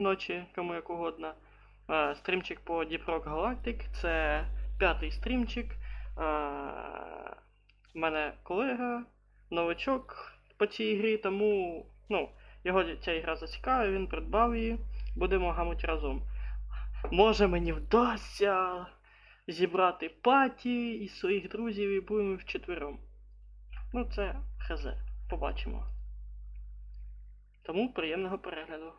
ночі, кому як угодно. Стрімчик по Deep Rock Galactic. Це 5-й стрімчик. У мене колега, новачок по цій грі, тому його ця гра зацікавила, він придбав її. Будемо гамуть разом. Може мені вдасться зібрати паті із своїх друзів і будемо вчетвером. Це хз. Побачимо. Тому приємного перегляду.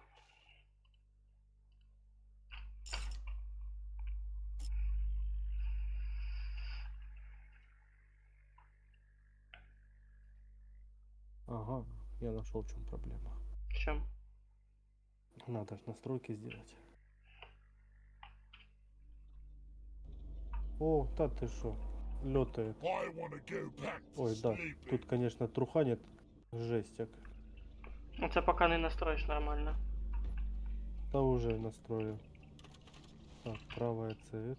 Ага, я нашел, в чем проблема. В чому? Надо ж настройки сделать. О, да ты шо, летает. Ой, да, тут, конечно, труханет жестяк. Це поки не настроїш нормально. Да уже настроил. Так, правая цвет.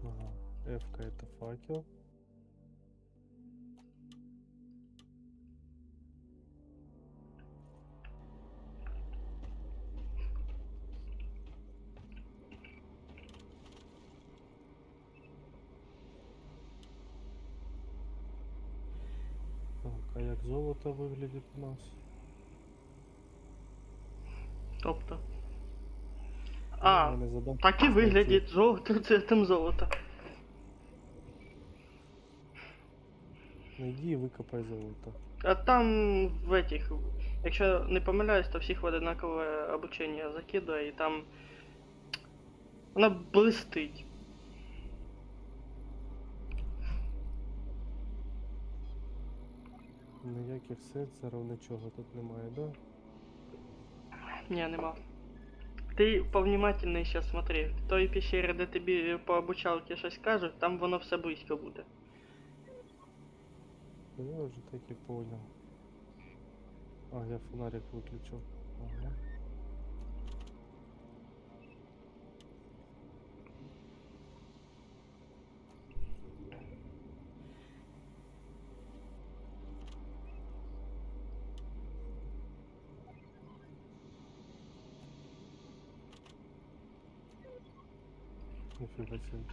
Ага, F-ка это факел. Так, а як золото выглядит у нас? Тобто. У мене задача Так і знайти- виглядить золото, це там золото. Найди и выкопай золото. А там в этих, якщо не помиляюсь, то всіх в одинакове обучення закидає і там вона блистить. Ніяких сенсорів, нічого тут немає, да? Ні, нема. Ти повнимательний ще смотри. В той пещері, де тобі по обучалки щось кажуть, там воно все близько буде. Я уже так и понял. А, я фонарик выключил. Ага. Нифига себе.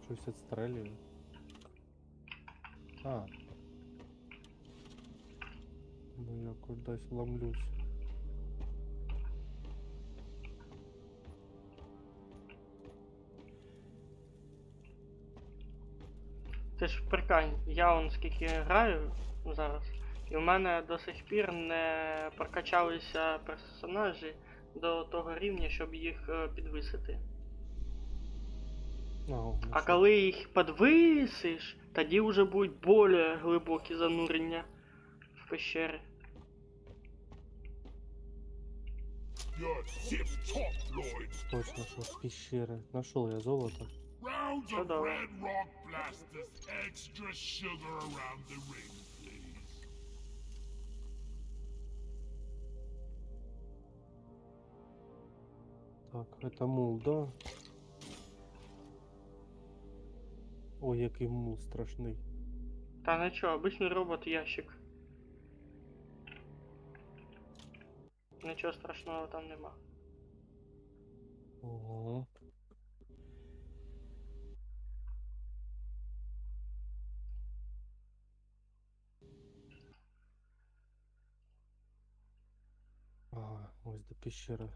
Щось отстрелює. А. Ну я кудись вломлюсь. Ти ж прикинь, я он скільки граю зараз, і в мене до сих пір не прокачалися персонажі до того рівня, щоб їх підвисити. А коли їх підвисиш, тоді вже будуть більш глибокі занурення в пещери. Точно, что с пещеры. Нашел я золото. Rounds of Чудово. red rock blasters, extra sugar around the rim, please. Так, это мул, да? Ой, який мул страшний. Та нічого, обичний робот-ящик. Нічого страшного там нема. Ого. Ага, ось до пещери.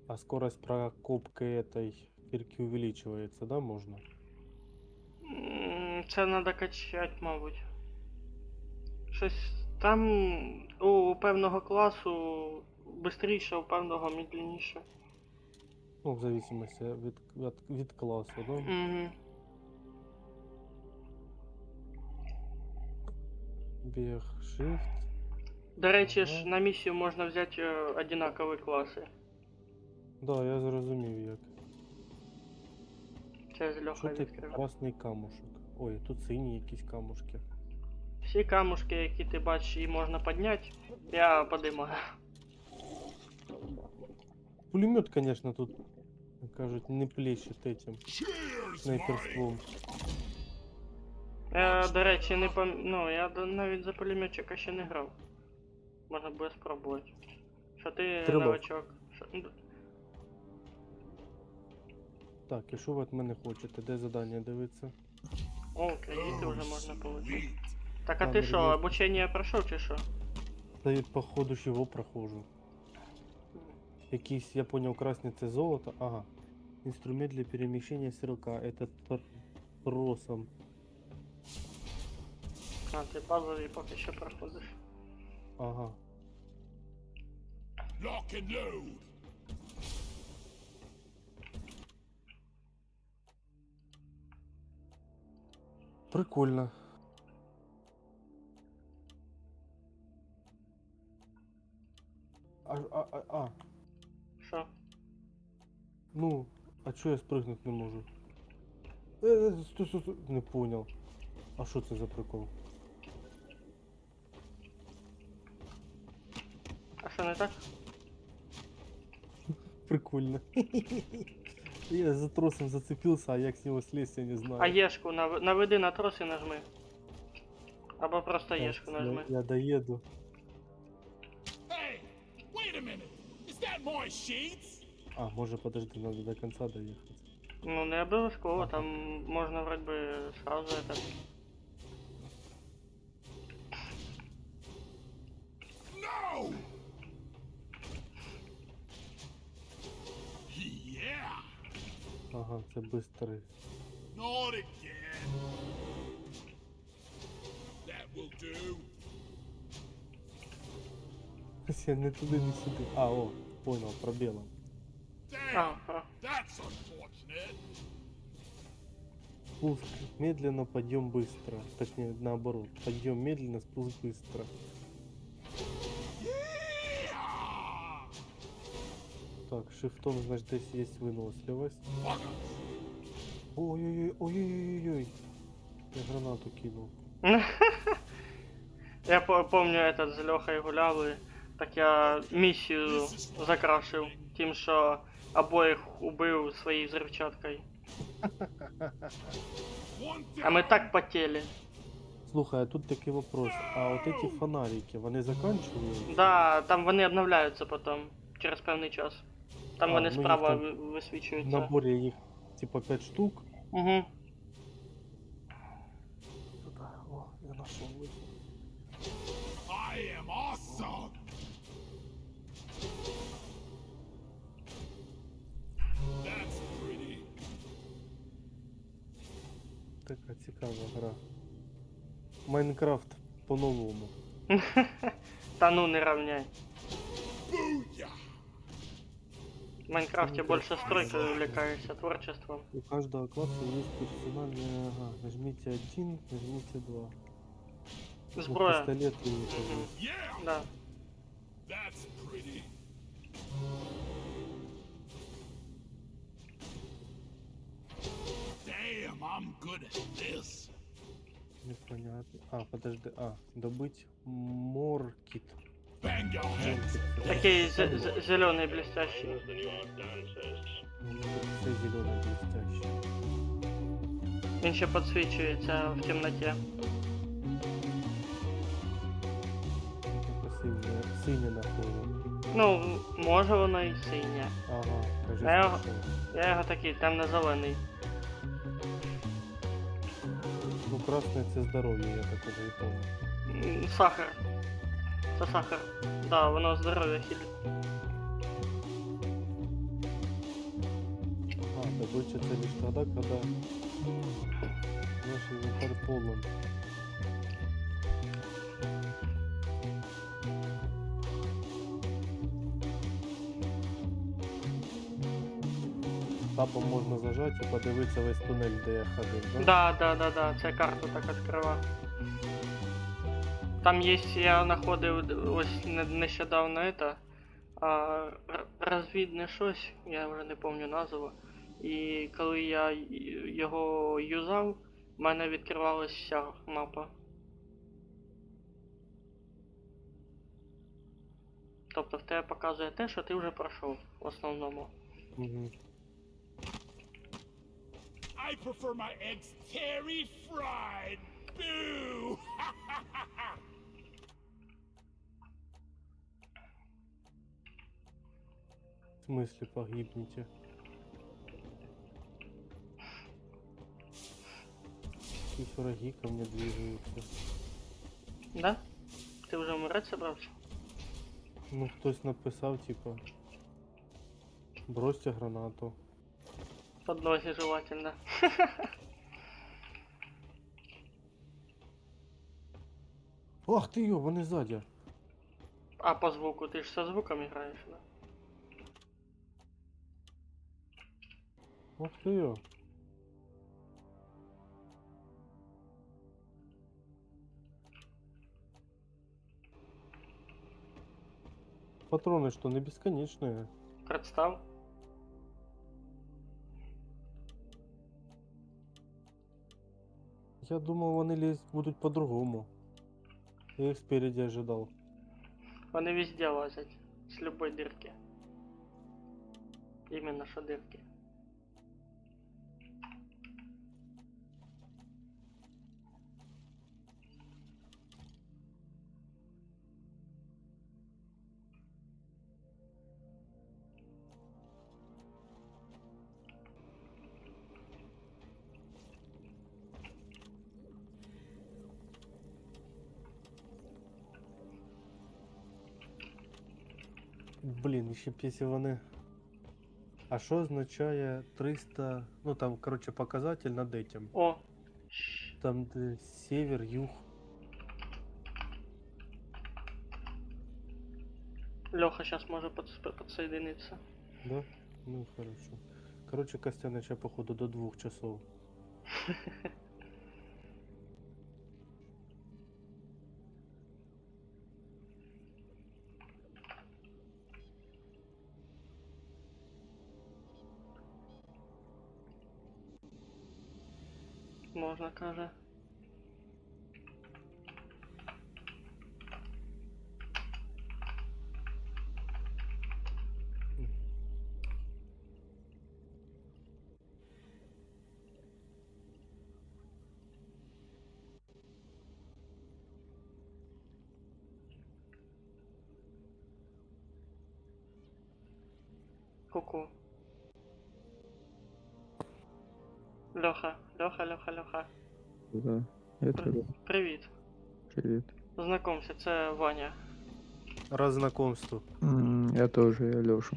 А скорость прокопки этой кирки увеличивается, да, можно? Це треба качати, мабуть. Щось там у певного класу швидше, у певного медленніше. Ну, в зависимости від класу, да? Угу. Біг, shift. До речі ж, Ага. на місію можна взяти однакові класи. Да, я зрозумів як. Це з Що Льохою ти відкрив. красний камушок? Ой, тут сині якісь камушки. Всі камушки, які ти бачиш і можна підняти, я подимаю. Пулемет, конечно, тут, як кажуть, не плещет этим Cheers, mate! снайперством. Я, до речі, не ну, я навіть за пулеметчика ще не грав. Можна буде спробувати. Що ти Треба. новачок? Так, і що ви від мене хочете? Де завдання дивиться? О, кредити вже можна отримати. Sweet. Так, а Там ти що, є. обучення пройшов чи що? Та я походу ж його проходжу. Якийсь, я понял, красний це золото. Ага. Інструмент для переміщення стрілка. Это тросом. А, ти базовий поки що проходиш. Ага. Lock and load. Прикольно. А. Що? Ну, а чого я спригнути не можу? Стой. Не понял. А що це за прикол? А що не так? Прикольно. Я за тросом зацепился, а як с него слезть, я не знаю. А єшку наведи на трос і нажми. Або просто Так, єшку нажми. я доеду. Hey, wait a minute. Is that my sheets? А, може подожди, надо до конца доехать. Ну не обов'язково, Ага. там можна вроді би сразу это. No! Yeah! Ага, це быстрый. Not again. That will do. Я не туди, не сюди. А, о, понял, пробелом. Damn, Ага. that's unfortunate. Спуск медленно, подъем быстро. Точнее, наоборот. Подъем медленно, спуск быстро. Yeah! Так, шифтом, значит, здесь есть выносливость. Fuckers. Ой-ой-ой. Я гранату кинул. Я помню этот з Льохою гуляли, так я місію закрашив тим, що обоїх убив своєю взривчаткою. One А ми down. так потели. Слухай, а тут такий вопрос. А вот эти фонарики, вони заканчиваются? Да, там вони обновляються потім, через певний час. Там А, вони ну їх справа там В висвічуються. наборе їх типа 5 штук. Угу. О, я нашел выход. I am awesome. That's pretty. Така цікава гра. Майнкрафт по-новому. Та ну не равняй. Booyah! В Майнкрафте больше стройкой увлекаешься, творчеством. У каждого класса есть персональная... Ага, нажмите 1, нажмите 2. Ну, Зброя. пистолет и Мгм. Yeah! Да. That's pretty. Damn, I'm good at this. Непонятно. А, подожди. А, добыть моркит. Bang your head. Такий зеленый блестящий. Все зеленое блестящее. Він ще підсвічується в темноті. Только сине находит. Ну, може воно і синє. Ага, кажись, Я його, нашел. я його такий темно-зелений. Ну, красное це здоровье, я так уже и понял. Сахар. Це сахар. Да, воно здоров'я хілить. А, добыча это лишь тогда, когда наш инвентарь полон. Табом можна зажати і подивитися весь тунель, де я ходив, да? Да, це карту так відкрива. Там є, я знаходив ось нещодавно розвідне щось, я вже не пам'ятаю назву. І коли я його юзав, в мене відкривалась вся мапа. Тобто в тебе показує те, що ти вже пройшов в основному. Угу. I prefer my eggs terry fried. Boo! В смысле погибнете? Какие враги ко мне двигаются? Да? Ти вже вмирати собрався? Ну, хтось написав, типа, бросьте гранату. Под ноги желательно. Ах ты ё, вони сзади. А по звуку, ти ж со звуком граєш, да? Ах ты ё. Патроны что, не бесконечные? Представ. Я думал, вони лезть будуть по-другому. Я их спереди ожидал. Вони везде лазять. С любой дырки. Именно что дырки. Блін, ще б якщо вони. А що означає 300. Ну там, короче, показатель над этим. О! Там де север, юг. Леха сейчас может подсоединиться. Да? Ну хорошо. Короче, Костяныча, походу, до 2 часов. Можно, каже. Ку-ку. Леха, Леха. Да, это да. Привіт. Привет. Знакомься, це Ваня. Раз знакомству. Я тоже, я Лёша.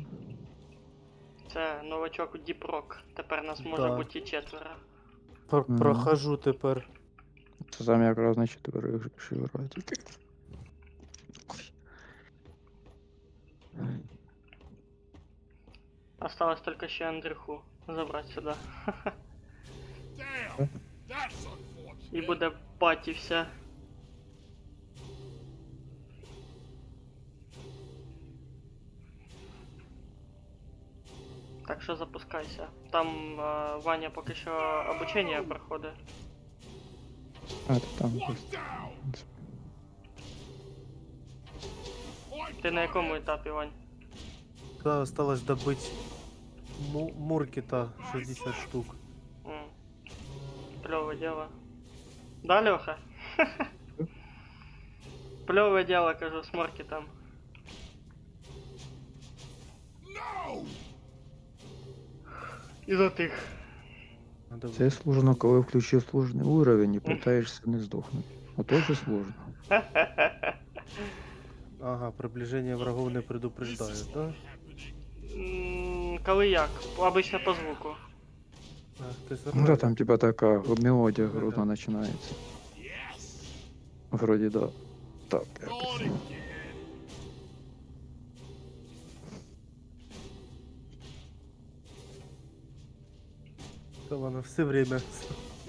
Це новачок Діпрок. Тепер нас може Да. бути і 4. Мгм. Прохожу тепер. Це сам якраз, значить, вирішив грати. Осталось только ще Андрюху забрати сюди. Damn! That's unfortunate. І буде паті вся. Так що запускайся. Там Ваня поки що обучення проходить. А, ти там. One down! Ти на якому етапі, Вань? Да, осталось добыть муркета 60 штук. Плевое дело. Да, Леха? Плевое дело, кажу, с маркетом. No! І затих. Надо Це сложно, коли включив сложний уровень і питаєшся не здохнути. А тоже сложно. Ага, приближение врагов не предупреждает, да? Коли як? Обично по звуку. Ах, ты Ну зараза. да, там типа така мелодія грудно починається. Yes! Вроді да. Так, Not якось. again! Та вона все время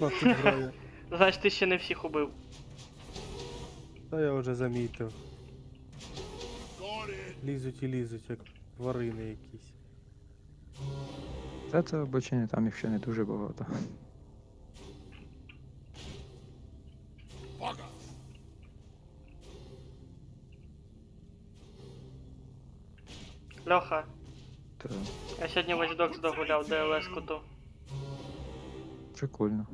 на тут грає. Значить, ти ще не всіх убив. Та я вже замітив. Got it. Лізуть і лізуть, як тварини якісь. Це обочині, там їх ще не дуже багато. Bugger. Льоха, Та я сьогодні Watch Dogs догуляв ДЛС-ку ту. прикольно.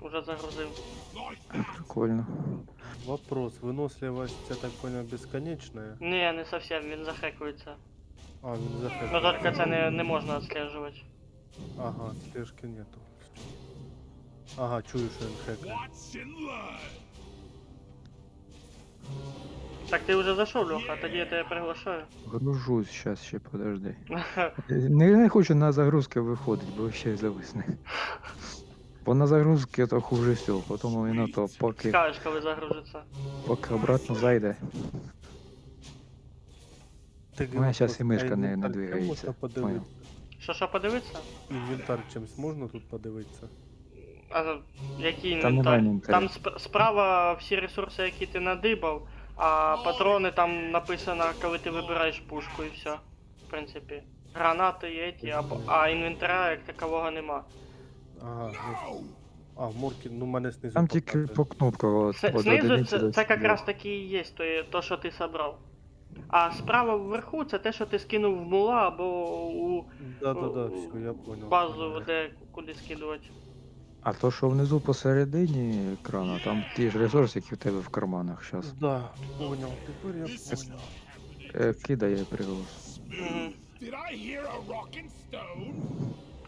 Уже загрузив. Nice. Прикольно. Вопрос, выносливость, я так понял, бесконечная? Ні, не совсем, він захекується. А, він Ну захекує. тільки це не можна відслежувати. Ага, слежки нету. Ага, чую, що він хекає. Watch and learn. Так ти вже зайшов, Льоха, тоді я тебе приглашаю. Гружусь, щас ще подожди. Не хочу на загрузки виходить, бо ще й зависне. Бо на загрузки то хуже всього, потім воно то поки Скажеш, коли загрузиться. обратно зайде. Ти мене щас вопрос, і мишка а не інвентар двигається, можна подивитися? Що подивитися? Інвентар чимось можна тут подивитися? А який Там інвентар? немає інвентаря. Там справа всі ресурси, які ти надибав, а патрони там написано, коли ти вибираєш пушку і все. В принципі. Гранати є ті, а інвентаря як такового нема. Ага, ну, а, в Мурки, ну мене знизу Там тільки показує. по кнопках от, от Знизу одиниці це до як сюди. раз таки і є, то, що ти собрав. А справа вверху це те, що ти скинув в мула або у Да-да-да, все, я понял. базу, де куди скидувати. А то, що внизу посередині екрану, там ті ж ресурси, які в тебе в карманах зараз. Да, понял, тепер я This is понял. not happening. Кидає приголос. Мгм. Did I hear a rockin' stone?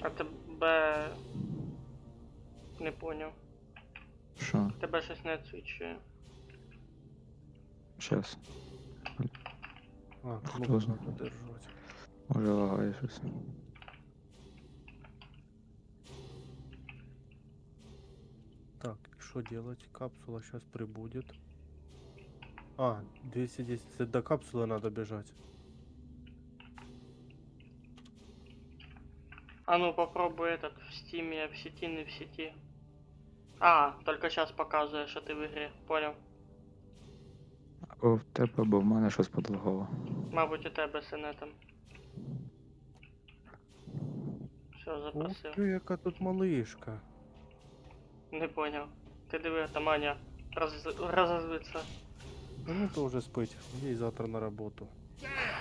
А тебе. Не поняв. Що? Тебе щось не відсвічує. Щас. А, Хто кнопку знає? надо держать. Може лагає щось. Так, и что делать? Капсула сейчас прибудет. А, 210. Это до капсулы надо бежать. А ну попробуй этот в стиме, в сети, не в сети. А, только сейчас показывает, что ты в игре. Понял. Або в тебе, або в мене щось подлагало. Мабуть, у тебе з інетом. Все, Ух запросив. ты, яка тут малышка. Не понял. Ти диви, там Аня розозлиться. Ну то уже спить. Ей завтра на работу.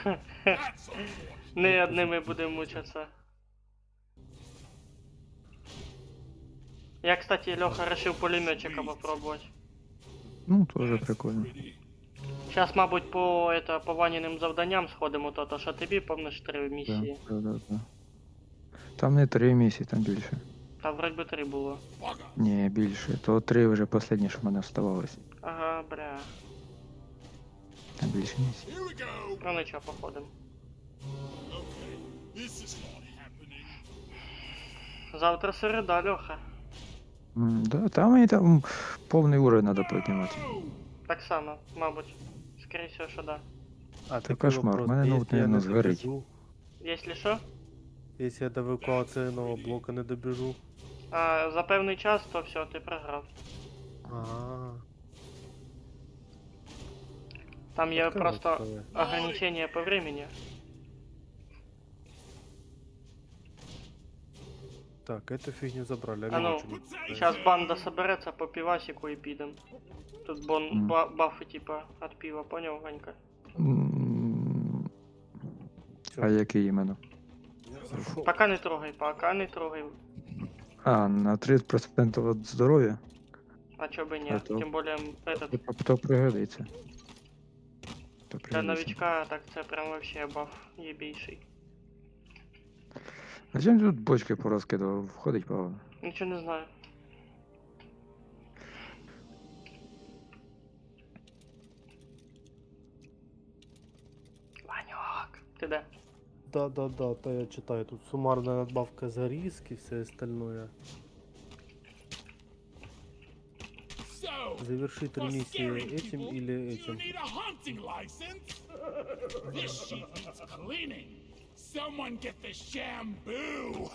Damn, that's unfortunate. Не одними будемо мучитися. Я, кстати, Леха решил пулеметчика попробовать. Ну, теж прикольно. Pretty. Сейчас, мабуть, по Ваніним завданням сходимо, то що тобі, помниш, 3 Да, місії. да. Там не 3 місії, там більше. Та вроді 3 було. Bugger. Ні, більше. То 3 вже останні, що в мене оставалось. Ага, бля. Там більше місій. Here we go. Ну нічого, походимо. Okay, this is not happening. Завтра середа, Льоха. Да, там мені там повний уровень треба піднімати. No! Так само, мабуть. Скорее всего, що да. А Це такий кошмар, вопрос, мене ноут, якщо я наверно, не згорить. добіжу, Якщо що, якщо я до евакуаційного блока не добіжу. за певний час, то все, ти програв. А, Там є відкривай, просто відкривай. ограничення по времени. Так, эту фигню забрали. А ну, бачу, не знаю. Сейчас банда собереться по пивасику і підем. Тут бафи типа от пива, понял, Ванька? М, Чё? А який іменно? Пока не трогай, пока не трогай. А, на 30% від здоров'я? А чё бы А нет? то- Тем более этот То пригодиться. То для пригодиться. новичка так це прям вообще баф єбейший. Зачем тут бочки порозкидував? Входить, правда? Нічого не знаю. Ванек, ти де? Да, то я читаю. Тут суммарная надбавка за риски, все остальное. So, Завершить for ремиссию scaring этим people, или you этим. need a hunting license. This sheet needs cleaning. Someone get the shampoo.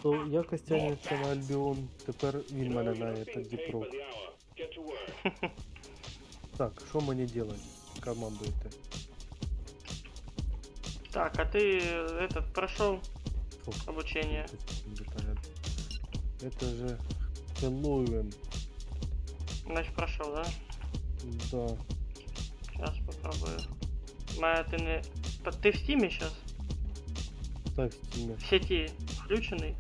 То якось тягнеться на Альбіон, тепер він мене на этот Діпрок. Так, що мені делать? Командуйте. Так, а ты этот прошел Фу, обучение? Это же Хэллоуин. Значит, прошел, да? Да. Сейчас попробую. Моя, ты не... Ты в стиме сейчас? Так, в Стиме. В сети включенный?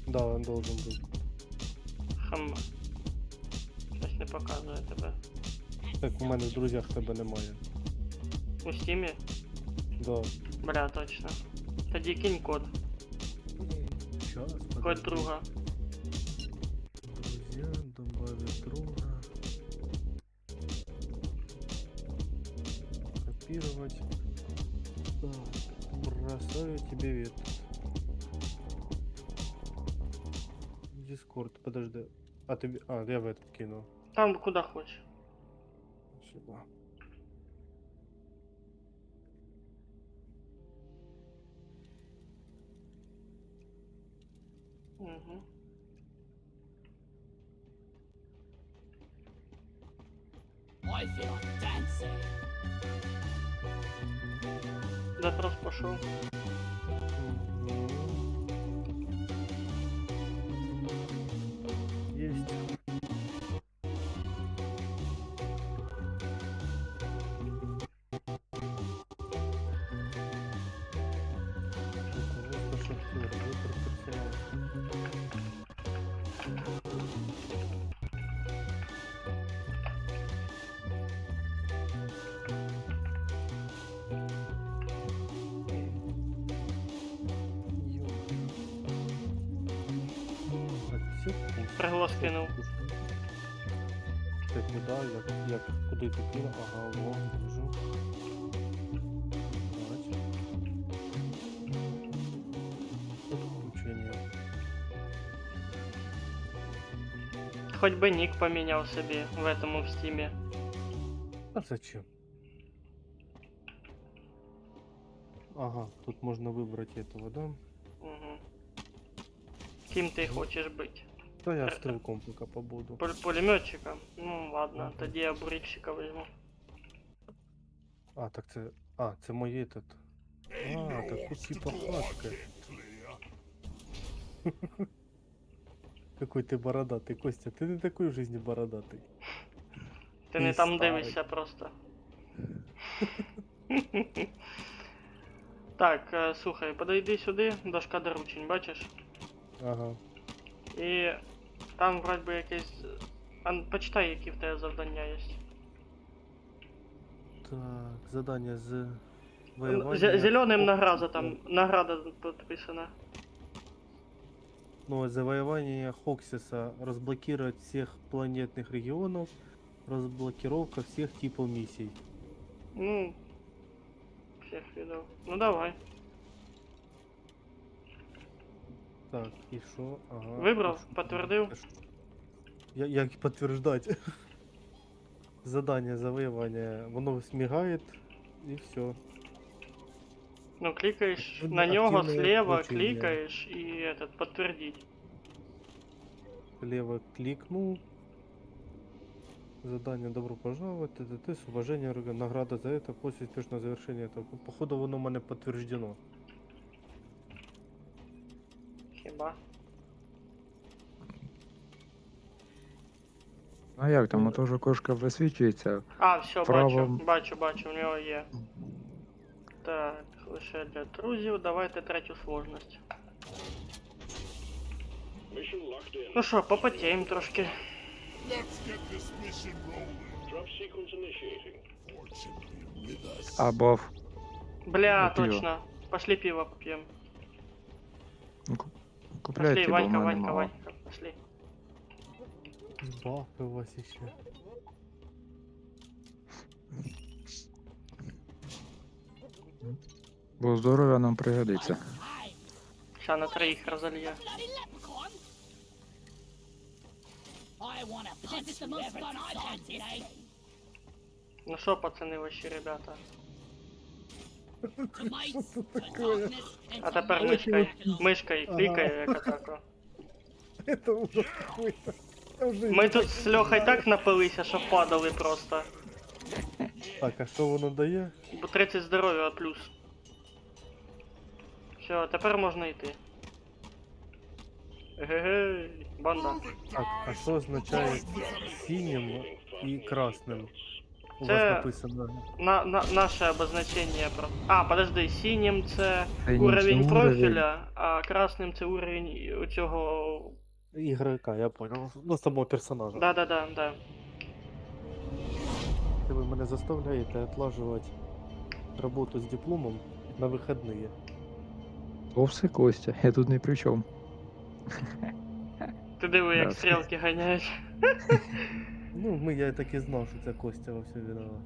Да, он должен быть. Хм. Щось не показує тебе. Так, у мене в друзях тебе немає. У стиме? Да. Бля, точно. Тоді кинь код. Сейчас, Код друга. Друзья, добавить друга. Копировать. Так, бросаю тебе ветку. Дискорд, подожди. А ты... А, я в этот кинул. Там куда хочешь. Спасибо. Угу. I feel like dancing. Запрос пошел. Есть. Приголос кинув. Ти куди? Куди ти кинув? Ага, во, вижу. Бач. Подключення. Хоть бы ник поменял себе в этом в стиме. А зачем? Ага, тут можно выбрать этого, да? Угу. Кем ты хочешь быть? Да я стрелком пока побуду. Пулеметчиком? Ну ладно, Ага. тоді я бурильщика возьму. А, так це... А, це мой этот. А, так тут типа хатка. Какой ты бородатый, Костя. Ты не такой в жизни бородатый. Ти не Ти там старий. дивишся просто. Так, слухай, подойди сюди, дошка доручень, бачиш? Ага. І там вроді би якесь. Почитай, які в тебе завдання є. Так, задание з воевания. Зеленим награда там, награда підписана. Ну, завоевание Хоксиса. Разблокировать всех планетных регионов. Разблокировка всех типов миссий. Ну, всех видов. Ну давай. Так, и шо? Ага. Вибрав, і шо? підтвердив. Як подтверждать? Задание завоевания. Воно смигает и все. Ну, кликаешь Активное на него, слева обучение. кликаешь и этот, подтвердить. Лево кликнул. Задание добро пожаловать. ТТТ с уважением. Награда за это после успешного завершения этого. Походу воно у мене подтверждено. Хіба? А як там, ото ж кошка висвічується. А, все, Право. бачу, у нього є. Так, лише для друзів, давайте третю сложність. Ну що, попотіємо трошки. Let's get this mission rolling. Drop sequence initiating. Fortunately, with us. Або Бля, Пиво. точно. Пошли пиво поп'ємо. купляйте, Пошли, бо в Ванька, мене Ванька, мало. Ванька, пошли. Бафы у вас еще. Бо здоров'я нам пригодиться. Ща на троїх розольє. Bloody leprechaun! I want to punch the most fun I've had today. Ну що, пацани, ваші ребята? To mates, to darkness, and А to тепер magic. мишкою клікає, як атаку. Это ужас какой-то. Ми тут з Льохою так напилися, що падали просто. Так, а що воно дає? Бо 30 здоров'я плюс. Все, тепер можна йти. Ге-ге, банда. Так, а що означає синім і красним? У Це- вас написано. Наше обозначення про. А, подожди, синім це Це уровень інший профіля, а красним це уровень у цього. Ігрока, я понял. Ну, самого персонажа. Да. Це ви мене заставляєте отлажувати роботу з дипломом на вихідні. Вовсе Костя, я тут не при чому. Ти диви, як Да, стрілки ганяють. Ну, я так і знав, що це Костя во все виноват.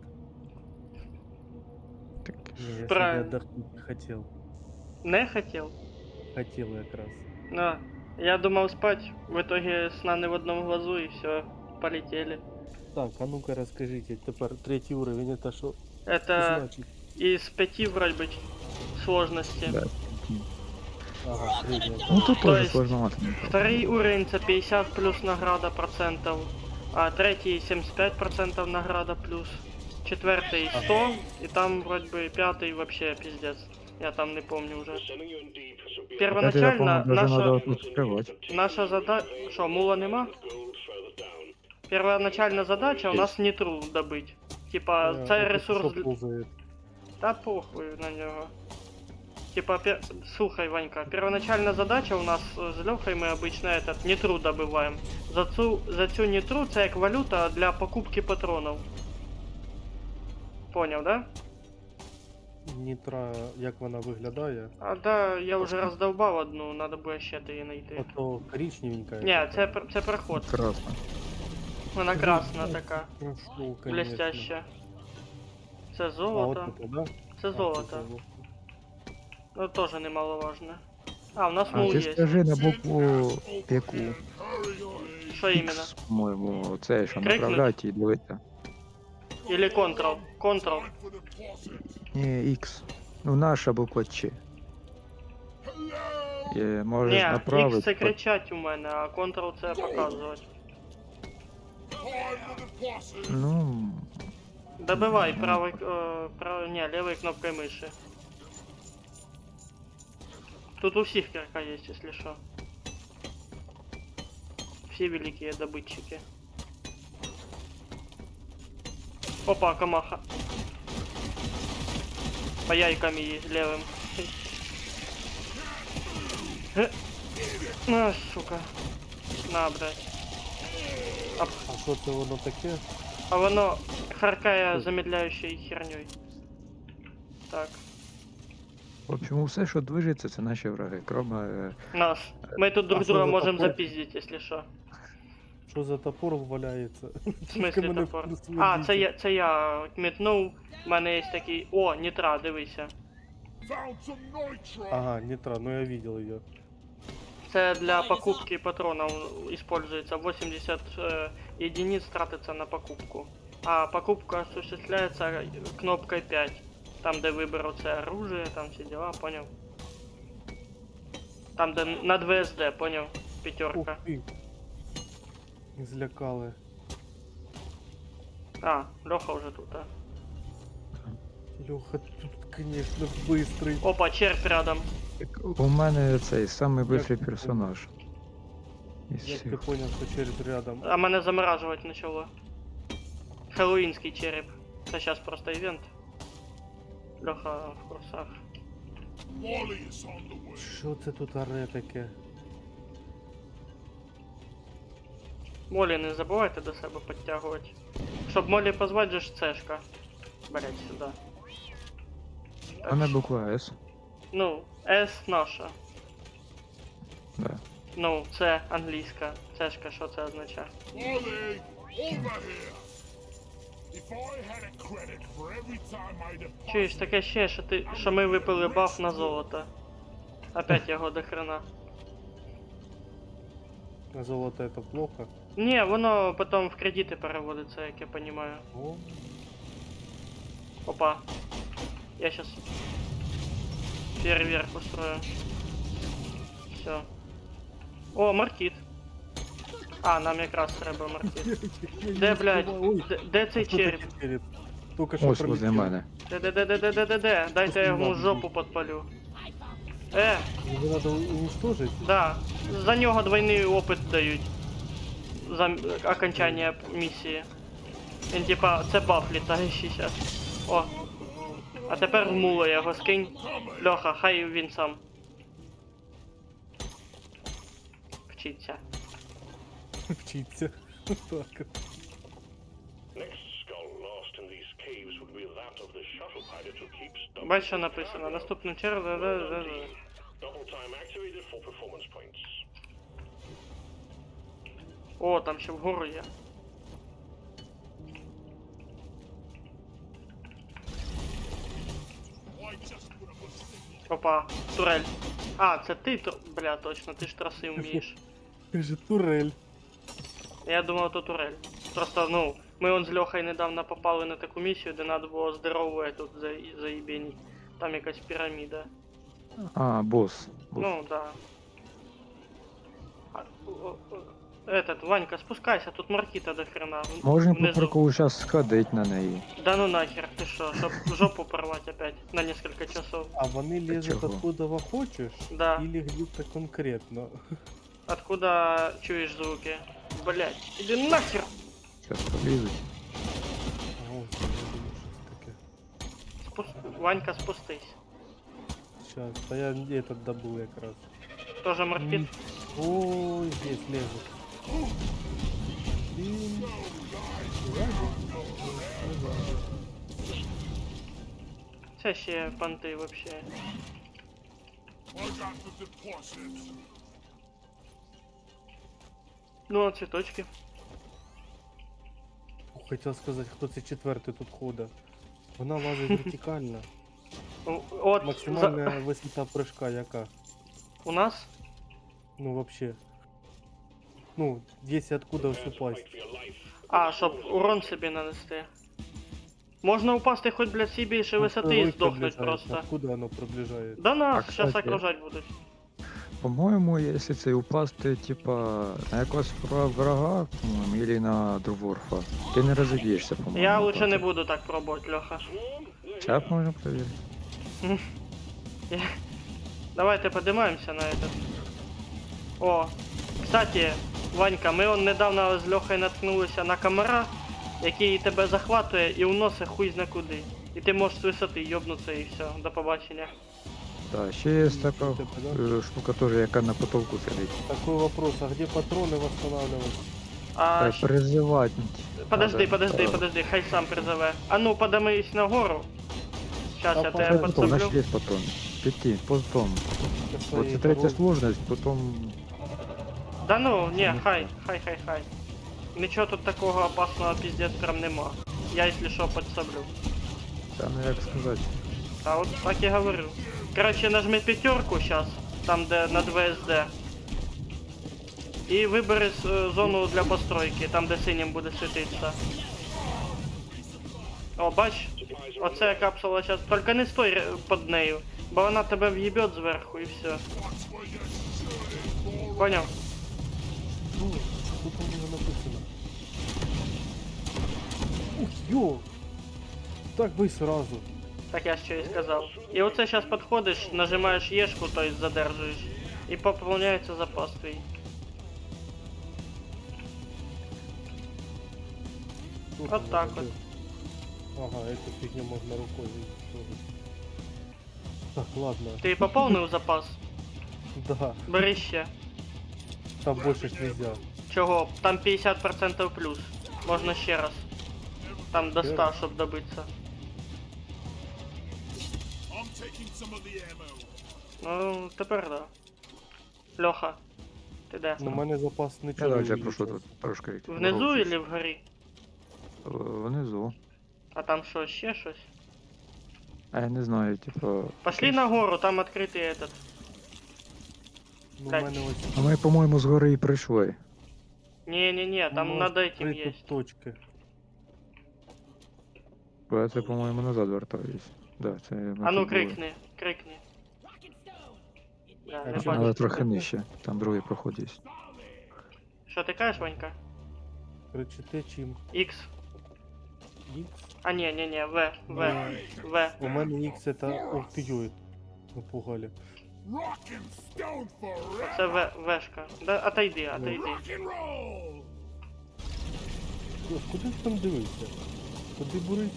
Так, Ні, я сьогодні Правильно. отдохнути не хотів. Не хотів? Хотів якраз. Ну, я думав спать, в итоге сна не в одном глазу и все, полетели. Так, а ну-ка розкажіть, тепер третій уровень, це що Это значить? из 5 вроде бы сложности. Да. Ага, середня. Ну тут То теж есть сложновато. Второй уровень это 50 плюс награда процентов, а третий 75% награда плюс, четвертый 100, и там вроде бы пятый вообще пиздец. Я там не помню уже. Первоначально Даже надо открывать. наша задача... Что, мула нема? Первоначальная задача у нас нитру добыть. Типа, Це цей ресурс... Що повзає? Та похуй на нього. Типа, слухай, Ванька, первоначальная задача у нас з Льохой мы обычно этот нитру добываем. За цю нитру це як валюта для покупки патронов. Понял, да? Нітра, як вона виглядає? А да, я вже роздовбав одну, надо буде ще її знайти. Ото коричневенька. Ні, це проход. Красно. Вона красна така, Прошло, конечно. блестяща. Це А золото. от это, да? Це золото. Ну теж немаловажно. А, у нас А мул ти є. скажи на букву яку? Що іменно? X, по-моєму, це що Крикнуть? направляти і дивитися. Или Ctrl? Ctrl. Ні, X. Ну наша буква Ч. Можеш Ні, направити. X це кричать у мене, а Ctrl це показувати. Ну, Добивай правой, не, левой кнопкой мыши. Тут у всех кирка есть, если что. Все великие добытчики. Опа, камаха. По яйкам ей левым. На, сука. На, блядь. А що це воно таке? А воно харкає замедляючою херней. Так. в общем, все, що движеться, це наші враги, кроме... Нас. Мы тут друг А что друга за можем топор? запиздить, если что. Що за топор валяється? В смысле топор? А, це я метнув. У мене є такий. О, нітра, дивися. Found some nitro. Ага, нітра, ну я видел ее. Це для покупки патронов используется. 80 единиц тратится на покупку. А покупка осуществляется кнопкой 5. Там, де виберу це оружие, там все дела, понял? Там, де над ВСД, понял? Ух Пятерка. ти. Злякали. А, Леха уже тут, а. Леха тут, конечно, быстрый. Опа, червь рядом. У мене цей самий бистрий персонаж. Із Як ти всіх. понял, що через рядом? А мене замораживать начало. Хэллоуинский череп. Это сейчас просто ивент. Леха в курсах. Molly is on the way. Що це тут аре таке? Молі не забувайте до себе підтягувати. Щоб Молі позвати, же ж цешка. Блять, сюди. У мене буква С. Ну, S наша. Да. Ну, це англійська. Цешка, що це означає? Molly, over here. If I had a credit for every time I deposit. Чуєш, таке ще, що ми випили баф на золото. Опять його до хрена. Золото это плохо. Ні, воно потім в кредити переводиться, як я розумію. О, Опа. Я сейчас фейерверк устрою. Все. О, маркит. А, нам якраз треба Марті. Де, блядь? Ой, Де цей що череп? таке череп? Тільки що Ось возле прилетів. мене. Де? Дайте я йому жопу подпалю. Його треба уничтожити? Да. За нього двойний опит дають. За окончання місії. Він типа, це баф літаючий зараз. О. А тепер в муло його скинь. Льоха, хай він сам. Вчиться. Вчиться. Так. Next skull lost in these caves would be that of the shuttle pilot who keeps Бачиш, що написано. Наступну чергу. double time activated for performance points. О, там ще вгору є. Опа, турель. А, це ти, бля, точно, ти ж траси вмієш. Каже, турель. Я думав, то турель. Просто, ну, ми он з Льохою недавно попали на таку місію, де треба було здорову тут заїбеніть. Там якась піраміда. А, босс. Ну, да. Этот, Ванька, спускайся, тут маркіта до хрена. Можна по внизу. приколу зараз сходить на неї. Да ну нахер, ты что, чтоб жопу порвать опять на несколько часов. А вони лезуть чого? откуда хочеш? Да. Или где-то конкретно? Откуда чуешь звуки? Блять, иди нахер! Зараз полізуть. О, я думаю, щось таке. Ванька, спустись. Сейчас, а я этот добыл якраз. Тоже морпит. Ой, здесь лезут. Блин. Це ще понти вообще. I got the deposit. Ну, а цветочки? Хотів сказати, хто це четвертий тут ходить. Вона лазить вертикально. От, Максимальна висота прыжка яка? у нас? Ну вообще. Ну, если откуда все пасть. А, щоб урон собі нанести. Можна упасти хоч, блядь, всі більше висоти і Второй здохнуть приближается. просто. Откуда оно приближается? Да нас А, щас кстати, окружать будуть. По-моєму, якщо це упасти, типа, на якогось врага, по-моєму, или на Дворфа, ти не розіб'єшся, по-моєму. Я лучше так. не буду так пробувати, Льоха. Чап можна перевірити. Давайте поднимаемся на этот. О, кстати, Ванька, ми он недавно з Льохою наткнулися на комара, який тебе захватує і уносить хуй зна куди. І ти можеш з висоти йобнутися і все, до побачення. Так, ще є така Тебе, да? штука теж, яка на потолку сидить. Такой вопрос, а где патроны восстанавливать? А, Призивати. подожди, хай сам призове. А ну, подимись нагору. Щас я тебе Потом, у нас подцеплю. є патрон. Піти, потом. По Вот своей це третя дороге? сложність, потом... Да ну, не, хай. Нічого тут такого опасного пиздец прям нема. Я, если що, подсоблю. Та ну як сказати. А вот так и говорю. Короче, нажми пятерку сейчас, там где над ВСД. И выбери зону для постройки, там де синім буде світитися. О, бач, оце капсула зараз. Тільки не стой під нею, бо вона тебе в'їбет зверху і все. Поняв? Ну, тут у него написано. Ух, ё! Так бы и сразу. Так я що і сказав. І оце зараз підходиш, нажимаєш Єшку, то есть задержуєш. І поповняється запас твій. Тут Вот оно так такое. Ага, эту фигню можно рукой уничтожить. Так, ладно. Ти поповнив запас? Да, Бери ще. там больше ж нельзя. Чого? Там 50% плюс. Можна ще раз. Там до 100, щоб добитися. I'm taking some of the ammo. Ну, тепер да. Льоха, ти де? Но у мене запас Я нічого давайте не я прошу тут увеличився. трошки. Внизу ворочусь. или вгорі? Внизу. А там що, ще щось? А я не знаю, типа... Пошли нагору, там відкритий этот. Ну, у Так. мене ось А ми, по-моєму, згори і прийшли. Не-не-не, там ну, над этим відкриті есть. точки. Бо я це, по-моєму, назад вертаюсь. Да, це ми А ну тут були. крикни. Да, А не чого? бачу. Але трохи нижче. Там другий проход є. Що ти кажеш, Ванька? Кричите чим? X. X? А ні, В. У мене X это... Ух ты, ёй. Напугали. Rock and stone forever. Це Вешка. Да, отойди. Rock and roll. Куди ти там дивишся? Куди бурить?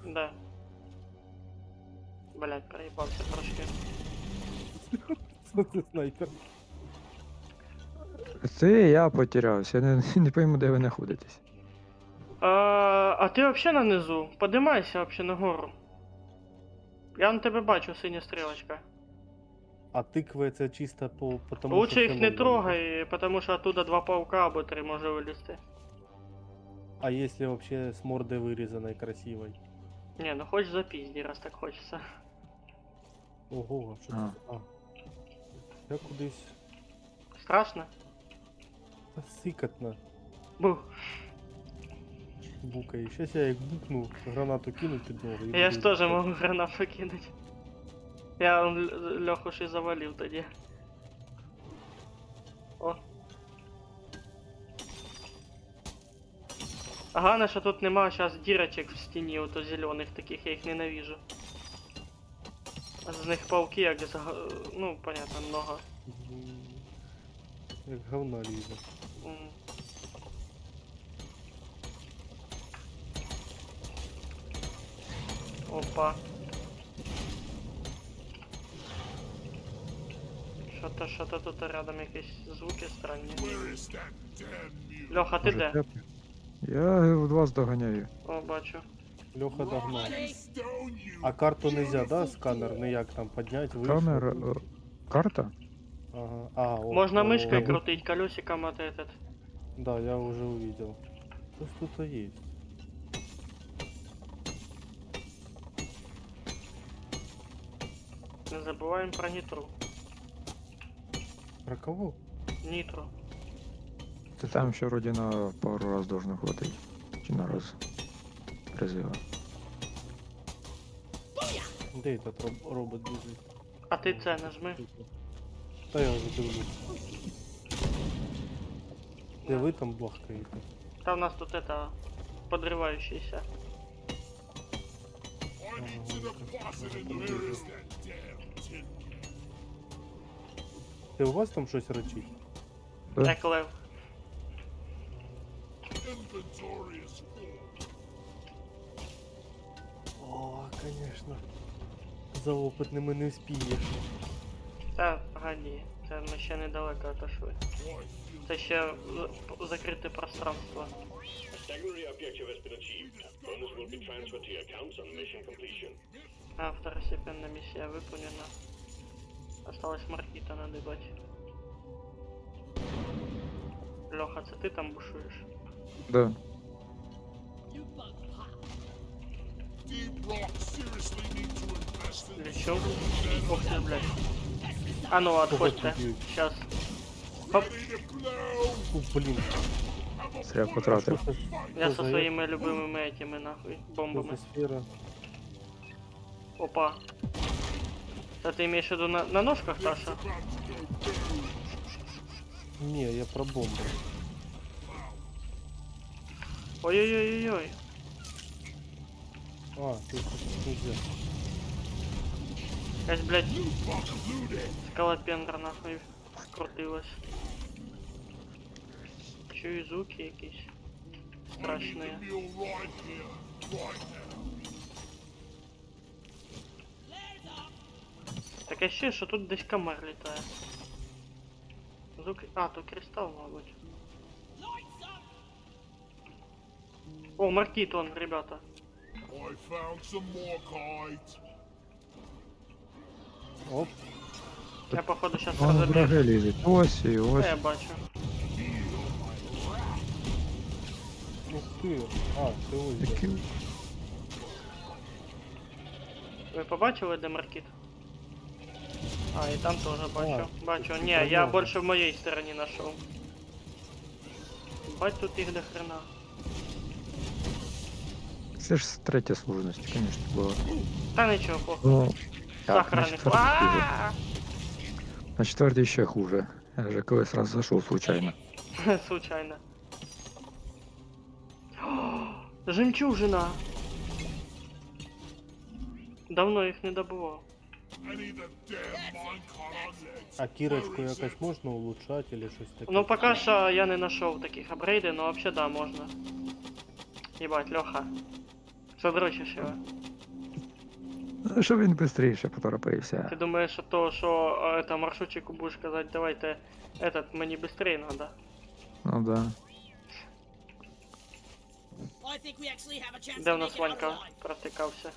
Да. Блять, проїбався трошки. Це ти снайпер. Це я потерявся, я не пойму, де ви знаходитесь. А ти взагалі на низу? Подимайся взагалі нагору. Я на тебе бачу, синя стрілочка. А тикви це чисто потому Лучше що їх це не нове. трогай, тому що оттуда 2 паука або 3 може вилізти. А если вообще с мордой вырезанной красивой? Не, ну хоч запізді, раз так хочеться. Ого, що А. це? А. Я кудись Страшно? та сикотно Бух. букає. Щас я як букну, гранату кину під ноги. і Я ж буду теж бухати. можу гранату кинуть. Я Льоху ж і завалив тоді. О. А Головне, що тут нема зараз дірочок в стіні, ото зелених таких, я їх ненавижу. З них пауки, як ну, понятно, много. М, Як говна лізе. М. Опа. Що-то тут рядом якісь звуки странні. Where is that damn mule? Льоха, ти Може, де? тряпки? Я вас доганяю. О, бачу. Льоха Rock догнав. and stone, you А карту нельзя, да, beautiful сканер fool. ніяк там підняти, вийти? Камера. Карта? Ага. А, о, Можна о, мишкой о. крутить колесиком от этот. Да, я уже увидел. Что тут есть? Не забуваємо про нітру. Про кого? Нітру. Ты там еще вроде на пару раз должно хватить. Чи на раз. Призыва. Де этот робот бежит? А ти це нажми. Та я вже дивлюсь. Де ви там бахкаєте? Та в нас тут это подрывающийся. I need to deposit in the where is that damn tin can? Ти у вас там щось речить? Да? Як лев. Inventory is full. О, конечно. За опитними не вспієш. Та, погоді. Це ми ще недалеко отошли. Why feel Це ще закрите пространство. A secondary objective has been achieved. Bonus will be transferred to your accounts on mission completion. А, второстепенная миссия выполнена. Осталось Маркита надыбать. Леха, це ти там бушуєш? Да. Deep Rock seriously need to invest in Для чого? Ох ти, блядь. А ну, отходьте. Сейчас. Хоп, ready to blow. О, блін. Зря потратив. Що це? я Що со за своїми любимими этими нахуй Що бомбами. за сфера? Опа. Це ти имеешь в виду на ножках, Таша? About to go down. Ні, я про бомбу. Ой-ой-ой-ой-ой. А, тут нельзя. Якась, блядь, скалопендра нахуй скрутилась. Чую звуки якісь I need страшні. the mule right here, right now. Таке ще, що тут десь камер літає. Звук... А, то кристал, мабуть. О, маркит он, ребята. I found some morkite. Оп, Я походу сейчас Вон разобью. враги лізуть. Ось і ось. Я бачу. ух ти. А, ти ось де. Які... Ви побачили, де маркит? А, і там теж бачу. Бачу. тут Ні, я прямо. більше в моїй стороні знайшов. Бать тут їх до хрена. Це ж третя сложність, звісно, була. Та нічого, похуй. Ну, так, на Сахарник. четвертій хуже. А-а-а! На четвертій ще хуже. Я вже колись раз зайшов случайно. Случайно. О, жемчужина! Давно їх не добував. I need the damn minecart on legs. А кірочку якось можна улучшати или щось таке? Ну пока що я не знайшов таких апгрейдів, но вообще да, можна. Єбать, Льоха. Задрочиш його. Ну, щоб він швидше поторопився. Ти думаєш, що то, що это, маршрутчику будеш казати, давайте этот, мені быстрее надо. Ну да. I think we actually have a chance Де to в make нас it out Ванька alive. протикався?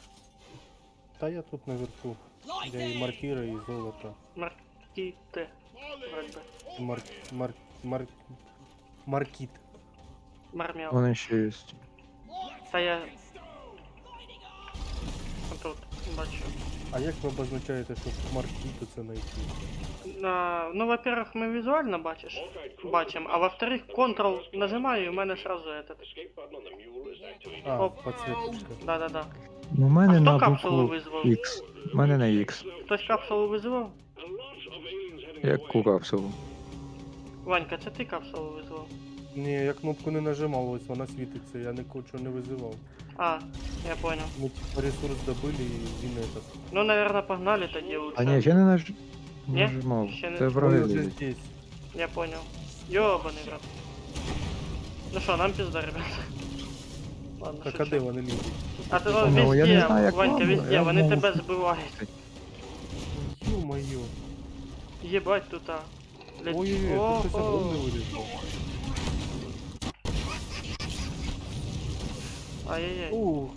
Та я тут наверху. Like Я і this. маркіра, і золото. Маркіти. Вроде би. Маркіт. Мармял. Вони ще є. Та я... Тут, бачу. А як ви обозначаєте, що маркіту це знайти? Ну, во-первых, ми візуально бачиш, бачимо, а во-вторых, Ctrl нажимаю, і у мене сразу этот. Escape button on the mule is activated. А, Оп. подсвіточка. Да-да-да. У мене А на хто капсулу букву визвав? X. У мене на X. Хтось капсулу визвав? A lot of aliens heading Яку капсулу? Ванька, це ти капсулу визвав? Ні, я кнопку не нажимав, ось вона світиться, я нікого не визивав. А, я понял. Ми типа ресурс добили і він этот. Ну, наверное, погнали тоді лучше. А ні, ще не Ні? нажимав. Ще не- Це Ой, враги вже лізуть. здесь. Я понял. Ёбаный брат. Ну что, нам пизда, ребят. Ладно, Так, а шучу. де вони лізуть? А ти Ну, я не везде, знаю, як Ванька, вам, везде, я вони можу- тебе збивають. Ё-моё. Єбать тут, а. Ой-ой-ой, О, тут щось о. огромне вилізло. Ай-яй-яй. Ух,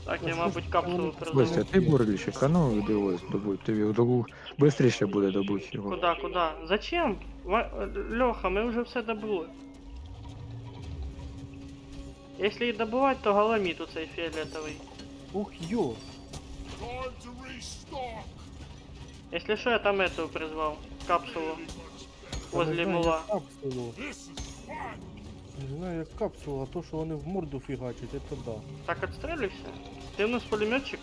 Так, я, Ну, мабуть, що ж капсулу вони- Костя, призову. ти бурліщик, а ну іди ось добудь, тобі вдову швидше буде добуть його. Куда, куда? Зачем? Леха, ми вже все добули. Якщо і добувати, то галаміт у цей фіолетовий. ух, йо. Time to restock. Якщо що, я там эту призвав. Капсулу. Much better. Та не Возле знаю, мула. як капсулу. This is fun. Не знаю, як капсула, а то, що вони в морду фігачать, це да. Так, отстрелюйся. Ти у нас пулеметчик.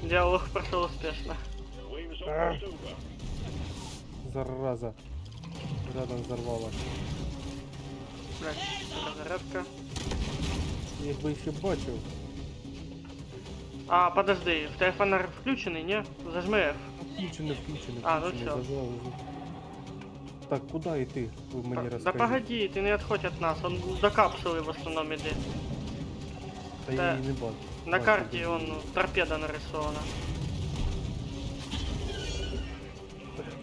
Диалог прошел успешно. Waves almost over. Зараза. Рядом взорвала. Блять, разрядка. Якби ще бачив. А, подожди, в тебе фонарь включений, не? Зажми F. Включений. А, ну включений, всё. зажав. Так, куди йти? Ви мені Да розкажіть. погоди, ты не отходь от нас, он до капсулы в основном иди. Та я її не бачу. На Бачу, карте де. он, торпеда нарисована.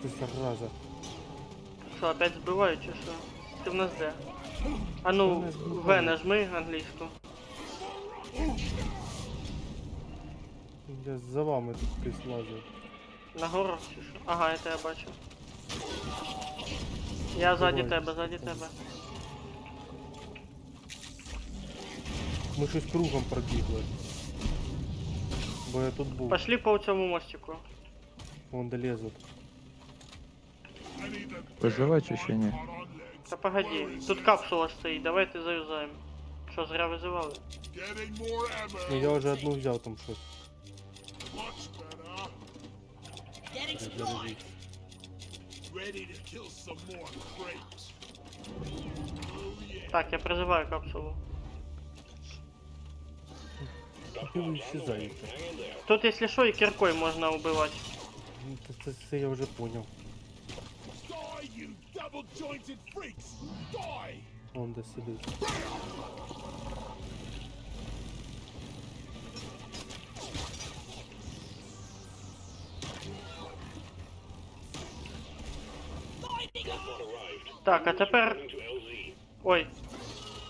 Ти зараза. Что, опять сбиваю, чи що? Ти в нас де? А ну, Мене збиває. В нажми англійську. Я за вами тут десь лазив. Нагору чи що? Ага, это я бачу. Я ззаді Давай. тебе, ззаді тебе. Ми щось кругом пробігли. Бо я тут був. Пошли по цьому мостику. Вон де лезуть. I need the Визивати чи ще ні? minecart on legs. Та погоди, тут капсула стоїть, давайте заюзаємо. Що, зря визивали? Getting more Ну ammo. я вже одну взяв там щось. Much better. Getting supplies. Зарядив. Ready to kill some more crates. Oh yeah. Так, я призиваю капсулу. Куди ви исчезаєте? Тут, если что, и киркой можно убивать. Ну, це я вже поняв. Die, you double-jointed freaks! Die! Вон де сидить. Так, а тепер... To LZ. Ой,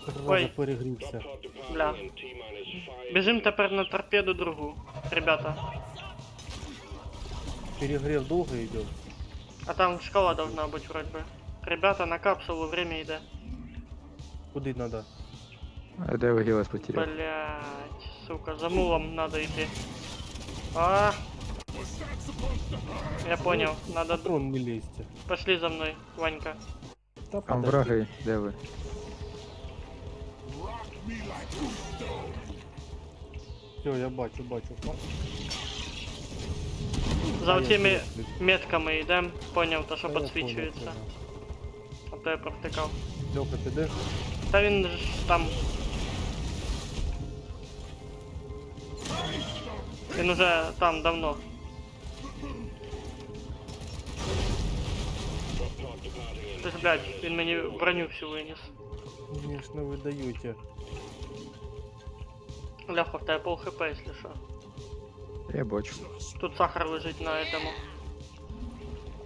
Зараза Ой. перегрівся. Pod departing Бля. in T-minus 5. біжим тепер на торпеду другу, ребята. Перегрев довго йде. А там шкала должна быть вроде бы. Ребята, на капсулу время йде. Куди треба? А де ви гілас потеряв? Блять, сука, за мулом надо идти. А, Was that supposed to hurt? я понял, надо... Патрон не лізьте. Пошли за мной, Ванька. Та Там подожди. враги, де ви? Rock me like you stone. Все, я бачу. За А, я оцими тебе метками йдем, поняв, то що Та я підсвічується. понял, А то я провтикав. понял. Льоха, підеш? Та він ж там. Він уже там давно. Ти ж, блядь, він мені броню всю виніс. Мені ж не видають. Леха, в тебе пол хп, якщо що. Я бачу. Тут сахар лежить на этому.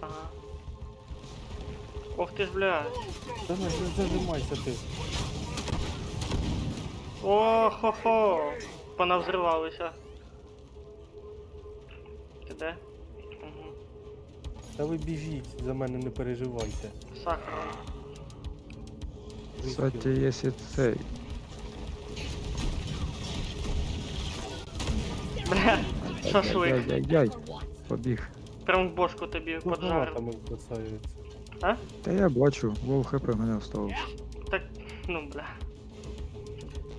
Ага. Ох ти ж, блядь. Та не зажимайся ти. О, хо-хо! Понавзривалися. Ти де? Угу. Та ви біжіть, за мене не переживайте. Сахар. Кстати, якщо цей. Бля, шашлик. Яй-яй-яй. Побіг. Прям в бошку тобі Ну, поджарив. гранатами касаються. А? Та я бачу, вов хп мене осталось. Так, ну бля.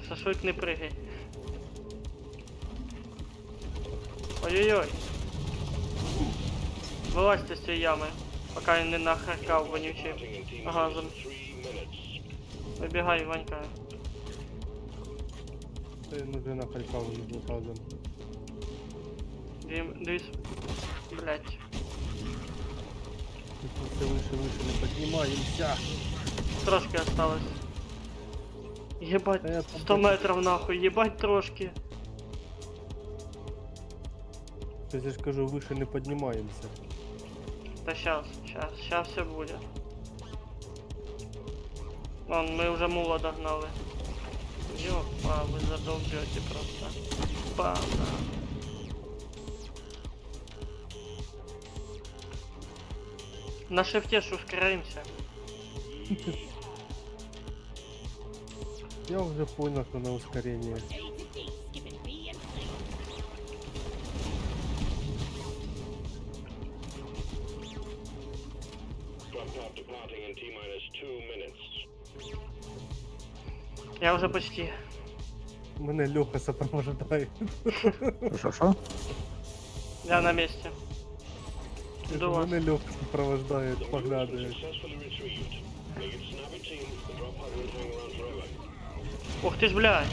Шашлик не пригай. Ой-ой-ой. Вилазьте з цієї ями, поки він не нахаркав вонючим газом. Вибігай, Ванька. Та він уже нахаркав не показом. Дві... Блять. Все выше не поднимаемся. Трошки осталось. Єбать, Та я там 100 метрів нахуй, єбать трошки. Я ж кажу, выше не поднимаемся. Та щас все буде. Вон, ми вже мула догнали. Ёпа, ви задолбете просто. Банда. На шифте ж ускоряемся. Я уже понял, что на ускорение. A to D, skipping B and C. Drop pod departing in T-minus 2 minutes. Я вже почти. Мене Леха сопровождает. Що? Я на месте. До вас. Мене Леха сопровождает, поглядывает. Successfully retrieved. Make it snappy, team. The drop pod won't hang around forever. Ух ты ж, блядь.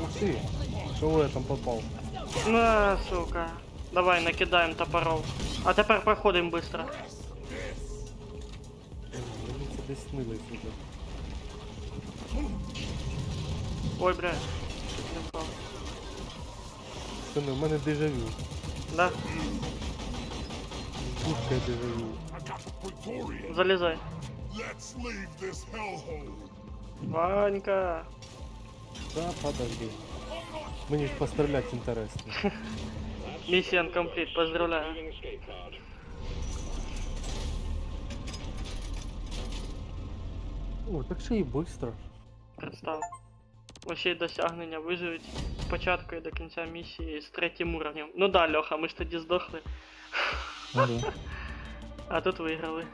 Ух ты, кого я там попал? На, сука. Давай накидаем топоров. А тепер проходим быстро. Мені це десь снилось уже. Ой, бля. Не впав. Пацани, у мене дежавю. Да? Пушка дежавю. Залезай. Let's leave this hellhole. Ванька. Да, подожди. Мені ж пострілять інтересно. Миссия комплит, поздравляю. Receiving escape card. О, так ще й быстро. Представ. Вообще й досягнення виживуть з початку і до кінця місії з 3-м уровнем. Ну да, Льоха, ми ж тоді здохли. А тут виграли.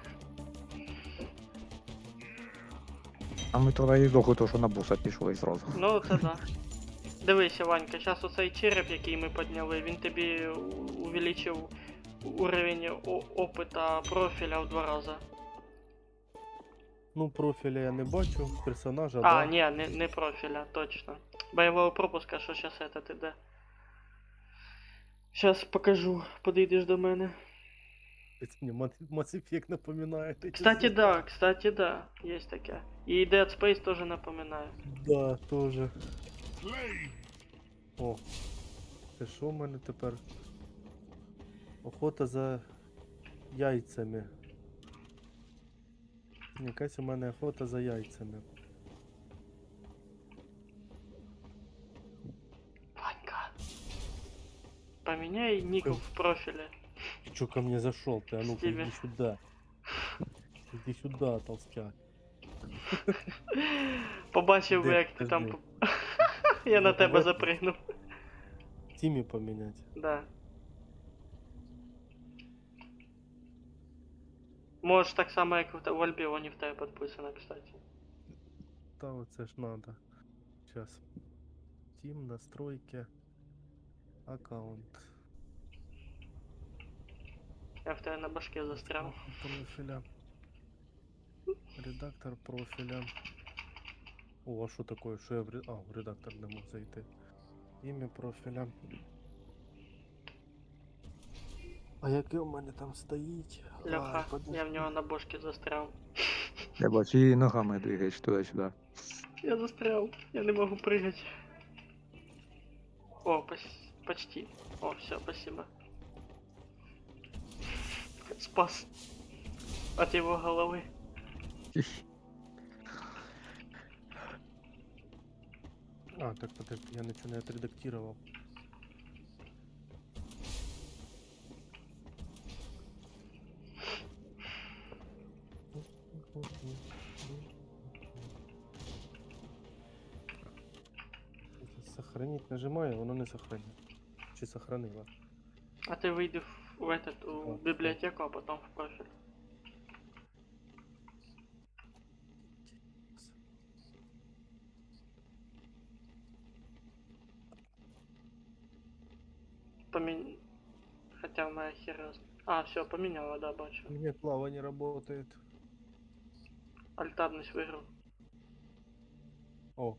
А ми тоді і здохли, то що на боса пішли зразу. Ну це да. Дивися, Ванька, зараз оцей череп, який ми підняли, він тобі увеличив уровень опита профіля в 2 рази. Ну, профіля я не бачу, персонажа, А, да. ні, не профіля, точно. Бойового пропуска, що зараз этот іде. Сейчас покажу, подійдеш до мене. Это мне Mass Effect напоминает. эти Кстати, звуки. да, есть таке. И Dead Space тоже напоминаю. Да, тоже. Flame. О, це що в мене тепер? Охота за яйцями. Якась у мене охота за яйцями. Ванька. Поменяй ник в профиле. Ты чё ко мне зашел? Ты, а ну-ка Стиве. иди сюда. Иди сюда, толстяк. Побачив, Де як ти ти там. жди? Я на Ну, тебе давай. запригнув. Тимі поменять. Да. Можеш так само, як в Альбіоні в тебе підписано, кстати. Та оце ж надо. Сейчас. Тим, настройки. Аккаунт. Я в тебе на башке застрял. Профиля. Редактор профиля. О, а що таке? Що я в редактор не мог зайти. Ім'я профіля. А яке у мене там стоїть? Леха, подожди. я в нього на башке застрял. Я бачу, її ногами двигаєш туди-сюди. Я застрял, я не могу прыгать. О, почти. О, все, спасибо. Спас. От его головы. А, так подожди, я ничего не отредактировал. Сохранить нажимаю, воно не сохранить. Чи сохранило? А ты выйди в этот, в Так, библиотеку, а потом в профиль. Хотя моя хера. А, все, поменяла, да, бачу. У меня клава не работает. Альтарность выиграл. О.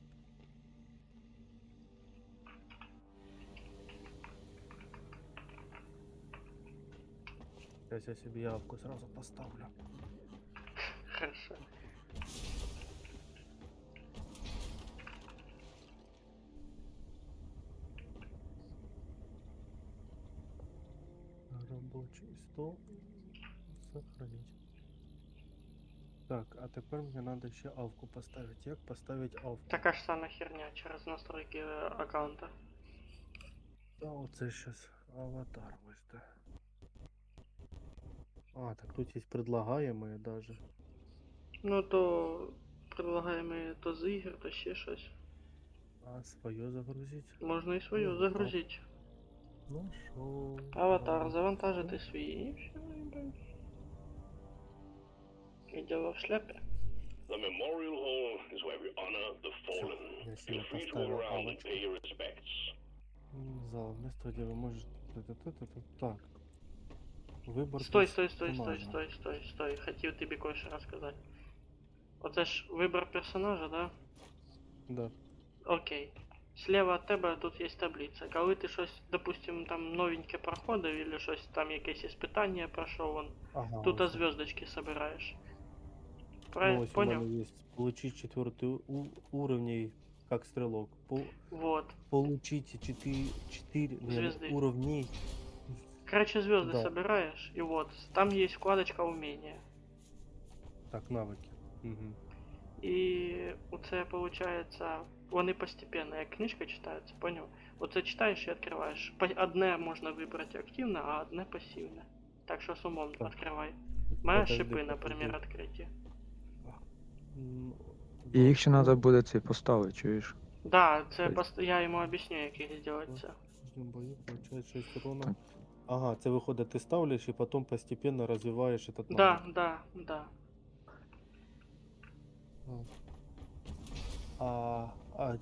Сейчас я себе явку сразу поставлю. Хорошо. Рабочий стол. Сохранить. Так, а тепер мені надо ще авку поставити. Як поставити авку? Такая же самая херня через настройки аккаунта. Да, оце щас аватар ось де. А, так тут є предлагаемые даже. Ну то предлагаемые то з ігор, то ще щось. А своє загрузить? Можна і свою Ну, загрузити. Ну шо? Аватар, завантажити свій і все. І діло в шляпі. The memorial hall is where we honor the fallen. Я Feel себе free to поставил walk around and алочку. pay your respects. Зал, место, где вы можете... Так. Вибор Стой, стой, стой, стой, персонажа. стой, стой, стой. Хотів тобі кое-що розказати. Оце ж вибір персонажа, да? Да. Окей. Слева від тебе тут є таблиця. Коли ти щось, допустим, там новеньке проходив, або щось там якесь іспитання пройшов, вон, Ага. тут ось. звездочки собираєш. Ну, Правильно? ось у Понял? мене есть. Получить 4 уровней как стрелок. Вот. Получите 4 Звезды. уровней. Короче, звезды Да. собираешь, и вот, там есть вкладочка умения. Так, навыки. Угу. І оце получается, вони постепенно, як книжка читається, понял? Оце читаєш і відкриваєш. Одне можна вибрати активно, а одне пасивне. Так що з умом Так. відкривай. Маєш Подожди, шипи, подожди. наприклад, відкриті. І їх ще треба буде це поставити, чуєш? Да, це Ой. я йому об'ясню, як їх зробити це. Бою получает 6 урона. Так. Ага, це виходить, ти ставляєш і потім постепенно розвиваєш этот навык. Да, да, да.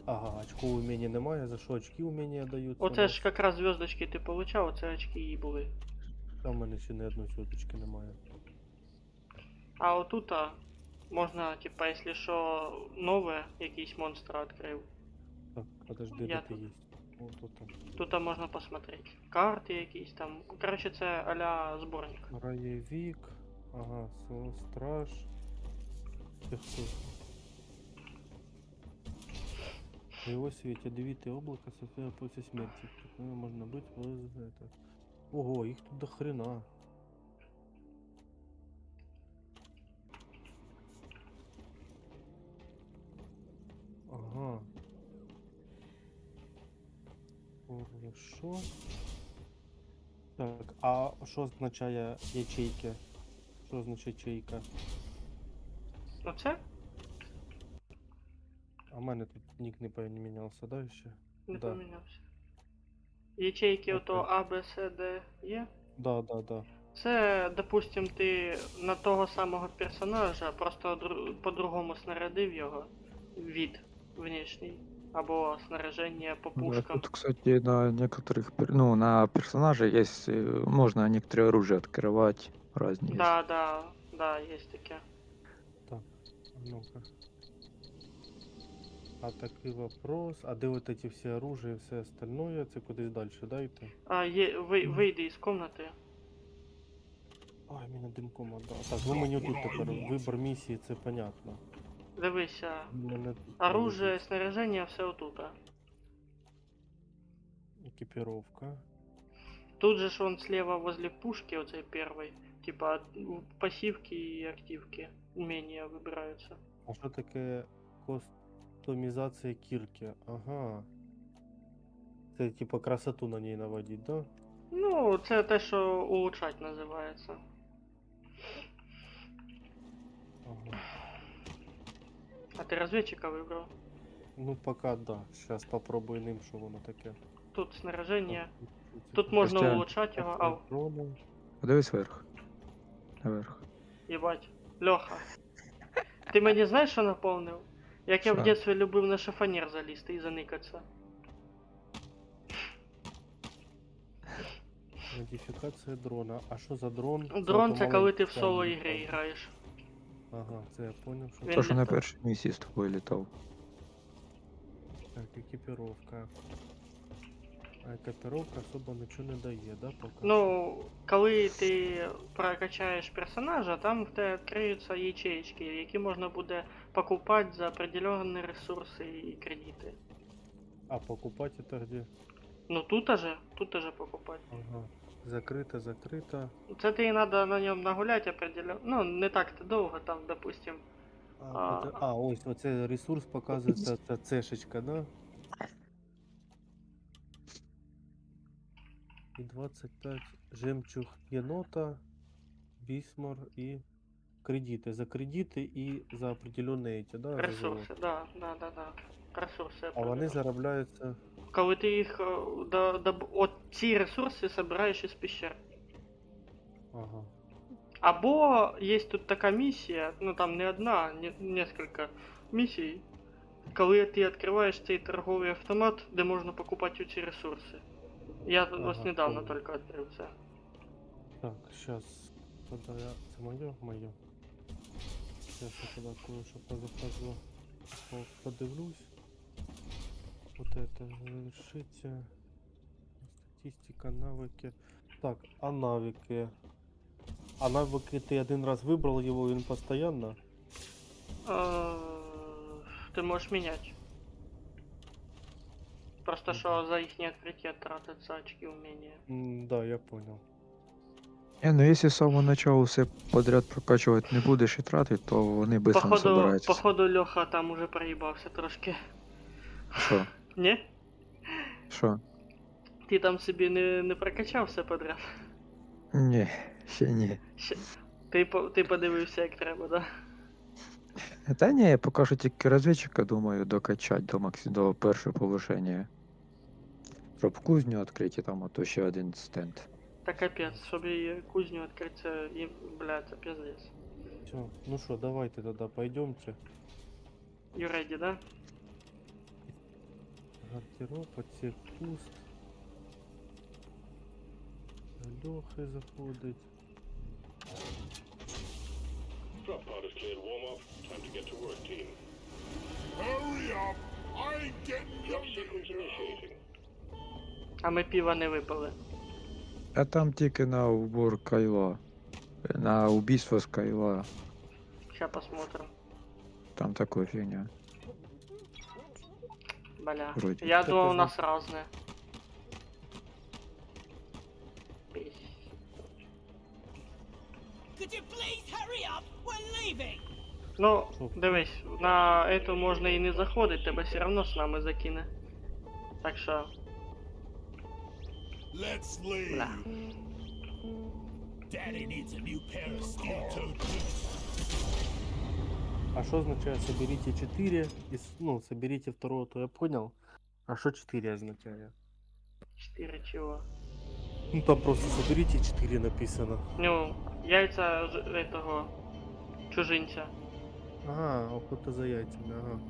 Ага, очко уміння немає, за що очки уміння даються? Оце ж якраз звездочки ти получав, оце очки і були. Там в мене ще не одної соточки немає. А отута можна, типа, якщо що, нове, якийсь монстр відкрив. Так, подожди, Я де ти тут. є? О, тут там. Тут можна посмотреть. Карти якісь там. Короче, це а-ля зборник. Раєвік. Ага, страж. Це хто? В його світі дивіться облака Софія після смерті. Такое можна бути в это. Ого, їх тут до хрена. Ага. Хорошо. Так, а що означає ячейки? Що означає ячейка? Оце? А в мене тут нік не помінявся, да, ще? Не Да. помінявся. Ячейки Окей. ото А, Б, С, Д є. Да, да, да. Це, допустим, ти на того самого персонажа просто по-другому снарядив його. Від внешній. Або снаряжение по Да, пушкам. тут, кстати, на некоторых, ну, на персонажей есть, можно некоторые оружия открывать, разные есть. Да, да, да, есть таке. Так, а ну-ка. А такий вопрос. А де вот эти всі оружия і все остальное? Це кудись далі, да, йти? Вийди із комнати. Ай, мене димком отдав. Так, ну мені тут тепер вибір місії, це понятно. Дивися. Мене тут Оружие, лежить снаряжение, все отута. екіпіровка. Тут же ж он слева возле пушки, оцей первый. Типа пассивки и активки. Умения выбираются. А що таке кастомізація кірки? Ага. Це типа красоту на ній наводить, да? Ну, це те, що улучшать називається. Ага. А ти розвідчика вибрав? Ну пока да. Сейчас попробую ним, що воно таке. Тут снаряжение. Так, Тут можна Костя, улучшать його. Ау, Патрони. Подивись вверх. Наверх. їбать. Льоха. Ти мені знаєш, що наповнив? Як я в Що? дитинстві любив на шифонер залізти і заникатися. Модифікація дрона. А що за дрон? Дрон ото це коли ти в маленький соло камінь ігри там. граєш. Ага, це я поняв, що Він То, що на літав. першій місії з тобою літав. так, екіпіровка. А екіпіровка особо нічого не дає, да, поки? Ну, коли ти прокачаєш персонажа, там в тебе відкриються ячеечки, які можна буде покупати за определенні ресурси і кредити. А покупати це де? Ну тут же покупати. Ага. Закрито. Це тобі треба на ньому нагуляти определенно. Ну, не так то довго, там, допустим. Ось оце ресурс показується, це цешечка, да? І 25 жемчуг єнота, бісмор і кредити. За кредити і за определенні эти, да? за Ресурси, золото. да. Ресурси. А вони заробляються. Коли ти їх от ці ресурси збираєш із пещер. Ага. Або є тут така місія, ну там не одна, несколько місій, коли ти відкриваєш цей торговий автомат, де можна покупати ці ресурси. Я ось Ага, недавно понял. тільки відкрив це. Так, сейчас. Тогда я... Це моє? Моє. Сейчас я тогда кое-що позаходжу. Подивлюсь. Вот это завершите. Статистика, навыки. Так, а навыки? А навыки ты один раз выбрал его, он постоянно? Ти можеш міняти. Просто що за їхнє відкриття тратиться очки уміння. Да, я понял. Ну якщо з самого начала все подряд прокачувати не будеш і тратити, то вони швидко собираються. Походу Льоха там уже проїбався трошки. Що? Ні? Що? Ти там собі не прокачав все подряд. Ні, ще ні. Ти подивився як треба, да? Та ні, я поки що тільки розвідчика думаю докачати до першого повишення. Щоб кузню відкрити, там, а то ще один стенд. Та капець, щоб її кузню відкрити, це, бля, це піздець. Все, ну что, давайте тогда пойдемте. You ready, да? Гардероб, отсек куст. Лёхи заходить. Drop pod is cleared warm up. Time to get to work, team. Hurry up! I ain't getting Drop younger. sequence initiating. А ми пива не випили. А там тільки на убор кайла. На убийство з кайла. Ща посмотрим. Там такая фигня. Бля. Вроде. Я Так думав, и у нас разне. Could you please hurry up? We're leaving. Ну, Що? дивись, на эту можна і не заходить, тебе все равно з нами закине. Так що, Let's leave. бля. Daddy needs a new pair of steel-toed boots. А что означает соберите 4? Ну, соберите второго, то я понял. А что 4 означает? 4 чего? Ну там просто соберите 4 написано. Ну, яйця этого чужинця. Ага, охота за яйцами, ага.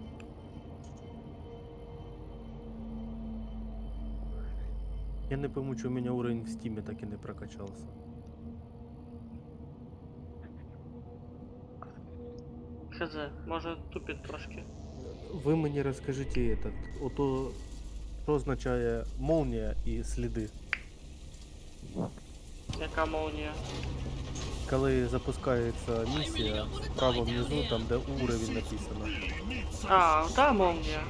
Я не пойму, что у меня уровень в стиме так и не прокачался. Хз, може тупить трошки. Ви мені розкажіть этот, ото, що означає молнія і сліди. Яка молнія? Коли запускається місія, справа внизу, там де уровень написано. А, та молнія.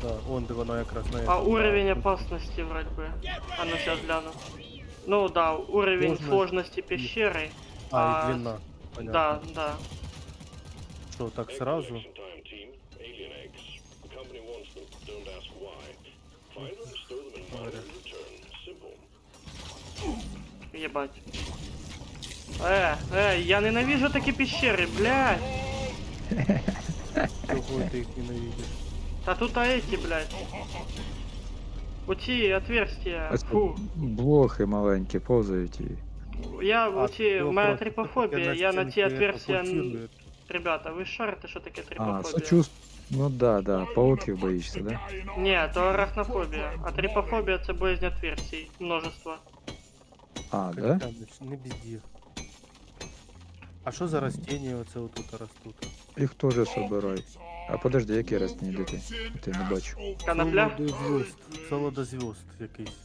Да, он де вона якраз на А этом, уровень да. опасности вроде бы. А ну сейчас гляну. Ну да, уровень Сложность сложности пещеры. А, і длина. Понятно. Да, да. Що, так сразу? Extraction time, team. Alien eggs. The company wants them. Don't ask why. Find them, store them, and finally return. Simple. Ебать. Я ненавижу такие пещеры, блядь. Чого ти їх ненавидиш? А тут эти, блядь. Оці отверстия. Ось Фу. блохи маленькі повзають і. Я оці, у мене вопрос, трипофобія, таке я на ці стінки отверстия... окультують. Ребята, ви шарите, що таке А, трипофобія? сочувств. Ну да, пауків боїшся, да? Ні, то арахнофобія. А трипофобія це боязнь отверстий. Множество. А, да? Костяныч, не бзді. А що за растения оце отут ростуть? Їх теж собирають. А подожди, які ростні, де ти? Ти не бачу. Конопля. Солодозв'язд якийсь.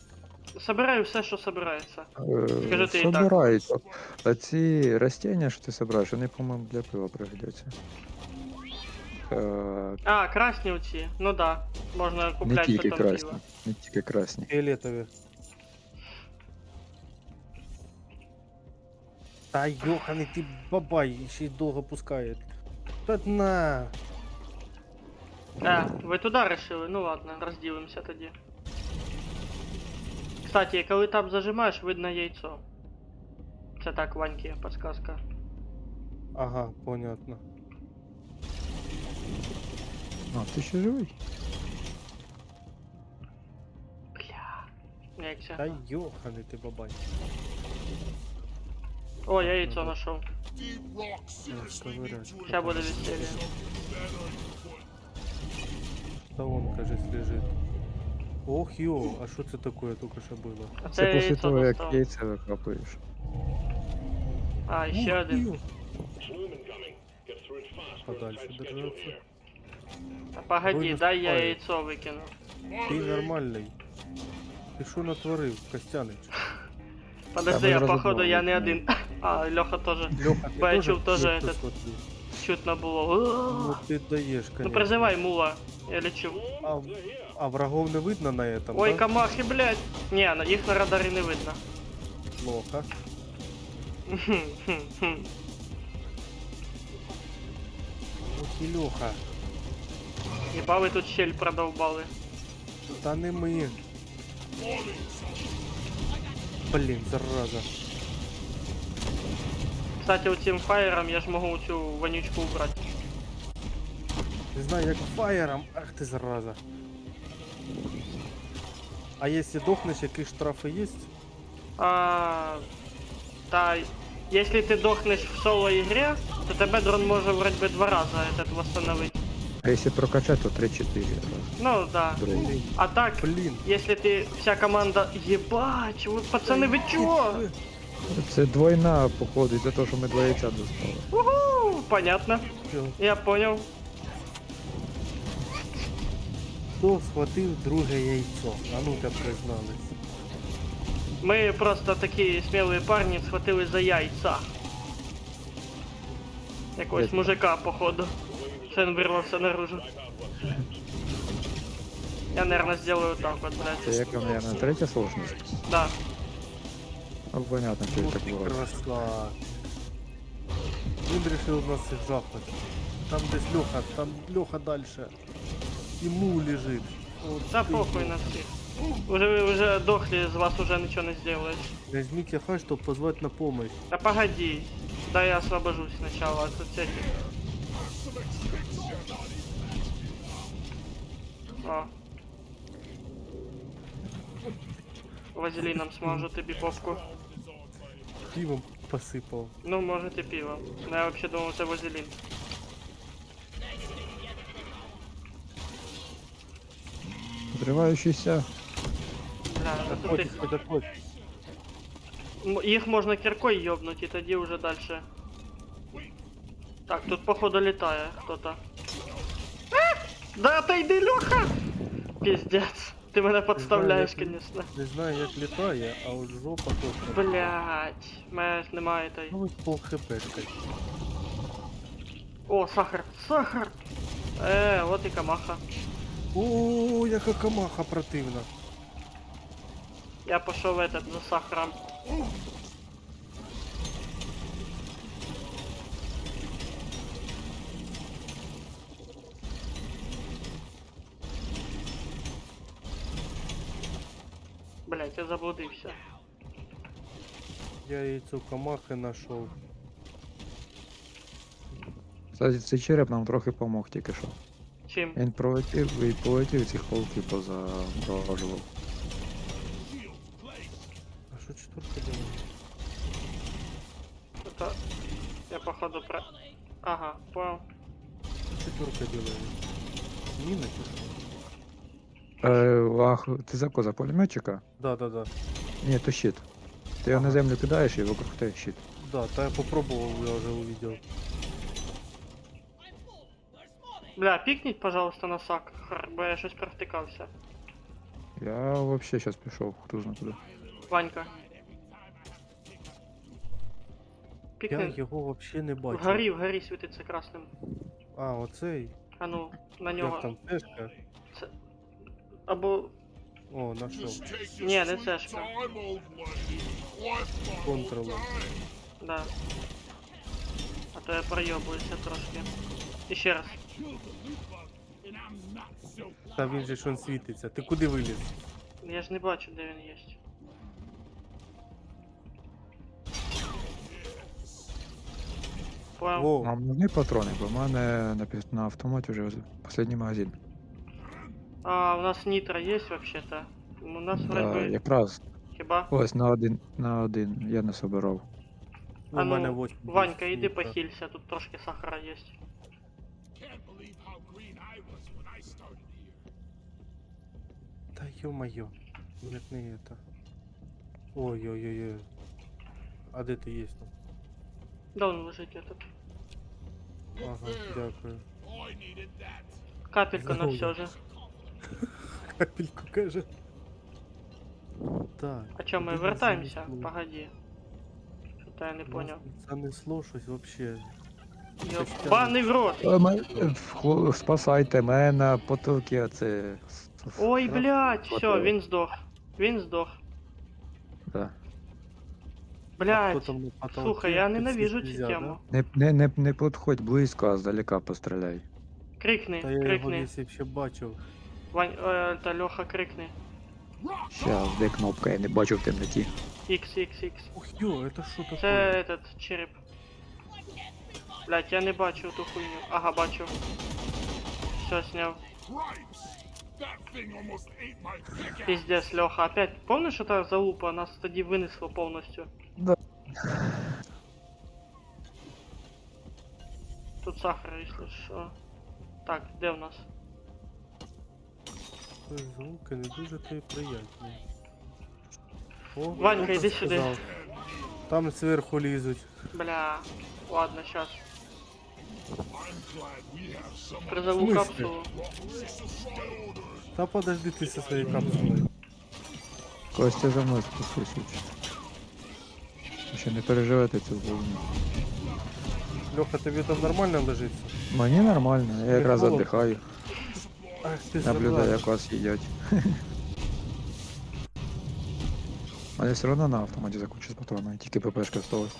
Собираю все, що собирається. Скажи ти і так. Собирають. А ці растения, що ти собираєш, вони, по-моєму, для пива пригодяться. А, красні оці. Ну да. Можна Не купляти тільки потім красні. пиво. Не тільки красні. Фіолетові. Та йоханий ти бабай, ще й довго пускає. Та на. Ви туди решили? Ну ладно, розділимося тоді. Кстати, коли таб зажимаєш, видно яйцо. Це так, Ваньки, подсказка. Ага, понятно. А, ти ще живий? Бля. Яйця. Та йоханий ти бабай. О, я яйцо знайшов. Deep rock seriously ковырять. need to Ща буде веселье. Та он, кажись, лежить. Ох йо, а що це таке тільки що було? А Це після яйцо того, як достав. яйця викопуєш. А, ще один. Swarm incoming. Get through it fast. We're on Подальше tight schedule держаться. here. А погоди, Вроде дай я спає. яйцо викину. Ти нормальний. Ти що натворив, Костянич? Подожди, Та ми я разом походу я не викинули. один. А, Леха тоже. Льоха, ти Бо я теж чув теж кнопку этот. смотри? Чутно було. Ну ти даєш, Ну конечно. призывай мула. Я лечу. А врагов не видно на этом, Ой, да? камахи, блядь. Не, їх на радарі не видно. Плохо. Ох і Льоха. Єба ви тут щель продовбали. Та не ми. Блін, зараза. Кстати, оцим фаєром я ж можу цю вонючку убрати. Не знаю, як фаєром. Ах ти зараза. А якщо дохнеш, які штрафи є? А, та, если ты дохнешь в соло игре, то тебе дрон може вроде бы 2 раза этот восстановить. А якщо прокачати, то 3-4 рази. Ну да. Дрон. А так, Блін. если ты вся команда... Ебать, вы пацаны, вы чё? Це двойна походить за те, що ми 2 яйця достали. Уху, понятно. Всё. Я понял. Хто схватив друге яйцо? А ну-ка признались. Мы просто такие смелые парни схватили за яйца. Якогось Дядька. мужика, походу. Що він вирвався наружу. Я, наверное, сделаю так вот, Це блядь. яка, мабуть, третя сложність? Да. Ну, понятно, що Ох так ти буває. краса. Він вирішив нас всіх жахнути. Там десь Льоха, там Льоха дальше. І мул лежить. От Да ти, похуй на всех. Уже дохли, из вас уже ничего не сделаешь. Возьмите хай, чтобы позвать на помощь. Да погоди. Да я освобожусь сначала от этих. О. Вазелином смажу тобі попку. Пивом посыпал. Ну, может и пиво. Но я вообще думал, это вазелин. Взриваючийся. Бля, ну тут Отходь, їх, отходь, отходь. їх можна кіркою йобнуть і тоді вже дальше. Так, тут походу літає хто-то. Да отойди, Леха! Пиздец. Ти мене підставляєш, як- конечно. Не знаю, як літає, а от жопа точно. Блять, мене немає той. Ну, ось пол хпшка. О, сахар, сахар! Вот і камаха. О, яка камаха противна. Я пішов этот за сахаром. Блять, я заблудився. Я яйцо камахи знайшов. Кстати, цей череп нам трохи помог тільки що. Чим? Він пролетів і полетів цих пауків позаморожував. А що четверка делає? Это... Я походу про... Ага, понял. Що четверка делає? Міна чи що? Ах, ти за кого, за пулеметчика? Да. Ні, то щит. Ти його на землю кидаєш і вокруг тебе щит. Да, та я попробував, я вже увидел. Бля, пікніть, пожалуйста, на сахар, бо я щось провтикався. Я вообще сейчас пішов, хто знає куди. Ванька. Я Пікни. його вообще не бачу. Вгорі світиться красним. А, оцей. А ну, на Як нього. там цешка? Це... Або... О, нашов. Just take your Не, не sweet цешка. time, old lady. Wife my whole Control. time. Да. А то я проебываюся трошки. І ще раз. Killed the loot bug, and I'm not so Та він же ж он світиться. Ти куди виліз? Я ж не бачу, де він є. Понял. Во, Нам нужны патрони, бо в мене на автоматі вже останній магазин. А, у нас нитро есть вообще-то? У нас Да, вроде бы... якраз Хіба? ось на один я не собирав. у А мене ну, 8. Ванька, іди похилься, тут трошки сахара есть. can't believe how green I was when I started here. Та ё-моё. Як не это. Ой-ой-ой. А де ти є там? Да он лежить этот. Ага, дякую. I needed that. Капелька на Здорово. все же. Капельку каже. Так. А чё, мы куди вертаемся? занесло? Погоди. Что-то я не понял. Нас занесло щось вообще. Ёбаный в рот! Спасайте мене, потоки оце. Ой, блядь, все, Хватило. він здох. Він здох. Да. Блядь, слухай, я ненавижу цю тему. Не підходь близько, а здалека постріляй. Крикни, Та я його крикни. десь ще бачив. Вань, та Леха, крикни. Щас, де кнопка, я не бачу в темноті. X, X, X. Ух йо, это що таке? Це этот череп. Блядь, я не бачу ту хуйню. Ага, бачу. Все, сняв. Cripes! That thing almost ate my pickaxe. Пиздец, Леха, опять. Помнишь, эта залупа нас тоді винесло повністю? Да. Тут сахар, если що. Так, де в нас? Звуки не дуже то й приятні. О, Ванька, хто йди це сюди. сказав? Там зверху лізуть. Бля. Ладно, сейчас. I'm glad we have someone. Призову В смысле? капсулу. Та подожди ти зі своєю капсулою. Костя за мною спустився. Ще не переживайте цю волну. Льоха, тобі там нормально лежиться? Мені нормально, я якраз холодно? віддихаю. Ах, ти Наблюдаю, зараза. як вас їдять. Але все одно на автоматі закінчу патрони, тільки ППшка осталась.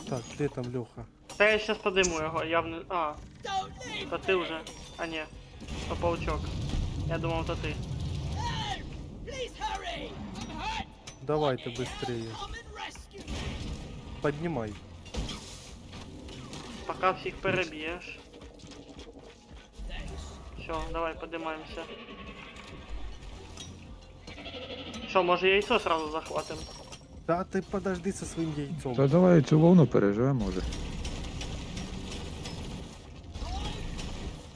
Так, де там Льоха? Та я сейчас подиму його, явно. А, Don't leave! то ти вже. А ні. То паучок. Я думав, то ти. Help! Please hurry! I'm hurt! Давайте быстрее. Come and rescue me! Поднимай. Пока всіх переб'єш. Все, давай подимаємося. Що, може яйцо сразу захватим? Та ти подожди со своїм яйцом. Та давай цю волну переживемо може.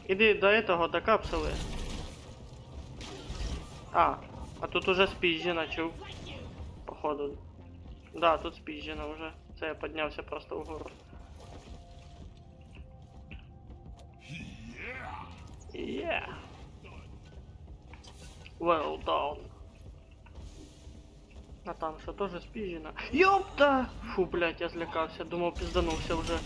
Іди до этого, до капсули. А тут уже спізжено, чув. Походу. Да, тут спізжено вже. Це я піднявся просто вгору. Yeah. Well done. А там що, теж спізжено? Ёпта! Фу, блядь, я злякався, думав, пізданувся вже.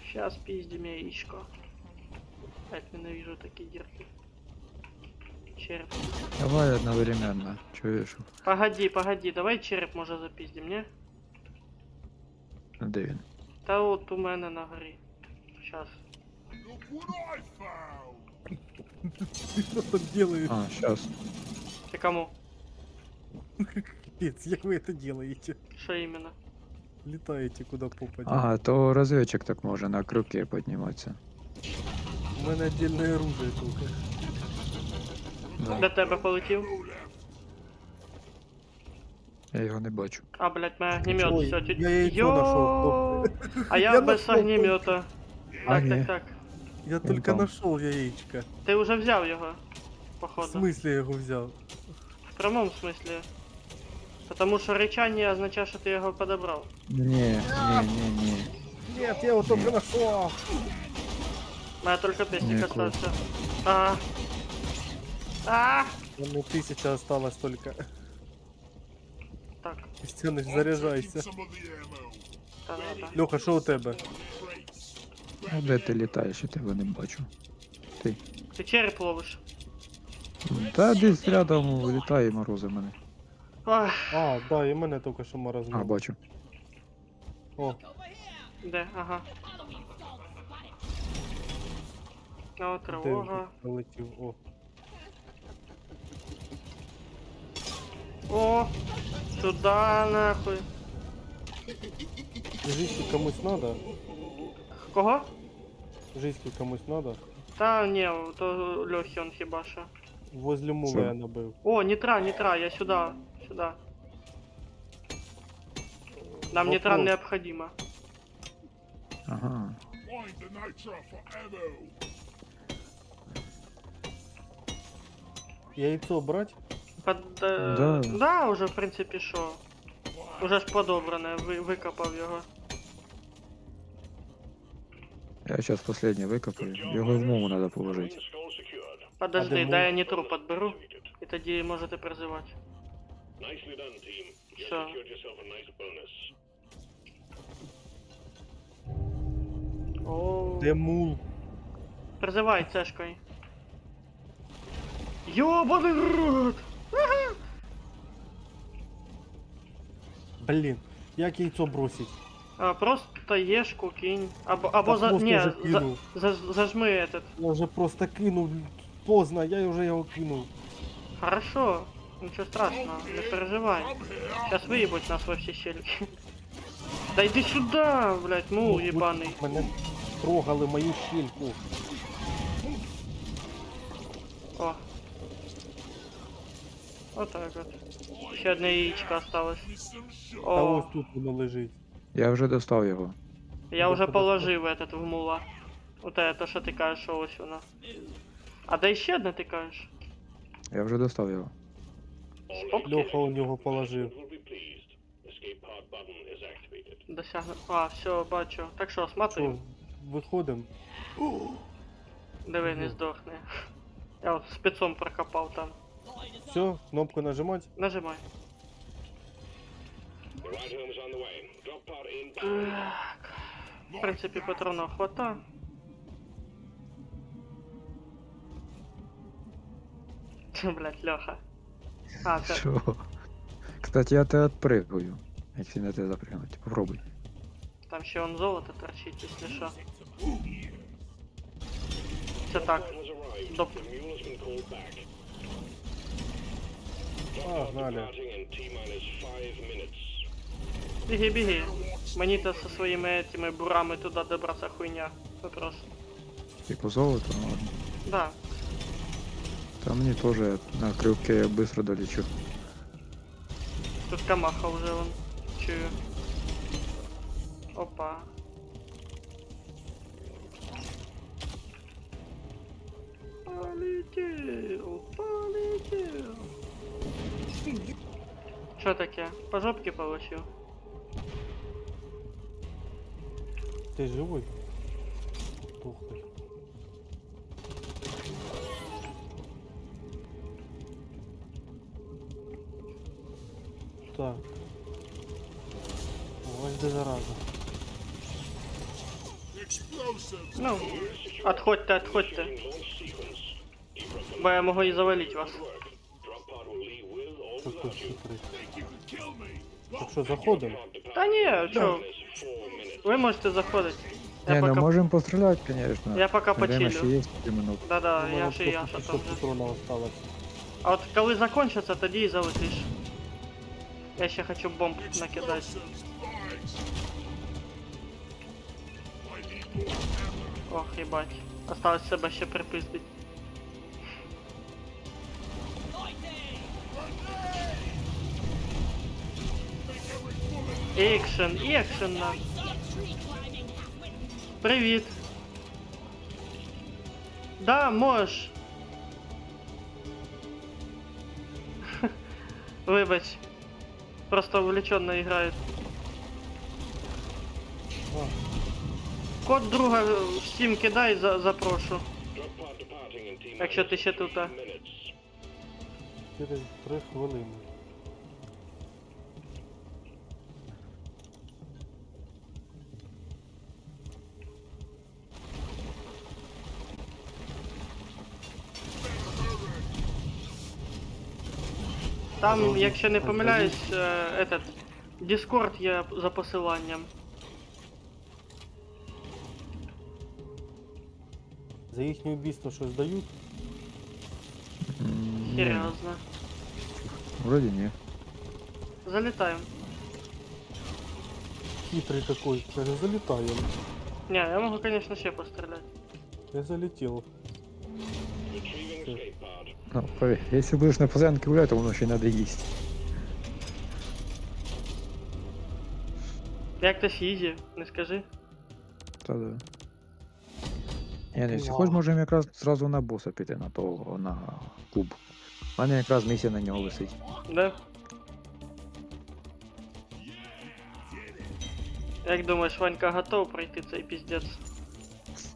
Сейчас пиздим яичко. Опять ненавижу такие дырки. Череп. Давай одновременно, чуєш? Погоди, давай череп може запиздим, не? Де він? Та от у мене на горі. Сейчас. Look what I found! Ты что там делаешь? А, щас. Ти кому? Капец, как вы это делаете? Що іменно? Летаете куда попадет. Ага, то розведчик так може на крюки підніматися. У мене отдельное оружие только. До тебе полетів? Я його не бачу. А, блядь, мой огнемет. Ой, Все, я яйцо нашел. А я Я без нашел, огнемета. А, Так, ні. так, так. Я Він только там. нашел яичко. Ти вже взяв його, В походу. смысле я его взял? В прямому смислі. Потому що речання означає, що ти його подобрав. Ні. Нет, я его только нашел. У мене тільки пестик Ні, остався. А. А. У меня 1000 осталось только. Так, Стеныш, I'll заряжайся. take some of the ammo. та надо. Леха, что у тебе? Crates. А де ти літаєш, я тебе не бачу. Ти. Ти череп ловиш. Та десь рядом літає і морози мене. Ой, А, да, и мене только что А, морознул. бачу. О, Over here. де? Ага. Halloween stalls spotted. О, де тривога. полетів. О, О, сюда нахуй. жизнь комусь надо? Кого? Жизнь комусь надо? Та ні, то Льохи он хіба що. Возле мула Що? я набив. О, нітра, я сюда, сюда. Нам нитра Вопрос. необходимо. Ага. Find the nitro for ammo. Яйцо брать? Да. Да. Да, уже в принципі що. Уже ж подобране, викопав його. Я зараз останнє викопаю. Його в мову треба положити. Green skull secured. Подожди, А де дай я ми? нітру підберу, Activated. і тоді можете призивати. Nicely done, team. You Sure. secured yourself a nice bonus. О, Де мул? призивай цешкою. Йобаний рот! Блін, як яйцо бросить? Просто єшку кинь. Або Та за... просто Ні, вже кинув. зажми этот. Я вже просто кинув. Поздно, я вже його кинув. Хорошо, ничего страшного, не переживай. Сейчас выебать нас во все щельки. Да иди сюда, блядь, мул Ну, ебаный. Мене трогали мою щільку. О. Вот так вот. Еще одна яичко осталось. Та О, ось тут воно лежить. Я вже достав його. я уже положив этот в мула. Вот это, что ты кажешь, что ось воно. А да еще одна ты кажешь? Я вже достав його. Попки? Льоха у нього положив. Will be pleased. Escape pod button is activated. Досягну. А, все, бачу. Так що, Що, смотрим. виходимо? Диви, не здохне. Я от спецом прокопав там. Все, кнопку нажимать. Нажимай. The ride home is on the way. Drop pod inbound. Так. В принципі, патронів хвата. Блять, Леха. А, це. Що? Кстати, я тебе відпригую. Якщо не тебе запригнути. Попробуй. Там ще он золото торчить, якщо що. Це так. Has arrived. Доп. The mule has been called back. Погнали. Departing in T-minus 5 minutes. Біги, біги. Мені-то со своїми этими бурами туди добратися хуйня. Вопрос. Типу золото, ну ладно. Да. Та мені теж на крюки я швидко долічу. Тут камаха вже вон. Чую. Опа. Що таке? По жопке получив? Ты живой? Тухлый. Так. Ось де зараза. Explosives. Ну, отходьте. Бо я можу і завалить вас. Drop pod will leave with or Що тут without you. хитрий? Think you could kill me? Так що, заходимо? Та ні, чо, 4 minutes. ви можете заходити. Не, Я ну пока, можем пострелять, конечно. я пока Время ще почилю. є 5 минут. Да-да, У мене я ж і я просто що там 500 же. патронів осталось. А от коли закончиться, тоді і залетиш. Я ще хочу бомб накидати. Explosives. Boys. I need more ammo. Ох, їбать. Осталось себе ще припиздить. Екшен, екшен на. Привіт. Да, можеш. Вибач. Просто увлеченно играет. Код друга в Steam кидай, запрошу. Drop pod departing in T Якщо ти ще тут. minutes. Через 3 хвилини. Там, якщо не помиляюсь, этот Discord є за посиланням. За їхнє убійство щось дають? Ні, Серйозно. вроде не. Залітаємо. Хитрий такой. Каже, залітаємо. Не, я можу, конечно, ще постріляти. Я залетів. Retrieving escape pod. Ну, поверь, если будешь на постоянке гулять, то воно ще надо їсти. Як то сізі, не скажи. Та да. Я не, якщо Вау. хочеш, можемо якраз зразу на боса піти, на того, на куб. У мене якраз місія на нього висить. Да? Як думаєш, Ванька готов пройти цей піздець?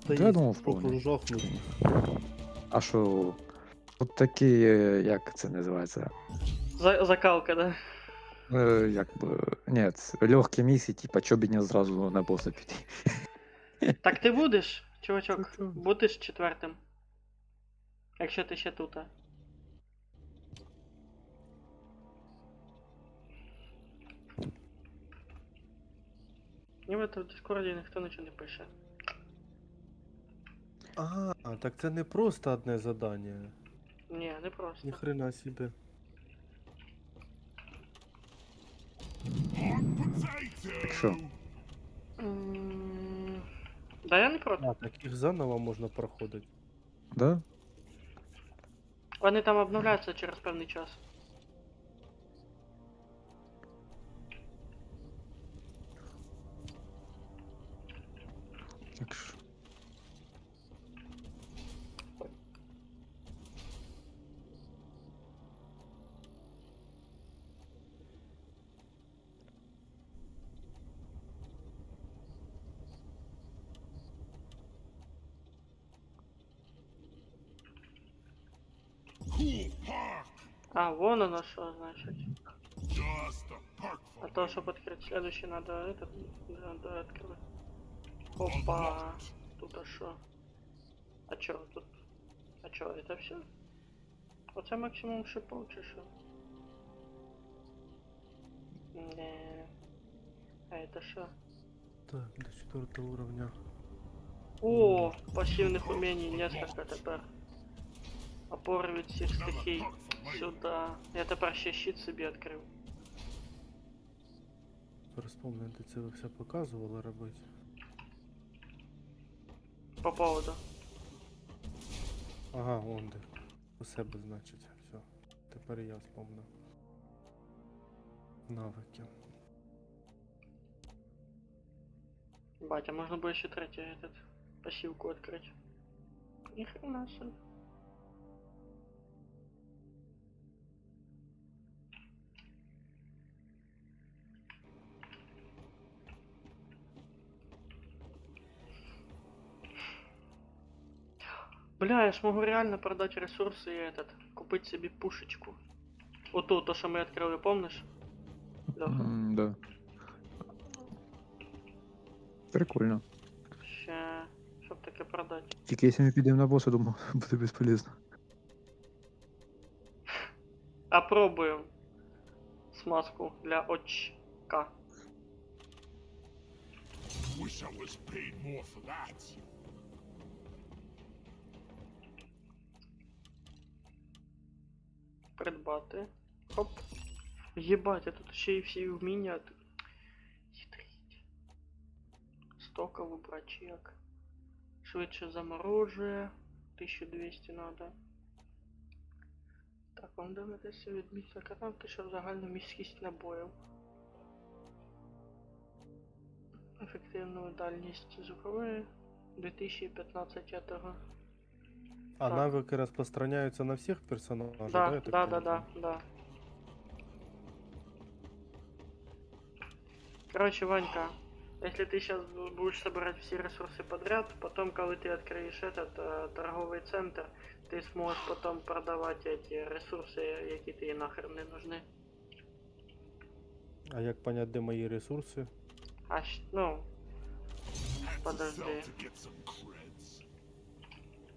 Та Я думав, вповне. жахнуть. А що, от такі, як це називається? Закалка, да? Як би, ні, легкі місії, типа, чо б не зразу на боса піти. Так ти будеш, чувачок? Чу-чу. Будеш четвертим. Якщо ти ще тут. Ніби в Дискорді ніхто нічого не пише. А, так це не просто одне задання. Ні, не просто. Ніхрена себе. Так що, Да я не проти. А, так їх заново можна проходити. да? Вони там обновляються через певний час. Так що. Cool park. А, вон оно что, значит. Just a park А for то, me. чтобы открыть следующий, надо этот, надо открывать. Опа, тут а шо? А чё тут? А чё, это все? Оце максимум шипов чи шо? Не. А это шо? Так, до 4 уровня. О, пассивных умений несколько тепер. Опори від всіх стихій. Сюда. Я тепер ще щит собі відкрив. Розпомню, ти це все показувала робити. По поводу. Ага, он де. У себе, значить. Все. Тепер я вспомнив. Навики. Батя, можно было еще третий этот пассивку открыть. Ни хрена себе. Бля, я ж могу реально продать ресурсы и купить себе пушечку. Вот то, что мы открыли, помнишь? Лёха. Да. Прикольно. Ща, чтоб таке продать. Тільки якщо ми підемо на боса, думаю, буде безполезно. Опробуем смазку для очка. Wish I was paid more for that. Придбати. Хоп. Єбать, а тут ще й всі вміння. Хитрить. Стока вибрати чи як. Швидше заморожує. 1200 надо. Так, вам доведеться відмітити канавки, щоб загальну міськість набоїв. Ефективну дальність звукової 2015 -го. А Так. навыки распространяются на всех персонажей, Да, я так да, понимаю? да. Короче, Ванька, если ты сейчас будешь собирать все ресурсы подряд, потом, когда ты откроешь этот торговый центр, ты сможешь потом продавать эти ресурсы, які тобі нахер не нужны. А як понять, де мої ресурси? Ну, Had to Подожди. sell to get some creds.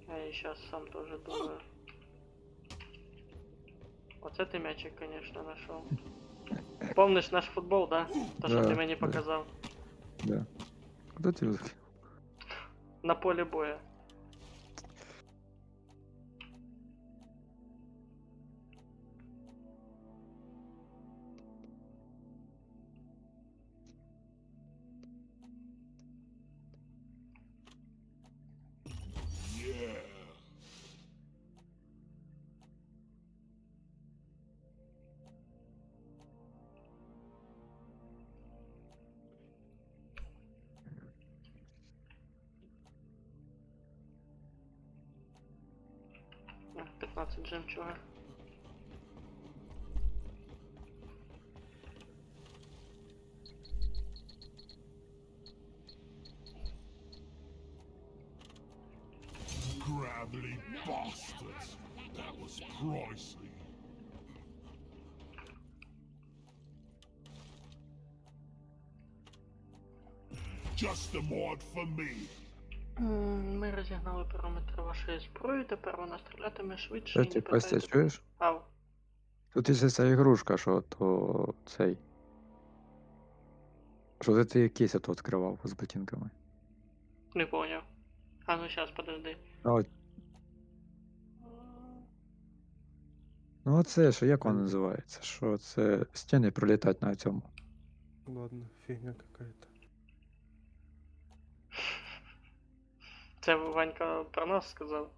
я сейчас сам тоже думаю. Вот это мячик, конечно, нашел. Помнишь наш футбол, да? То, что Да, ты мне да. показал. Да. Куди ти його закинув? На поле боя. Yeah. На 15 жемчуга. Gravelly bastards. That was pricey. Just a mod for me. Ми розігнали параметри вашої зброї, тепер вона стрілятиме швидше і Кстати, не Костя, питайте. чуєш? Ау. Тут є ця ігрушка, що то цей. Що ти кейс ото відкривав з ботинками? Не поняв. А ну сейчас, подожди. А от. Ну оце, що як воно називається? Що це стіни пролітать на цьому. Ладно, фигня какая-то. Це Ванька про нас сказав.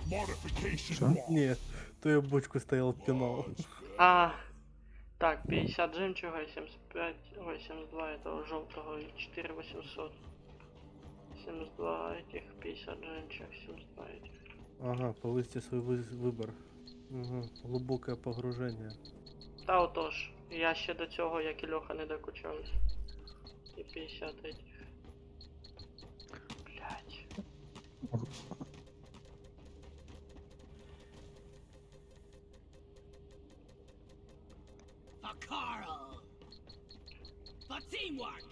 Modification Що? block. Нет, то я бочку стоял, пинал. А, так, 50 жемчуга, 75, ой, 72 этого желтого и 4800. 72 этих, 50 жемчуг, 72 этих. Ага, повысьте свой выбор. Ага, глубокое погружение. Та отож, я ще до цього, як і Льоха, не докучався. І 50 этих. Блять. For Carl. For teamwork.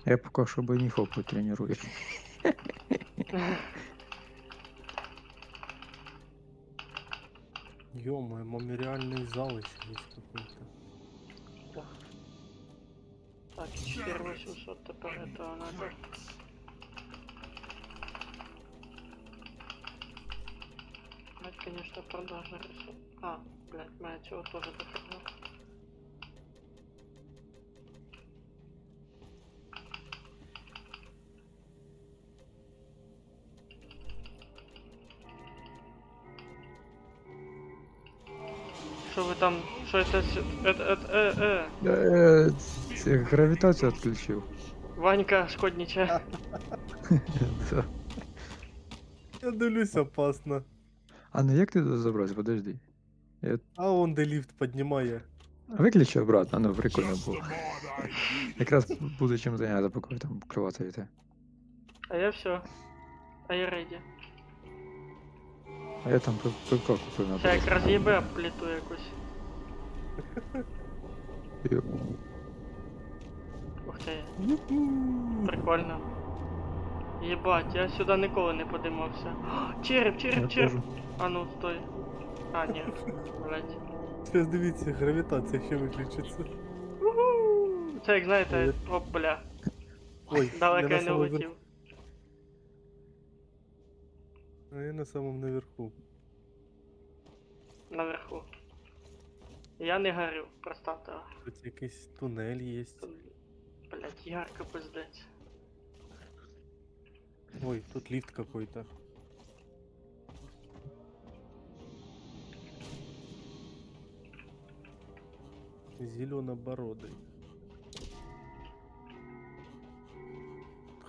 Я поки що бойніхопу треную. Ё-моё, мемориальный зал еще есть какой-то. Так, 4800 тепер этого надо. Блять, конечно, продажный рисунок. А, блять, моя цього тоже дофигня. Что вы там, что это, Це гравітацію відключив. Ванька шкоднича. Да. Я дивлюсь, опасно. А ну як ти туди забрався? Подожди. А он де лифт поднимая. Виключи обратно, ну прикольно Just було. the mod I need. Якраз буде чим зайнятися, поки ви там кроватаєте. А я все. А я реді. А я там пивка купив на Ще як базарі. роз'їбе пліту якусь. Йо. Ух ти. Прикольно. Єбать, я сюди ніколи не подимався. Череп, Я череп, череп. теж. А ну, стой. А, ні. Блять. Сейчас дивіться, гравітація ще виключиться. Це як знаєте, оп, бля. Ой, Далеко я я на не самому улетів. А я на самому наверху. Наверху. Я не горю, простата. Тут якийсь тунель є. Блять, ярко пиздець. Ой, тут лифт какой-то. Зеленобородый.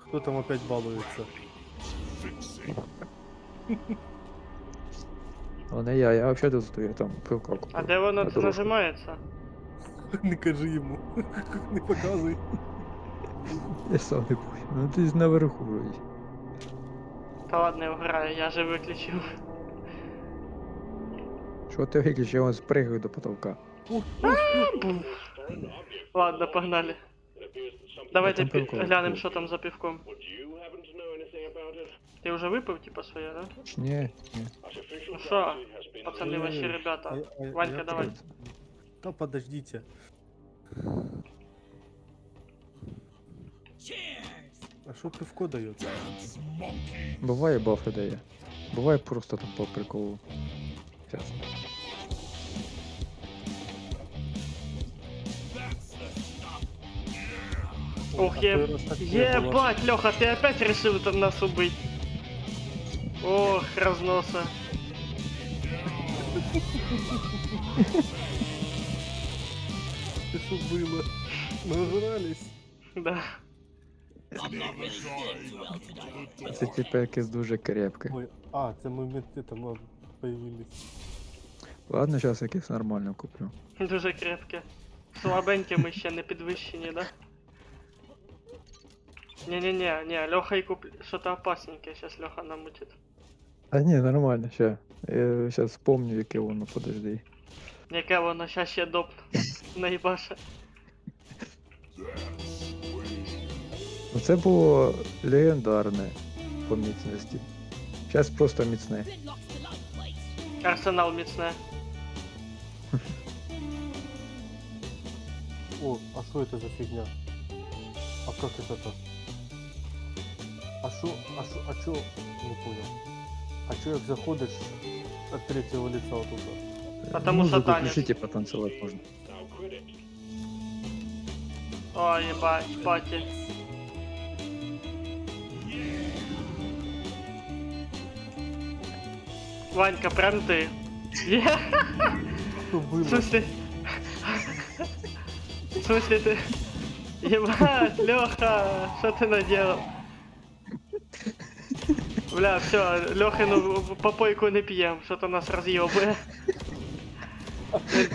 Кто там опять балуется? О, не я взагалі тут стою, я там пивка купив. А де воно на це дорожку. нажимається? Не кажи ему. Не показывай. Я сам не пою. Ну ти ж наверху вроді. Та ладно, я вграю, я же виключив. Що ти виключив, я вон спригаю до потолка. Бум. Foreign object. Ладно, погнали. It appears that something. Давайте там пивко глянемо, випив. що там за пивком. Would you happen to know anything about it? Ти вже випив, типа, своє, да? Ні, ні. Artificial Ну що, gravity has been пацани, ваші ребята. я- Ванька, я давай. тут. Да подождите. Cheers! А что пивко дает? Буває бафи дає. Буває просто там по приколу. Зараз. Ох, ебать, Леха, ты опять решил там нас убить. Ох, разноса. Что было? Нажрались. Да. I'm not really feeling too well today. Це типу якесь дуже крепке. Ой, а, це моменти там появились. Ладно, зараз якесь нормально куплю. Дуже крепке. Слабеньке ми ще не підвищені, да? Не, Леха и куп... Что-то опасненькое сейчас Леха намутит. А ні, нормально, ще. Я зараз вспомню, яке воно, подожди. Яке воно щас ще доп наїбаше. Ну це було легендарне по міцності. Зараз просто міцне. Gridlock's the low place. Арсенал міцне. О, а что это за фигня? А как это-то? А чё? Не понял. А чё, як заходишь от третьего лица вот туда? Потому що Музику танець. включити, потанцювати можна. Now quit it. Ой, ебать, пати. Ванька, прям ты. Е, Что В было? смысле? В смысле ты? Ебать, Леха, что ты наделал? Бля, все, Лехину попойку не пьем, что-то нас разъебывает.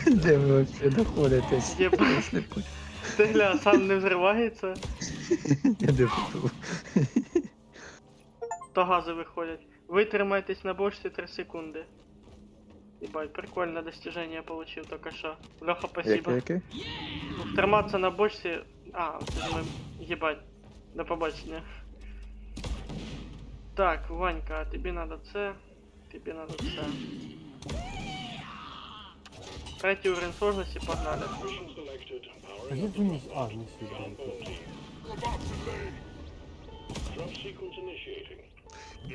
Де ви взагалі знаходитесь? Єбать. Ти гля, сам не взривається, Я де тут? то гази виходять. Витримайтесь на бочці 3 секунди. Ебать, прикольне достижение получил только что. Леха, спасибо. Яке? Триматися на бочці... А, ми... Єбать. До побачення. Так, Ванька, тобі надо це. Тобі надо це. Третій уровень сложності, погнали. Mission selected. А Powering як up. ви не... А, не сюда. Sample team. Drop sequence initiating.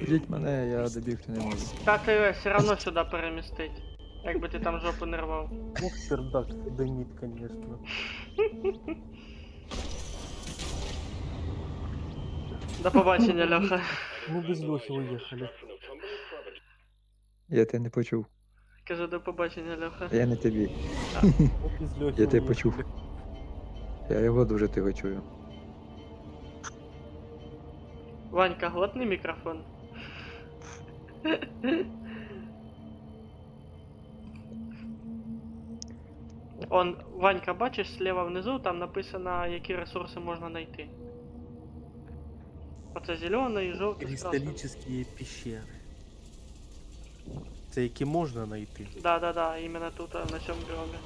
Ведіть мене, я добігти не можу. Та ти все равно сюди перемістить. Якби ти там жопу не рвав. Ох, пердак, дымит, конечно. До побачення, Леха. Мы без Лехи уехали. Destruction of company property. Я тебе не почув. Кажу, до побачення, Леха. Я не тобі. Мы без Лехи Я тебе уехали. почув. Я його дуже тихо чую. Ванька, глотни мікрофон. Он, Ванька, бачиш, слева внизу, там написано, які ресурси можна знайти. Оце зелений, жовтий, з красним. Кристаллические пещери. Це які можна знайти. Да, іменно тут, на цьому біомі.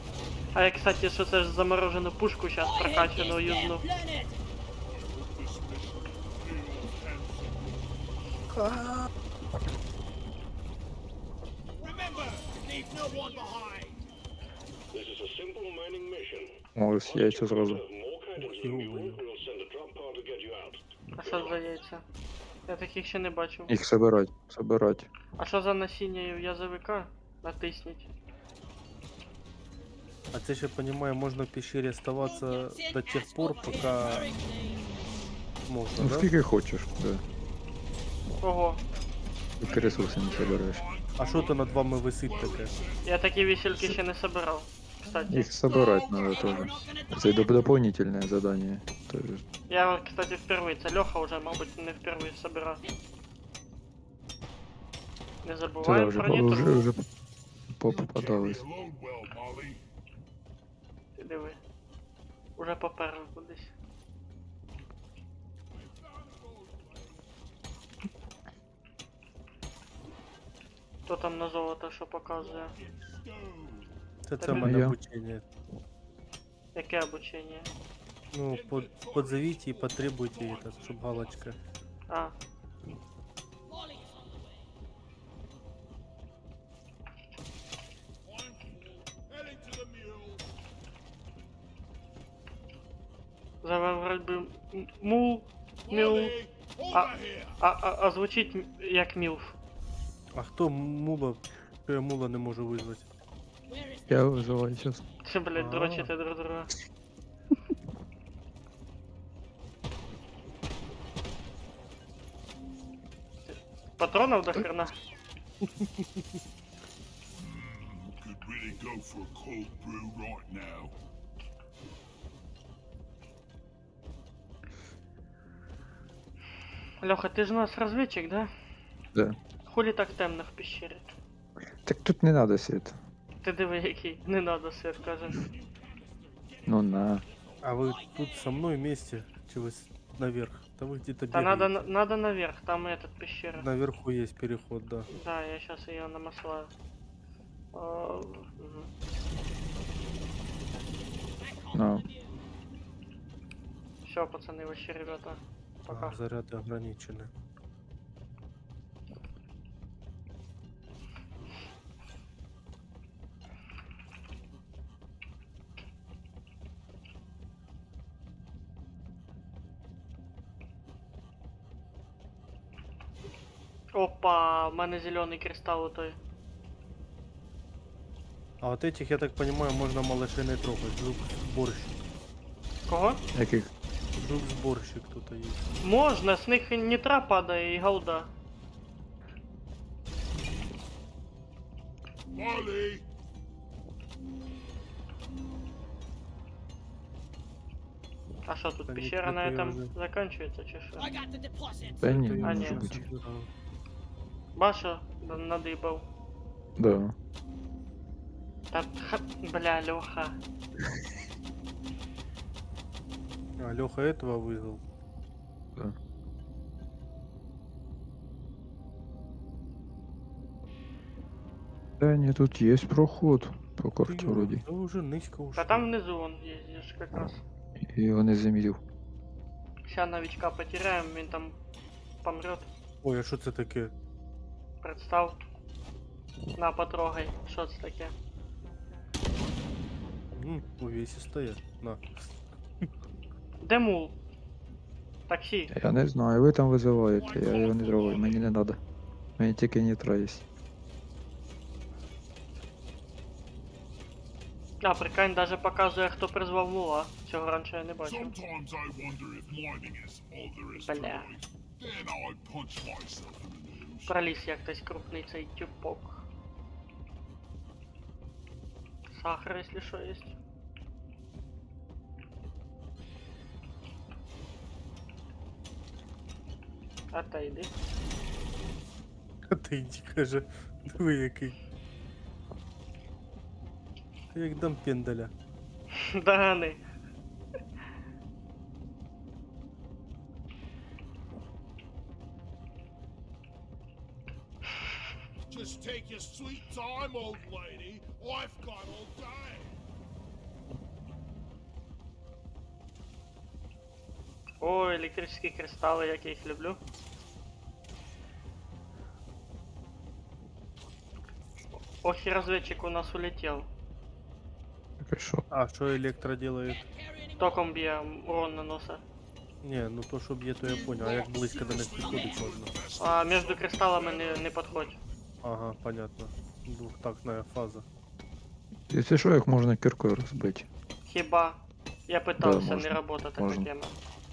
А я, кстати, що це ж заморожену пушку зараз I hate прокачану this юзну. damn planet. This mission feels handsome. Remember, leave no one behind. This is a simple mining mission. О, ось яйця зразу. Have more kindness Ох, than йо-моє. mule, we'll send a drop pod to get you out. А що за яйця? Я таких ще не бачив. Їх собирать. А що за насіння язовика? Натисніть. А це ще понимаю, можна в пещері оставатися до тех пор, пока можна, Ну да? скільки хочеш, да. Ого, Тільки ресурси не собереш. А що то над вами висить таке? я такі вісельки ще не собирав. Кстати. Їх собирать надо тоже. Це дополнительное задание. Тоже. Я, кстати, впервые. Це Леха уже, мабуть, не впервые собирав. Не Це забуваємо вже, про ніту. вже Leave попадались. me alone, well, Molly. Ти диви. Уже поперли кудись. Хто там на золото що показує? Це Та це в не мене я. обучення. Яке обучення? Ну, подзовите и потребуйте это, чтоб галочка. А, Heading to the mule. зараз вроді мул, міл, Molly, over А- here. а звучить як мілф. А хто мула? Що я мула не можу визвати? Я вызываю сейчас. Це, блядь, А. дрочите друг друга. Патронов до хрена? Could really go for a cold brew right now. Леха, ти ж у нас розвідчик, да? Да. Хулі так темно в пещері? Так тут не надо свет. Ти диви який, не надо свет, каже. Ну на. А ви тут со мною вместе? Чи ви наверх? Та ви где-то Та бегаете. надо наверх, там этот пещера. Наверху есть переход, да. Да, я сейчас ее намаслаю. Ну. Все, пацаны, вообще, ребята. Пока. А, заряды ограничены. Опа, в мене зеленый кристалл у той. А вот этих, я так понимаю, можно малышей не трогать. Жук-сборщик. Кого? Яких? Жук-сборщик тут есть. Можна, з них нітра падає і голда. Molly, А що тут, Та пещера на нічого этом не- заканчивается чи що? I got the deposit. Та ні, Это я А, не ні. може уже бути. собирал. Баша надибав. Да. Та, бля, Леха. А, Леха этого вызвал. Да. Да ні, тут є проход по карті Ты, вроді. да уже нычка ушла. Та там внизу он їздиш якраз. Я його не замітив. Ща новичка потеряем, він там помрет. Ой, а що це таке? Представ. На, потрогай. Що це таке? Увесистая. На. Де мул? Таксі. Я не знаю, ви там визиваєте, я його не трогаю, мені не треба. Мені тільки нітра є. А, прикинь, даже показує, хто призвав мула. Цього раніше я не бачив. sometimes I wonder if mining is all there is to Бля. life. Then I punch myself in the nose. Проліз як хтось крупний цей тюпок. Сахар, якщо що, є. Отойди. А ти йди, каже. Диви який. Як дам пендаля. Догани. Just take your sweet time, old lady. I've got all day. О, електричні кристали, як я їх люблю. Ох, и разведчик у нас улетел. Так і що? А что электро делает? Током б'є, урон наносить. Не, ну то, що б'є, то я понял. А як близько до них підходить можна? А між кристалами не підходь. Ага, понятно. Двухтактная фаза. Якщо що, як можна кіркою розбити? Хіба. Я питався, можна, не работа така можна. тема.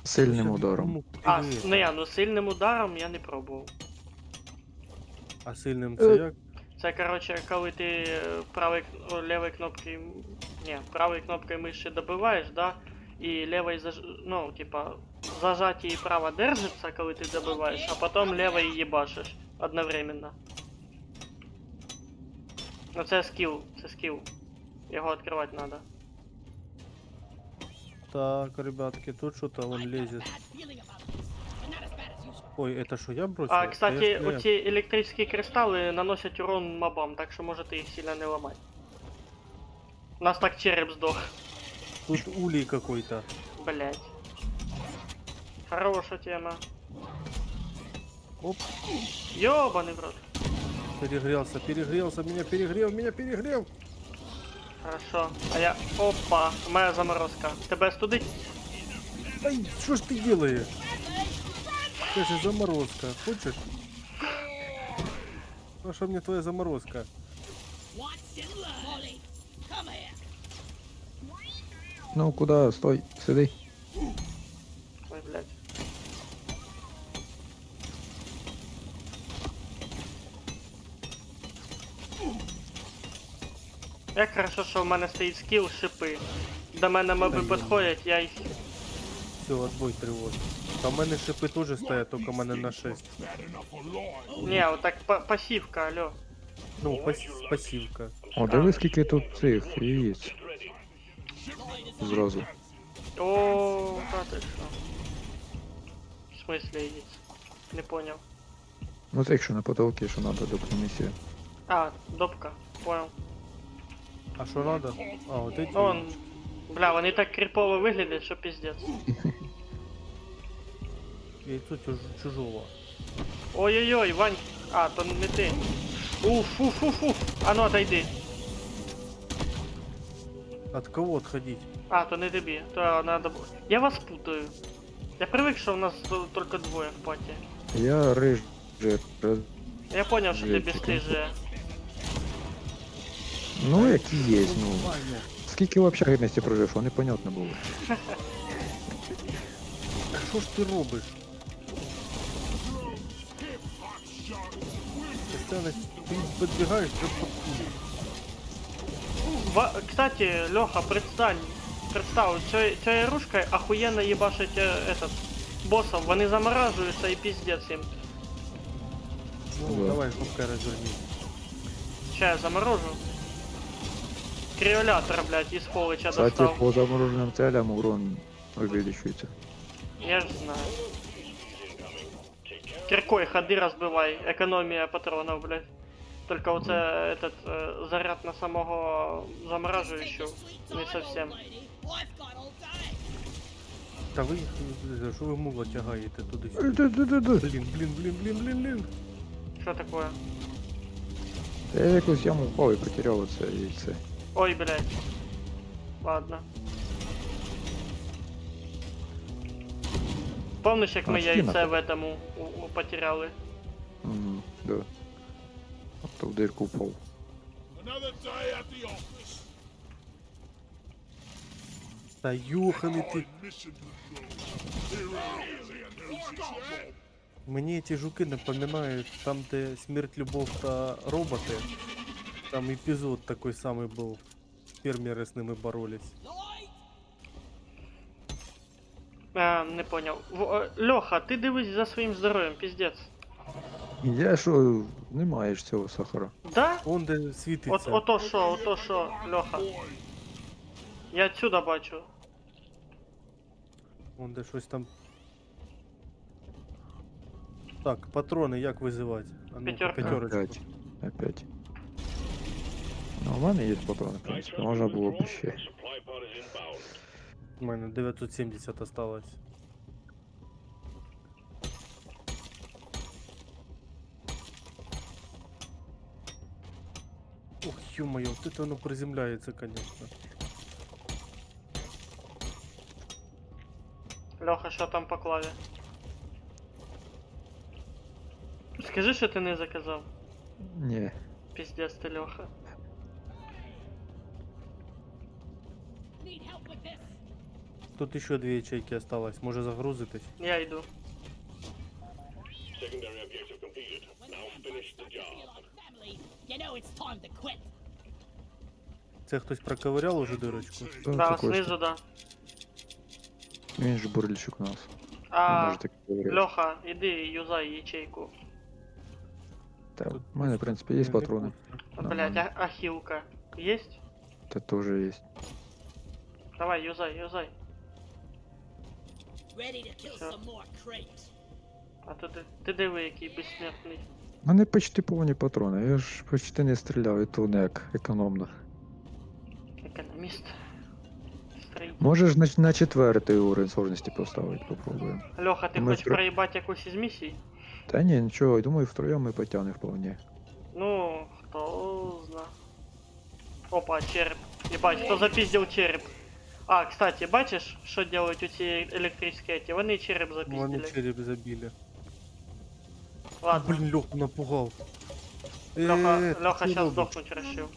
Сильним ударом. Ну, А, привіт. ну сильним ударом я не пробував. А сильним це як? Це, короче, коли ти левой кнопкой, не, правой кнопкой мыши добиваешь, да, и левой, ну, типа, зажатие право держится, коли ты добиваешь, а потом левой ебашишь одновременно. Ну це скилл, Його відкривати надо. Так, ребятки, тут что-то он лезет. Bad feeling about this, but not as bad as usual. Ой, это что, я бросил? А, Да кстати, я стрелял. оці електричні кристали наносять урон мобам, так що можете їх сильно не ламати. У нас так череп здох, Тут улей какой-то. блять. Хороша тема. Оп, Ёбаный в рот. перегрелся, меня перегрел. Хорошо. А я... Опа, моя заморозка. Тебе студить? Ай, что ж ты делаешь? Это же заморозка, хочешь? Ну что мне твоя заморозка? What's in love? Molly, come here. Ну куди? Стой, сиди. Ой, блядь. Як хорошо, що в мене стоїть скіл шипи. До мене моби підходять, я їх... Все, отбой тревог. Там у мене шипи тоже стоят, только у мене на 6. Bad enough alive. Ні, отак пасівка, алло. Ну, пассивка. О, диви скільки тут цих яєць. Зразу. О, та ти що? В смысле яєць? Не понял. Ну це якщо на потолки, що треба до комісії. А, допка, понял. А что надо? А, вот эти. Он... Бля, вони так кріпово виглядять, що піздець. Яйцо чужого. Ой-ой-ой, Вань. А, то не ти. Уф. А ну отойди. От кого отходить? А, то не тобі. То надо було. Я вас путаю. Я привик, що у нас тільки двоє в паті. Я рижий. Я поняв, що ти Жесть, бесстижие. Ну які є, ну. Ваня. Скільки в общаги вместе прожив, що непонятно було. Що ж ти робиш? Постоянно ти підбігаєш вже під кулю. Кстати, Леха, представь, ця игрушка охуенно ебашить этот боссов. Вони замораживаются и пиздец им. Ну, Да. давай, пускай розверни. Ща я заморожу. Криволятор, блядь, из Холыча Кстати, достал. по замороженим целям урон увеличивается. Я ж знаю. Киркой ходы разбивай, экономия патронов, блядь. Только вот этот заряд на самого замораживающего не совсем. I've got all day. Та ви, що ви мула тягаєте туди? Ду-ду-ду-ду. Блін. Что такое? Я якусь яму впав і потеряв оце яйце. Ой, блядь. Ладно. Помнишь, як А, ми скинь яйце нахуй. в этому потеряли? Да. От то в дирку впав. Another day at the office. Та йоханий ти. Mission to do. Here it is, and who's it? Мені ці жуки напоминають там, де смерть, любов та роботи. Там епізод такой самий був. Фермери з ними боролись. Не понял. Леха, ти дивись за своїм здоров'ям, піздець. Я що, не маєш цього сахара. Да? Он де світиться. Ото що, Леха. Я отсюда бачу. Вон де щось там. Так, патрони як визивати? А ну, П'ятерка. п'ятерочку. Опять. Ну, у мене є патрони, в принципі, можна було б ще. Supply pod is inbound. У мене 970 осталось. Ух, ё-моё, вот это оно приземляется, конечно. Льоха, що там по клаві? Скажи, що ти не заказав. Ні. Піздець ти, Льоха. Need help with this? Тут еще 2 ячейки осталось. Може загрузитись? Я йду. Secondary objective completed. Now finish the Feel job. like family. You know it's time to quit. Це хтось проковырял уже дырочку? Ну, Да, такой знизу, да. Він ж бурлічик у нас. А, Може так говорити. Льоха, іди юзай ячейку. Та, Тут в мене, в принципі, є патрони. Блять, а хілка єсть? Та теж є. Давай, юзай, юзай. Ready to kill Sure. some more crates. А то ти диви, який безсмертний. У мене почти повні патрони, я ж почти не стріляв, і то не як економно. Економіст. Стрій. Можеш на 4-й уровень сложності поставити, попробуємо. Льоха, ти Ми хочеш втро- проїбати якусь із місій? Та ні, нічого, думаю, втроєм ми потягнемо вполне. Ну, хто зна. Опа, череп. Ебать, хто запиздил череп? А, кстати, бачиш, що делають оці електричні еті? Вони череп Вони запиздили. череп забили. Ладно, Блин, Лёху напугал. Льоха ты сейчас робиш? сдохнуть решил.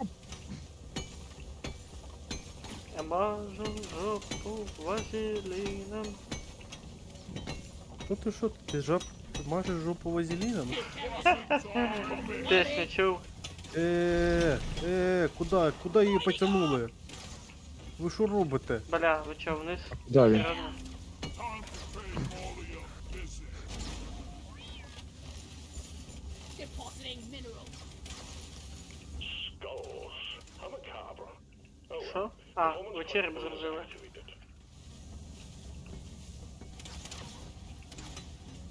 Я мажу жопу вазелином. Ну ты что, ты мажешь жопу вазелином? Песню чув? Куда її потянули? Ви що робите? Бля, ви чо, вниз? Да, він. Серйозно? Depositing minerals. Skulls. How macabre. Oh, Що? А, ви череп зробили.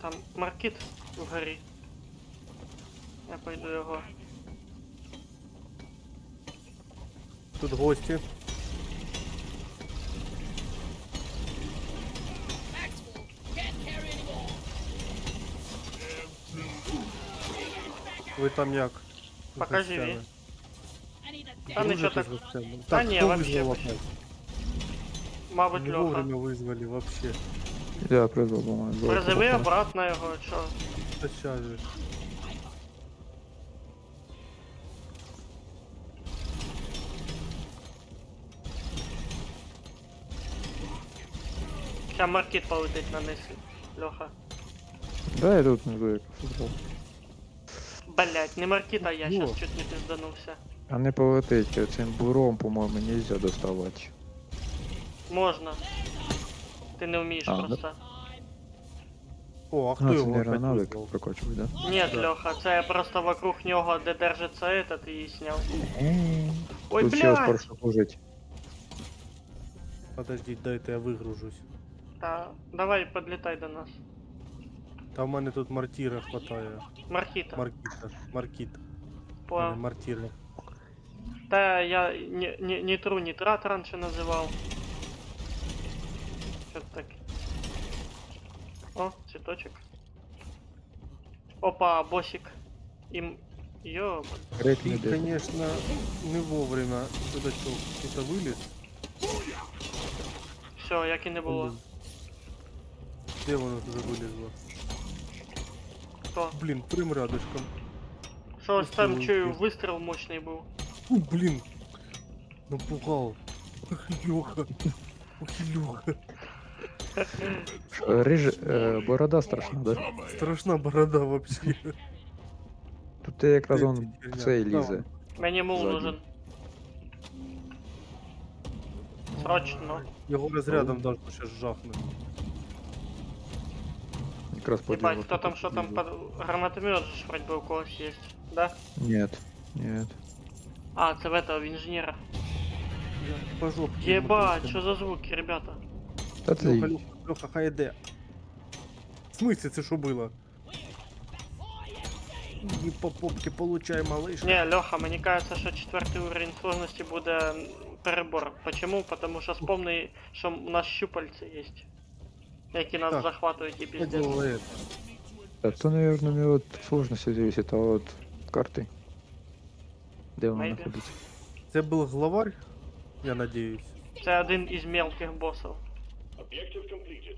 Там маркет вгорі. Я пойду його. Тут гості. Bags full. Can't carry anymore. Ви там як? Пока Гостями. живі. I need a Та damn нічого Дружите так. з гостями? Та Так, ні, хто вообще, визвав вообще. опять? Мабуть, Не Льоха. вовремя вызвали вообще. Я призвав, по-моєму. Призови обратно його, чо? Сейчас же. Ща маркет полетить на низ, Льоха. Да, я тут внизу як футбол. Блять, не маркет, а я Ого. щас чуть не пизданувся. А не полетить, цим буром, по-моєму, нельзя доставати. Можна. Ти не вмієш А, просто. О, а А, хто це його не опять навик визвав? прокачують, да? Нет, Леха, це я просто вокруг нього, де держиться этот, і сняв. Ой, Тут ще блядь! спершу служить. Подожди, дайте я вигружусь. Та, давай, подлітай до нас. Та в мене тут мартіра хватає. Маркіта. Маркіт. По... Мартіра. Та я нітру нітрат раніше називав. Що це таке? О, цвіточок. Опа, босик. Им... Ёбан. Рейд не Ты, де. конечно, не вовремя сюда что-то вылез. Все, як і не було. Где воно туди вилізло? Хто? Блін, прям рядышком. Що ось там Охуєть. чую, вистріл мощний був. Блін. Напугав. Ох, Льоха. Ох, Льоха. Борода страшна, да? Страшна борода вообще. Тут ти якраз Де он ця херня? в цей Там. лізе. Мені мул Ззаді. нужен. Срочно. Його розрядом даже сейчас жахне. Якраз под Ебать, його кто там, тут что там лізе. под... Гранатомет же вроде бы у когось есть, да? Нет, нет. А, це в этого, в инженера. Я по жопке. йому Єбать, трясти. що за звуки, ребята? Та Льоха, ти Льоха, Льоха, хай йде. В смысле, це що було? І по попке получай, малыш. Не, Леха, мені кажется, що четвертий уровень сложності буде перебор. Почему? Потому що вспомни, що у нас щупальці є. Які нас Так. захватують і Що піздець. делает? Та то, наверное, не от сложності зависит, а от карти. Де вона Maybe. знаходиться? Це був главарь? Я надіюсь. Це один із мелких босів. Objective completed.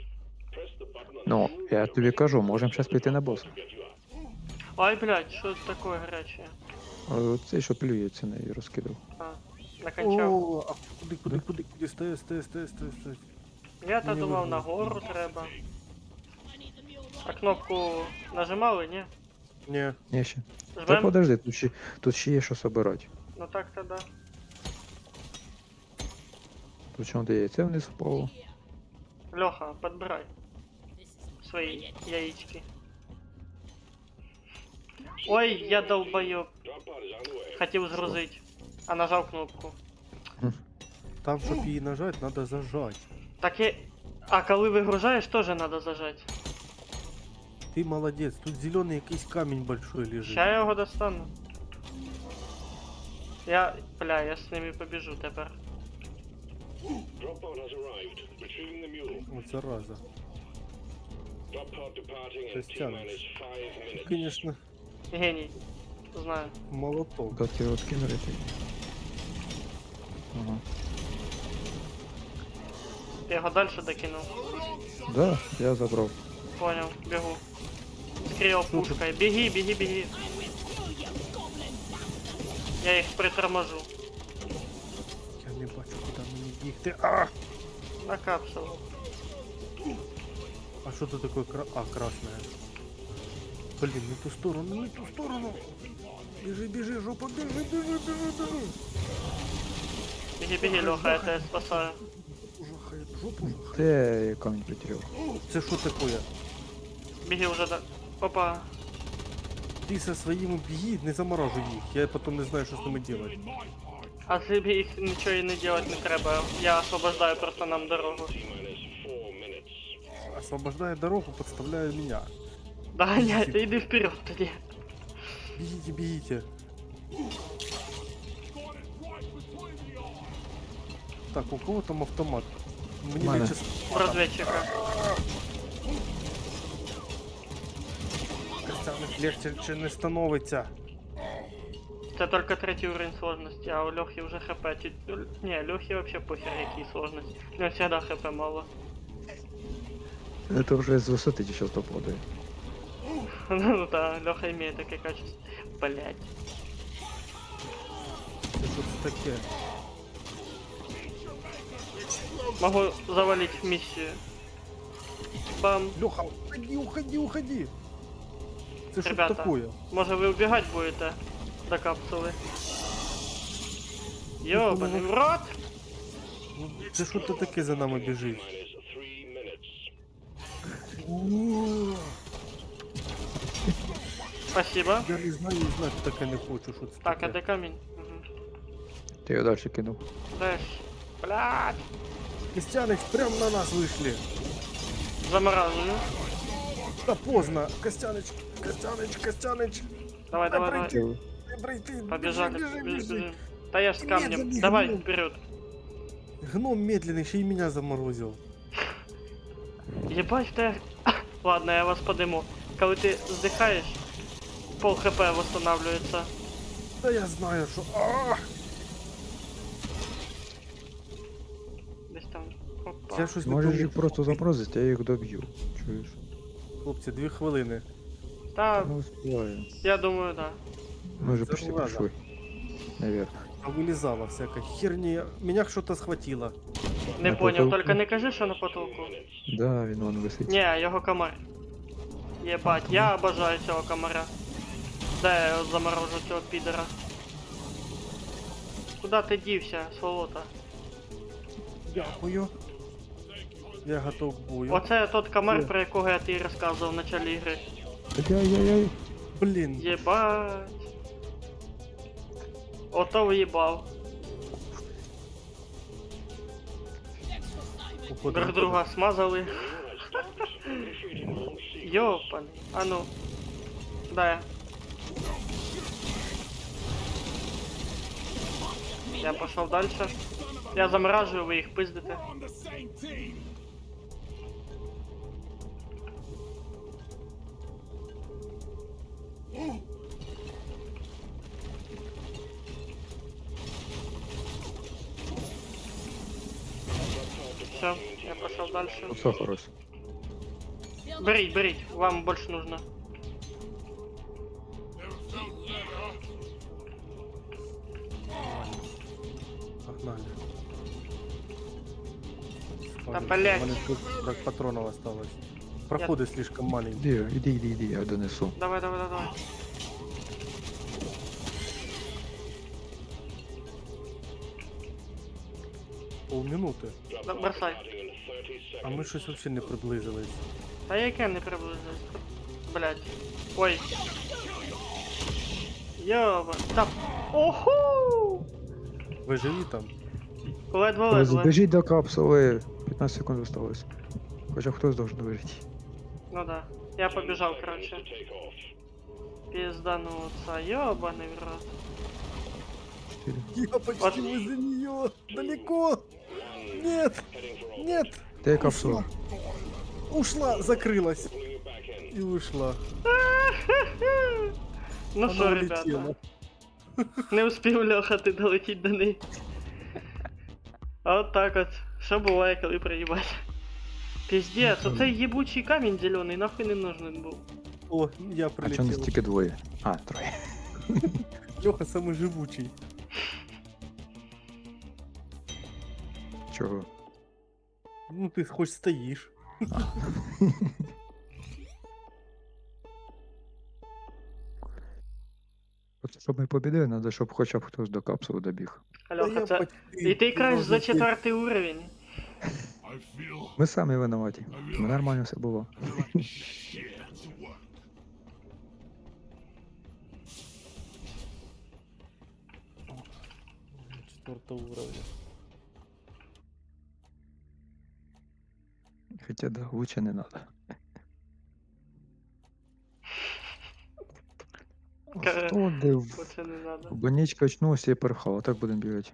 Press the button on Ну, the я тобі кажу, можемо зараз піти на босса. to get you up. Ай, блядь, що це таке гаряче? Цей, що плюється, неї розкидав. А, накончав. О, а куди? Стой. Я то мені думав, видно. нагору треба. А кнопку нажимали, ні? Не, Ні, ще. Та Жмем? подожди, тут ще є що собирати. Ну так тоді. Тут чому де яйце вниз впало? Леха, подбирай свої яички. Ой, я долбойоб. Drop pod is on the way. Хотів згрузити, а нажав кнопку. там, щоб її нажать, надо зажать. Так і... А коли вигружаєш, теж треба зажати. Ти молодець, тут зелений якийсь камінь большой лежить. Ща я його достану. Я з ними побіжу тепер. Drop pod has arrived. Retrieving the mule. О, зараза. Drop pod departing in Щось тянеш. T-minus 5 minutes. Конечно, Геній. Знаю. молоток. Куди ти його скинули? Ага. Ти його далі докинув. Да, я забрав. Понял, бегу. С криопушкой. Беги. Я их приторможу. Я не бачу, куди мені бігти. А! На капсулу. А що тут таке красное? Блін, не ту сторону. Біжи, жопа, біжи. Беги, Леха, я тебя спасаю. Жахає, жопу. Де я камінь потеряв? Це що таке? Беги уже до... Опа. Ти со своїми біги, не заморожуй їх. Я потім не знаю, що з ними робити. А тобі їх нічого і не делать не треба. Я освобождаю просто нам дорогу. T-minus 4 minutes. Освобождая дорогу, подставляю меня. Да, не, ти йди вперед тоді. Бегите. Так, у кого там автомат? Мне Мене. легче У розвідчика. Костяник легче чи не становиться. Це тільки третій уровень сложності, а у Льохи вже хп. Не, Льохи вообще похер який сложності. У нього всегда хп мало. Це вже з висоти зараз попадає. Ну да, Леха имеет такое качество. Блять. Це що це таке? Могу завалить миссию. Бам. Леха, уходи. Це що Ребята. такое? Може ви убегать будете до капсули? Ёбаный в рот! Це що ти таке за нами біжить? T-minus 3 minutes. Спасибо. Я не знаю, таке не хочу, що це Так, а таке. де камінь? Угу. Ти його далі кинув. Дальше. Блядь. Костяныч, прям на нас вышли. Замораживаю. Да поздно. Костяныч. Давай, давай, давай. пройти. Пройти. Побежали. Бежи. Бежим. Да я ж с камнем. Медленный Давай, гном. вперед. Гном медленный, еще и меня заморозил. Ебать ты. Ладно, я вас подыму. Коли ти здихаєш, пол хп восстанавливается. Да я знаю, что... А! Десь там. Опа. Я щось не Можеш їх пам'ятаю. просто запросити, я їх доб'ю. Чуєш? Хлопці, 2 хвилини. Та, Ну, успіваю. я думаю, да. Ми вже Це почти ладно. прийшли. Наверх. А вылезала всякая херня. Меня что-то схватило. Не На поняв, потолку? тільки не кажи, що на потолку. Да, він вон висить. Ні, його комар. Єбать, я обожаю цього комара. Де я його заморожу, цього підера? Куда ти дівся, сволота? Дякую. Я готов к бою. Оце тот комар, Де? про якого я тобі розказував в началі ігри. Ай-яй-яй. Блин. Єбать. Ото в'їбав. Уходимо. Друг друга смазали. Initiating launch sequence. Йопаний. А ну. Да. Я пошел дальше. Я замораживаю, вы их пиздите. On the same team. Все, я пошел дальше. Все хорошо. Берите, берите, вам больше нужно. Never felt better. Погнали. Да, Спалим. блядь. У мене тут так патронов осталось. Проходы слишком маленькие. Іди, я донесу. Давай, давай, давай, давай. Полминуты. Да, бросай. Starting in 30 А seconds. ми щось взагалі не приблизились. Та яке не приблизилось? Блять. Ой. Йоба. Та. Оху! Ви живі там? Ледве-ледве. Збіжіть до капсули. 15 секунд осталось. Хоча б хтось должен вижити. Ну да. Я 10 побежал, seconds короче. to take off. Пиздануться. Ёбаный в рот. Я почти Вот. возле нее. Далеко. Нет. Нет. Де капсула? Ушла. Закрылась. Pulling it back in. И ушла. Ну Она что, улетела. ребята, не успів Льоха ти долетіть до неї. А от так от. Що буває, коли проїбать? Піздець, оцей єбучий камінь зелений нахуй не нужен був. О, я А чому нас прилетел. тільки двоє? А, троє. Леха самый живучий. Чого? Ну ты хоть стоишь. От щоб ми побідили, треба, щоб хоча б хтось до капсули добіг. Льоха, це... І ти краєш за 4-й уровень. I feel. Ми самі винуваті. Ми нормально все було. I feel like shit. That's what. Четвертого уровня. Хоча да, лучше не надо. Ка- Хто де Оце не надо. больничка очнувся і перхав, а так будемо бігати.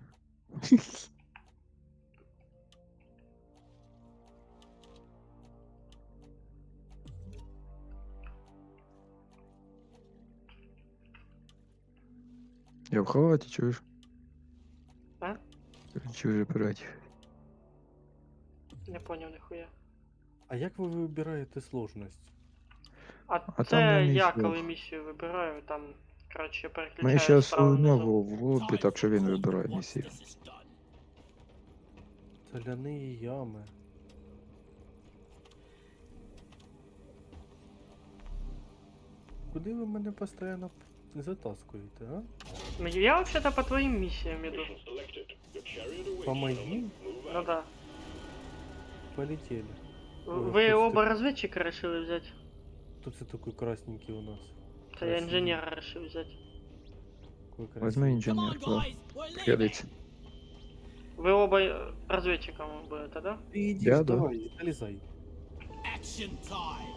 Я в халаті, чуєш? А? Чужий пирать. Не поняв ніхуя. А як ви вибираєте сложність? А там це на я місці. коли місію вибираю, там, коротше, Ми переключаю зараз справа у внизу. нього в лобі, так що він вибирає місію. Соляні ями. Куди ви мене постійно затаскуєте, а? Ну, я вообще-то по твоим миссиям иду. Mission selected. Your chariot awaits. По моим? Move Ну out. да. Полетели. Вы оба разведчика решили взять? Тут все такой красненький у нас. Да я Красивый. инженера решил взять. Какой Возьми красивый. інженер, да. We're leaving. Хедиться. Вы оба разведчиком будете, да? Ты иди, Я, да. давай, залезай. Action time.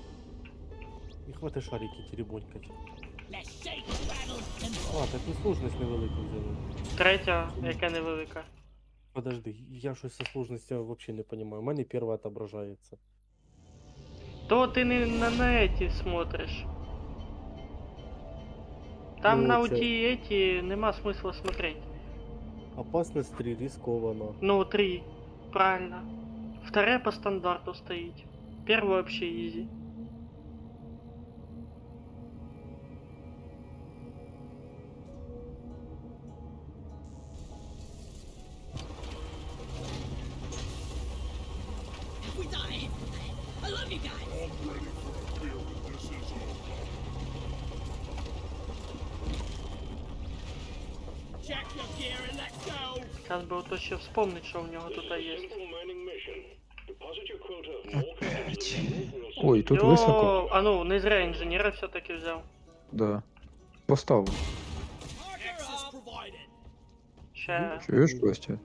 Не хватит шарики теребонькать. Let's shake, rattle, and А, так і сложність невелику взяли. Третя, яка невелика. Подожди, я щось со сложностью вообще не понимаю. У мене перша отображається. То ты не на эти смотришь. Там Ну, на це- УТИ эти нема смысла смотреть. Опасность 3, рискованно. Ну, 3. Правильно. Вторая по стандарту стоит. Первая вообще изи. we die. I love you guys. Check your gear and let's go. Сейчас бы вот еще вспомнить, что у него This тут is a есть. simple mining mission. Deposit your quota of more cartridges in the minerals we'll Ой, тут Йо, високо. а ну, не зря инженера все-таки взял. Да. Поставив. Access provided. Ща. Чуєш, Костя?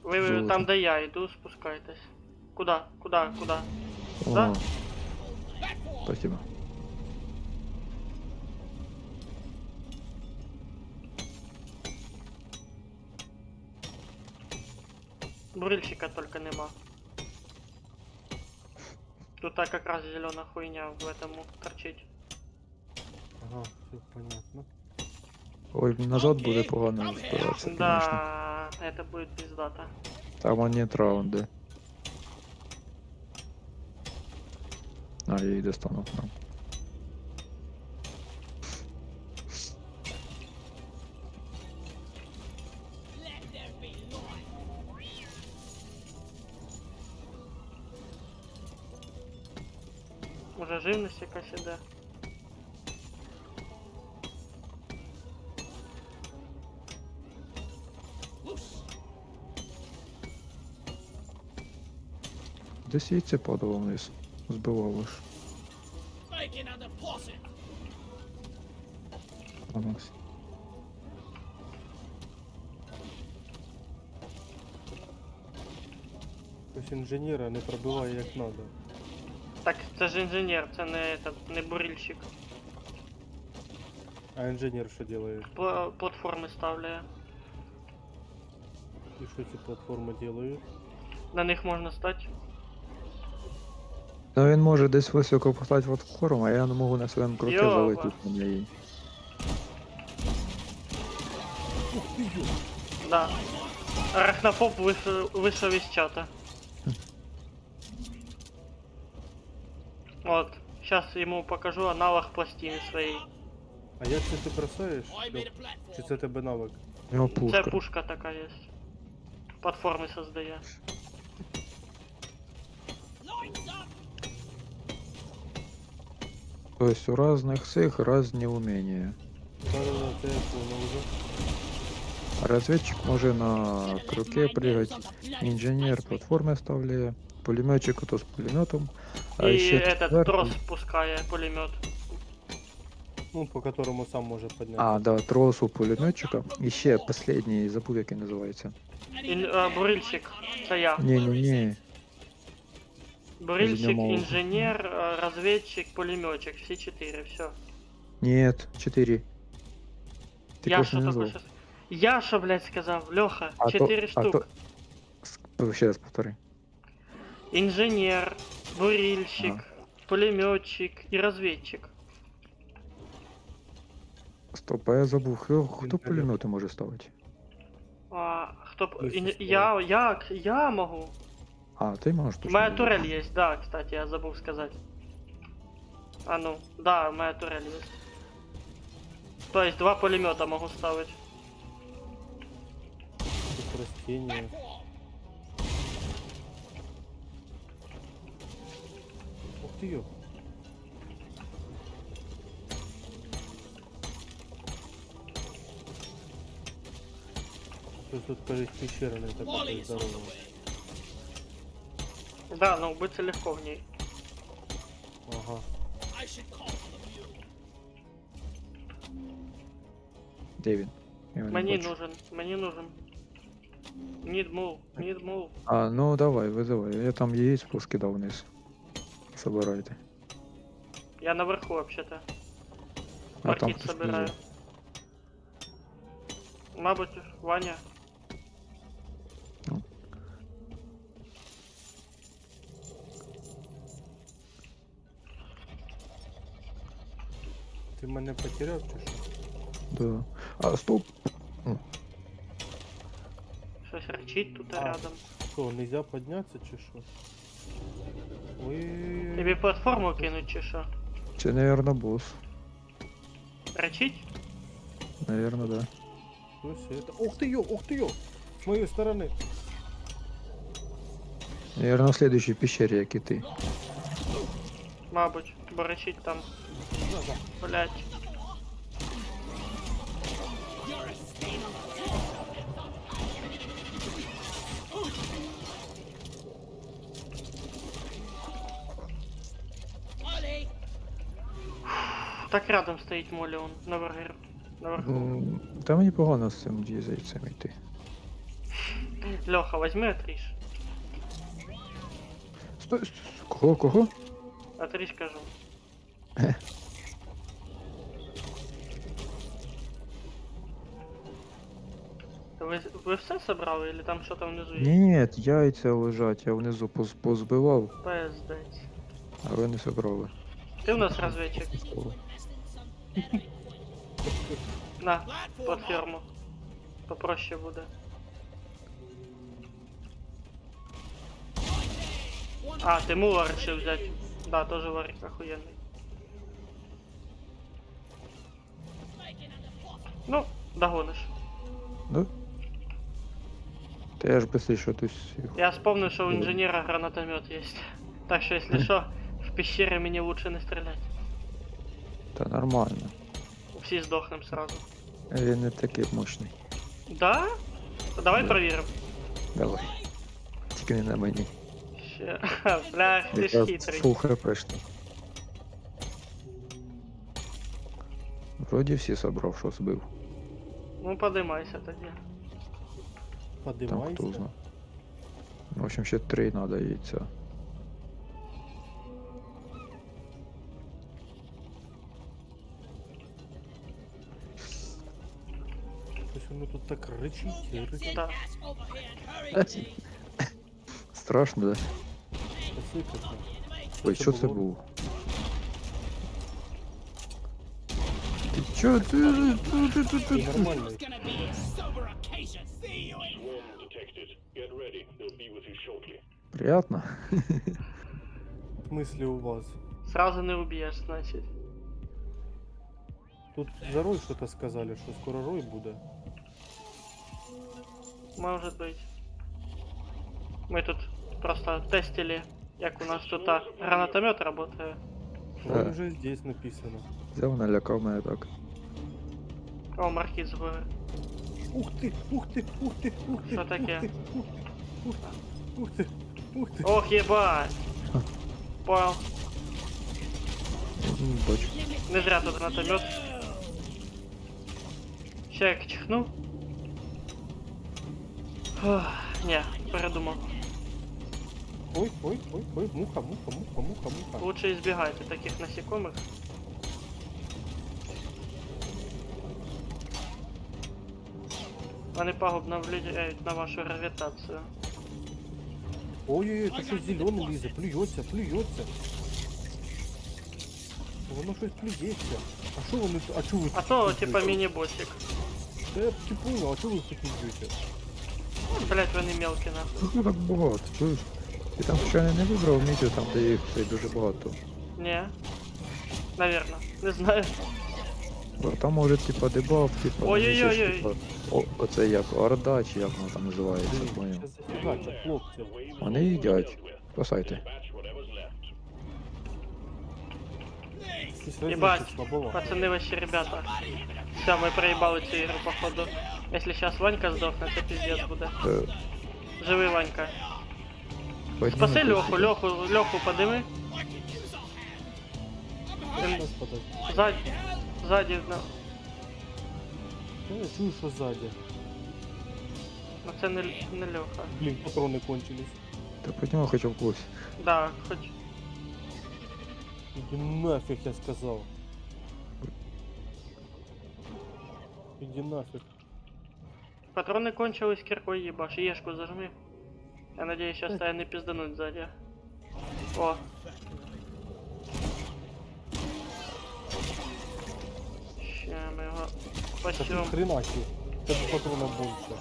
Ви Золото. там, де я йду, спускайтесь. Куда? Куда? Куда? О, Да? спасибо. Бурильщика только нема. Тут так как раз зеленая хуйня в этом торчить. Ага, все понятно. Ой, назад буде погано збиратися, звісно. Да, это будет пиздато. Там вони раунди. А, я її достану. Ну. Let there be light. Уже живність якась іде. Десь яйце падало вниз. Збивало ж. Making a deposit. У нас. Ось інженера не пробиває як треба. Так, це ж інженер, це не, не бурильщик. А інженер що робить? Платформи ставляє. І що ці платформи роблять? На них можна стати. Ну він може десь високо поставити платформу, а я не можу на своєму круті Йоба. залетіти на неї. Да. Арахнофоб вышел из чата. Вот. Сейчас ему покажу аналог пластины своей. А як це ти бросаєш? I made a platform. Чи це тебе навик? У нього Це пушка. пушка така є. Платформи создає. Lights up. Тобто у різних цих різні уміння. Да-да-да, це я понял вже. Разведчик може на круке прыгать, інженер платформи ставляє, пулеметчик ото з пулеметом, а І ще этот четвертий- трос пускає пулемет. Ну, по которому сам може підняти. А, да, трос у пулеметчика. І ще последній, забув, як він називається. Бурильщик, це я. Ні-ні-ні. Бурильщик, Зимового. інженер, разведчик, пулеметчик. Всі 4, все. Нет, 4. Ти Я просто що не такое назвав. щас... Я що, блядь, сказав? Льоха, А то- 4 а штук. Ще раз повтори. Инженер, бурильщик, пулеметчик и разведчик. Стоп, а я забув, хто Інтернет. пулемети може ставити? А, кто... Ну, Я могу. А, ти можеш Моя точно. турель есть, да, кстати, я забыл сказать. А ну, да, моя турель есть. То есть 2 пулемета могу ставить. Тут растіння. Ух ти йо. Щось тут кажуть, пещера не така Molly's on здорова. the way. Да, но убиться легко в ней. Ага. I should call for the mule. Де він? Я його не Мне бачу. нужен, мне нужен. Need move. А, ну давай, визивай. Я там яєць поскидав вниз. Собирайте. Я наверху вообще-то. А там Маркет хтось собираю. внизу. Мабуть, Ваня. Ну. Ти мене потеряв чи що? Да. А, стоп! Щось речить тут А. рядом. Що, нельзя піднятися чи що? Ой. Тобі платформу кинуть чи що? Це, наверное, босс. Речить? Наверное, да. Що це? Ух ти йо, ух ти йо! З моєї сторони. Наверное, в следующей пещере, як і ти. Мабуть, бо речить там. Блять. Molly. Так рядом стоїть Молі, он наверху. Та мені погано з цим зайцем йти. Льоха, возьми отріж. Стой, кого? Отріж, кажу. Ви все собрали, или там що там внизу є? Ні, яйця лежать, я внизу позбивав, Пиздець. а ви не собрали. Ти у нас розвідчик. На, платформу. Попроще буде. А, ти мула решив взяти. Да, тоже варик охуенный. Ну, догониш. Да? Та я ж быстрее тут Я вспомнил, что у инженера гранатомет есть. Так что, если что, в пещере мне лучше не стрелять. Та нормально. Всі здохнем сразу. Він не такий мощний. Да? Давай Да. проверим. Давай. Тільки не на мені. Ще. Блях, ти ж хитрий. Фул хпшно. Вроді всі собрав, що збив. Ну подимайся тоді. Там хто Подимайся. знає. В общем, ще 3 надо яйця. Щось воно тут так ричить, ричить. Да. Ass over here and hurry, team. Страшно, да? Посипеться. Ой, що це було? Ти чо? І нормально. It's gonna be a sober occasion. See you in Swarm detected. Get ready. They'll be with you shortly. Приятно? Мислі у вас. Сразу не уб'єш, значить. Тут за Рой що-то сказали, що скоро Рой буде. Может быть. Мы тут просто тестили, як у нас тут гранатомет работает. Рой Да. вже здесь написано. Взяв, налякав мене так. О, маркиз згори. Ух ти, ух ти, ух ти, ух ти. Що таке? Ух ти, ух ти, ух ти. Ох, ебать! Понял. Бачу. Не зря тут гранатомет. Ще як чихну. Фух, не, передумав. Ой, ой, ой, ой, муха, муха, муха, муха, муха. Лучше избегайте таких насекомых. Вони пагубно влияють на вашу гравітацію. Ой-ой-ой, це щось зелене лізе, плюється, плюється. Воно щось плюється. А що вони, а чого ви А то тут типа б'єте? міні-босик. Та я б понял, а чого ви тут б'єте? Блять, вони мелкі нахуй. Ну так багато, чуєш? Ти там щойно не вибрав місію, там де їх це дуже багато. Не. Наверно. Не знаю. Бо там може типа дебаф, типа. Ой-ой-ой-ой. місія ж, типа, оце як Орда, чи як воно там називається, Блін, поняв. щас зафігачать, хлопці. Вони їдять. Спасайте. Dispatch whatever's left. Якісь Ебать, розвідки слабова. пацаны вообще ребята. Все, мы проебали цю ігру, походу. Если сейчас Ванька сдохнет, то пиздец буде. Е, Живий Ванька. подніми Спаси тут Льоху, себе. Льоху подими. Щас, подожди. Ззаді, Я чую, що ззаді. ну це не Льоха. Блін, патрони кончились. Та подніми хоча б когось. Да, хоч. Іди нафіг, я сказав. Іди нафіг. Патроны кончились, киркой ебашь. Ешку зажми. Я надеюсь, сейчас тебя не пиздануть сзади. О. Ща мы его Та ти спасем. хренахи. Тебе патрона більше.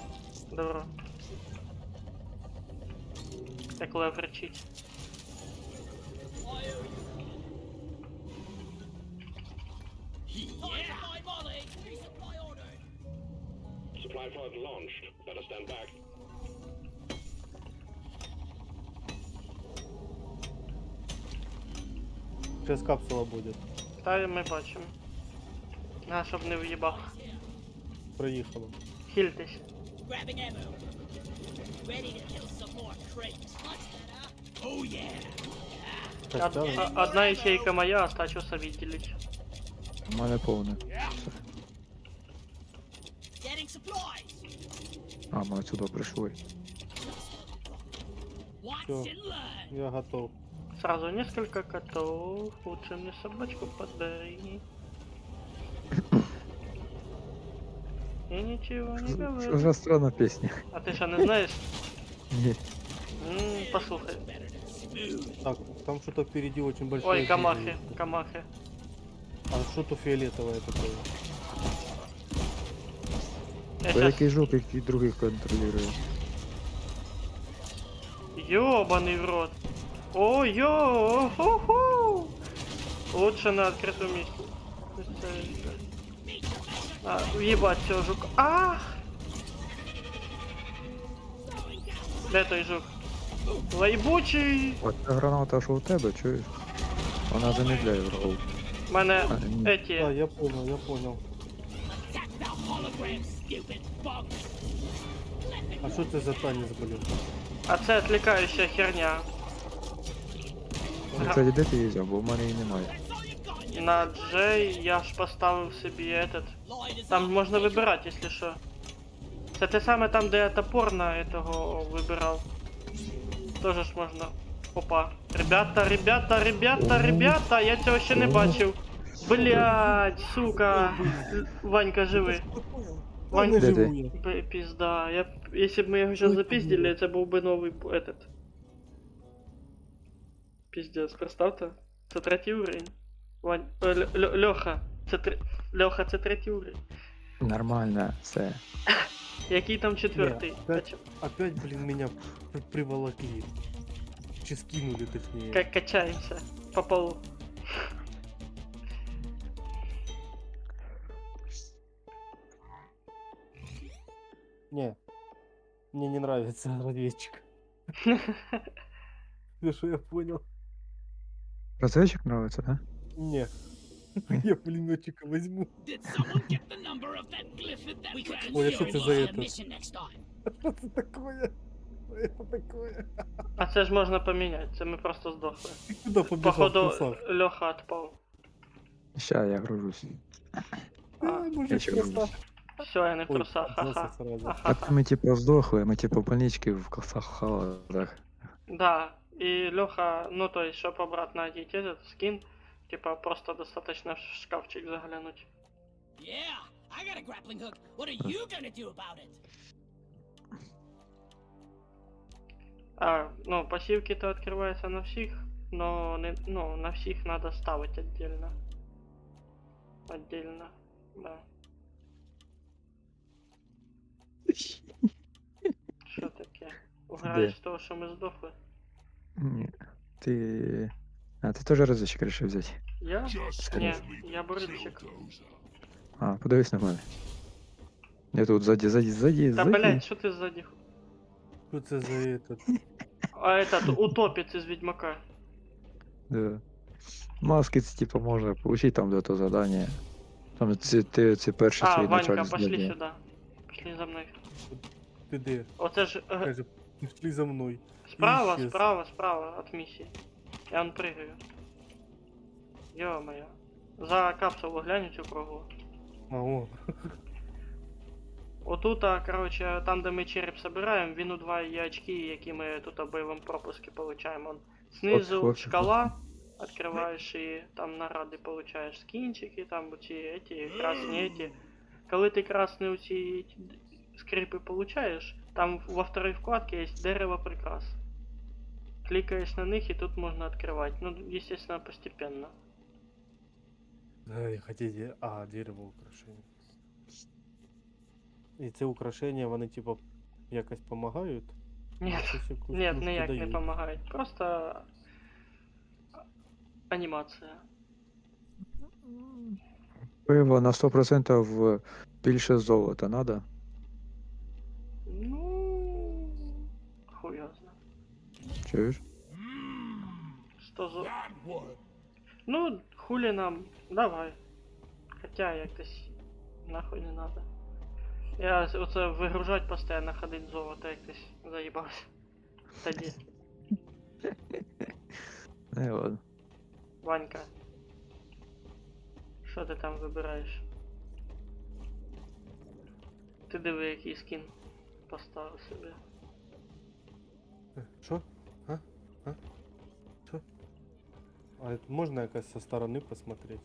Добро. Як лев речить. Supply volley. Resupply ordered. Supply pod launched. Better stand back. Зараз капсула буде. Та ми бачимо. А, щоб не в'їбав. Приїхала. Хильтесь. Grabbing ammo. Ready to kill some more crates. What's that, huh? Oh yeah. Костян. Одна ячейка моя, остачуся відділить. У мене повне. Getting supplies. А, ми сюди прийшли. Watch Всё. and learn. Я готов. Сразу несколько котов, лучше мне собачку подари. И ничего не Що говори. за странна пісня? А ты что, не знаешь? Ні. Послухай. Так, там что-то впереди очень большое. Ой, дерево камахи, есть. камахи. А что-то фиолетовое такое. Я То щас... який жук, який других контролює. Ёбаный в рот. Ой-ё, ху-ху. Лучше на открытом месте. А, ебать, всё, жук. Ах! Де той жук? Лайбучий! Оця граната, що у тебе, чуєш? Вона замедляє врагов. У мене А, ні. Да, эти... я понял, я понял. Attack the hologram, stupid bugs. А что это за танец, блин? А це відлікаюча херня. Кстати, де ти її взяв, бо в мене її немає. На Джей я ж поставив собі этот. Lloyd is Там on. можна вибирати, якщо що. Це те саме там, де я топор на этого вибирав. Тоже ж можна. Опа. Ребята, я цього ще не бачив. Блять, сука. Ванька живий. Вань- не Де живу ти? я. Пизда. Если бы мы его сейчас Ой, запиздили, блин. это был бы новый этот. Пиздец, представьте. Це третій уровень. Вань... Льоха. Льоха, це третій уровень. Нормально, все. Який там четвертий? Не, опять, блин, меня приволокли. Че скинули, точнее. Как качаемся по полу. Не, мне не нравится разведчик. Ну что я понял? Розведчик нравиться, да? Не. Я пулеметчика возьму. Did someone get the number of that glyphid that we could Ой, а consider что ты it за a это? mission next time? Что это такое? Что это такое? А це ж можна поміняти, це ми просто здохли. Ты куда побежал, Походу, красав? Льоха отпав. Ща, я гружусь. Ай, Я мужик, ще красав. гружусь. Все, я не в Ой, трусах, отжался ха-ха. сразу. А то ми типу здохли, ми типу больнички в халатах. Да, и Леха, ну то есть, чтобы обратно одеть этот скин, типа просто достаточно в шкафчик заглянуть. Yeah, I got a grappling hook. What are you gonna do about it? А, ну, пассивки-то открываются на всех, но не, ну, на всех надо ставить отдельно. Отдельно, да. Що таке? Уграєш з того, що ми здохли? Ні. Ти. А, ти теж розведчик вирішив взяти. Я? Just Ні, call me я бурильщик. Bulldozer. А, подивись на мене. Я тут ззаді. Та блять, що ти ззаді? Что это за этот? А этот, утопець із Відьмака. Да. Маски це типу можна получить там до того задання. Там ці перші А, свої Ванька, начальні пошли задання. сюди. Пошли за мною. Ты где? Оце ж Скажи, шли за мной. справа, Исчез. справа от миссии. Я он прыгаю. Ё-моё. За капсулу глянь цю кругу. А, о. Отута, короче, там, де ми череп собираємо, він у 2 є очки, які ми тут у бойовому пропуску получаємо. Он знизу Хлопці. шкала, відкриваєш і там наради получаєш скінчики, там оці эти, красні эти. Коли ти красні оці скрипи получаєш, там во второй вкладке є дерево прикрас. Кликаешь на них, и тут можно открывать. Ну, естественно, постепенно. Ай, хотите. А, дерево украшення. І ці украшення, вони типа якось помагають? Нет, Щось якусь нет, плюшку ніяк не дають? помогает. Просто анімація. Пиво на 100% більше золота надо. Ну, хуй його знає. Чуєш? 100 зо... That one. Ну, хулі нам, давай. Хотя якось нахуй не надо. Я оце вигружать постійно, ходить золото якось заїбався. Тоді, Не, ладно. Ванька. Що ти там вибираєш? Ти диви, який скін поставив собі. Що? А это можно якось со стороны посмотреть?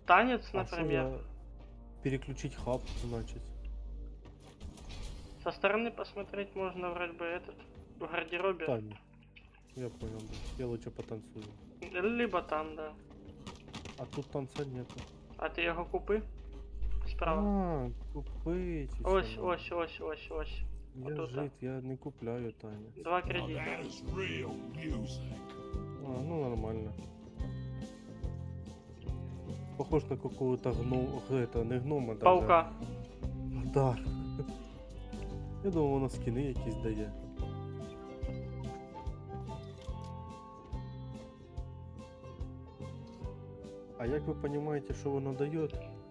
Танец, А что например. я- Переключить хаб, значит. Со стороны посмотреть можно вроде бы этот в гардеробе. Таня. Я понял, да. Я лучше потанцую. Либо там, да. А тут танца нету. А ти його купи? Справа. А, купить. Ось, ось, ось, ось, ось. Я отут, жить, я не купляю танец. 2 Now кредита. that is real music. А, ну нормально. Похож на какого-то это не гнома даже. Паука. Да. Я думав, воно скини якісь дає. А як ви розумієте, що воно дає?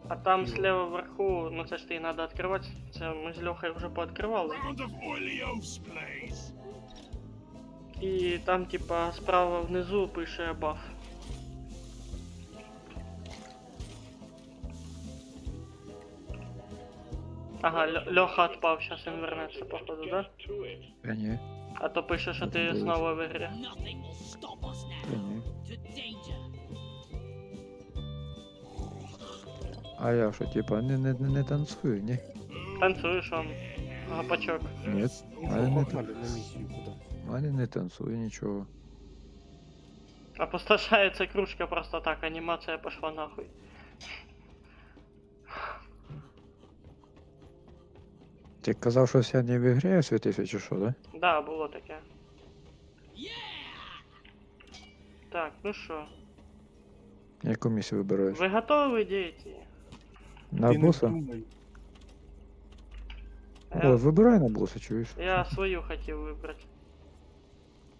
А там Ні. слева вверху, ну це ж тобі треба відкривати. Це ми з Льохою вже пооткривали. Round of Olios, please. І там, типа, справа внизу пише баф. Ага, Льоха отпав, зараз він вернеться, походу, да? To it. Та ні, А то пише, що ти знову в ігрі. Nothing will stop us та now. ні. To danger. А я що, типа, не танцюю, ні? Танцюєш он. Гапачок. Ні, Ну, але не, погнали на місію куди. але не танцюю нічого. Опустошається кружка просто так, анімація пошла нахуй. Ти казав, що сьогодні в ігрі світився чи що, да? Да, було таке. Yeah! Так, ну що, Яку місію вибираєш? ви готові, діти? На Ти не боса? думай. О, вибирай на боса, чуєш? Я свою хотів вибрати.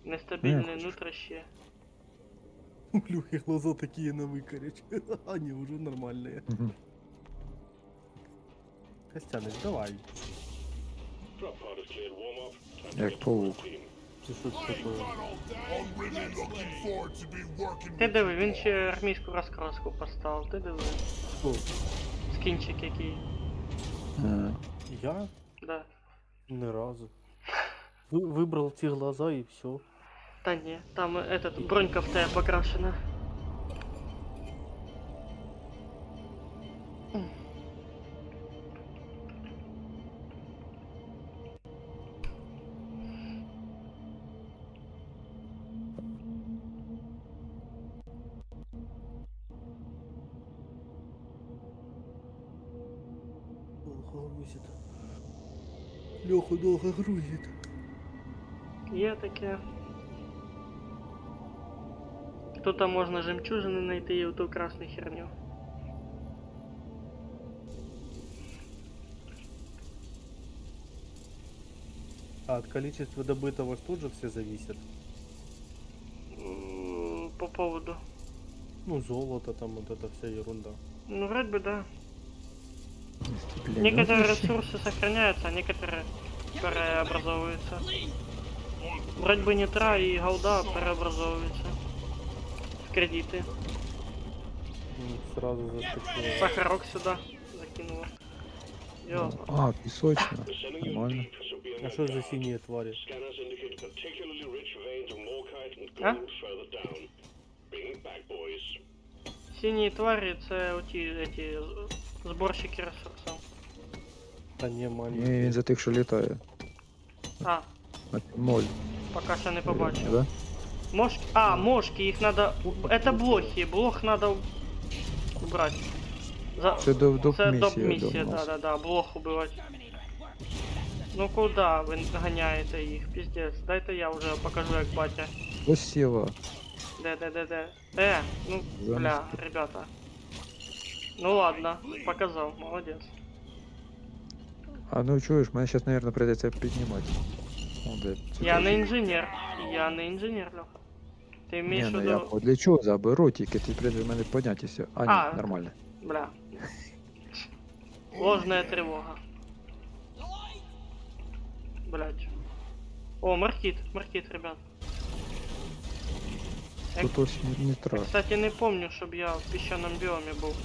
Нестабільне хочеш. нутрище. У Люхи глаза такие на выкорячь. Они уже нормальные. Мгм. Костяныч, давай. Drop pod is cleared. Warm up. Time to Як get to паук. routine. Ты что такое? I'm really looking forward to be working Ти with диви, він ще армійську розкраску поставив, ти диви. Что? Скінчик який. А, Я? Да. Ни разу. Выбрал те глаза и все. Та ні, там этот, бронька в тебе покрашена. Долго грузит. Леху долго грузит. Є таке. Тут можна жемчужини знайти і ту красну херню. А от количества добытого ж тоже все зависят. По поводу. Ну, золото там, вот эта вся ерунда. Ну, вроде бы да. степление. Некоторые ресурсы сохраняются, а некоторые переобразовываются. Вроде бы нитра и голда переобразовываются в кредиты. Сразу заскочила. Сахарок сюда закинула. Йо. А, пісочна. We're sending you Нормально. deep, so be on А the что за lookout. синие твари? Scanners indicate particularly rich veins of morkite and Huh? gold further down. Bring it back, boys. Сині тварі це оті эти зборщики ресурсів. Да не, Ні, маленькие. він за тих, що літає. А, Ноль. поки що не побачив. Да? Мошки. А, мошки, их надо. Это блохи. Блох надо убрать. За... Це доп Це місія доп-місія, до нас. да. Блох убивать. Ну куда ви ганяєте їх? Піздець. Дайте я вже покажу як батя. Ось сіла. Де. Ну, Замість бля, тут. ребята. Ну ладно, показав, молодець. А ну чуєш, мене зараз, мабуть, прийдеться піднімати. О, де? Я не інженер. Я не інженер, Леха. Ти Ні, вмієш ну я до... для чого заберу, тільки ти прийде в мене піднятися. А, ні, А. нормально. Бля. Ложная тревога. Блять. О, маркит, ребят. Тут ось нітра. Кстати, не помню, щоб я в піщаному біомі був.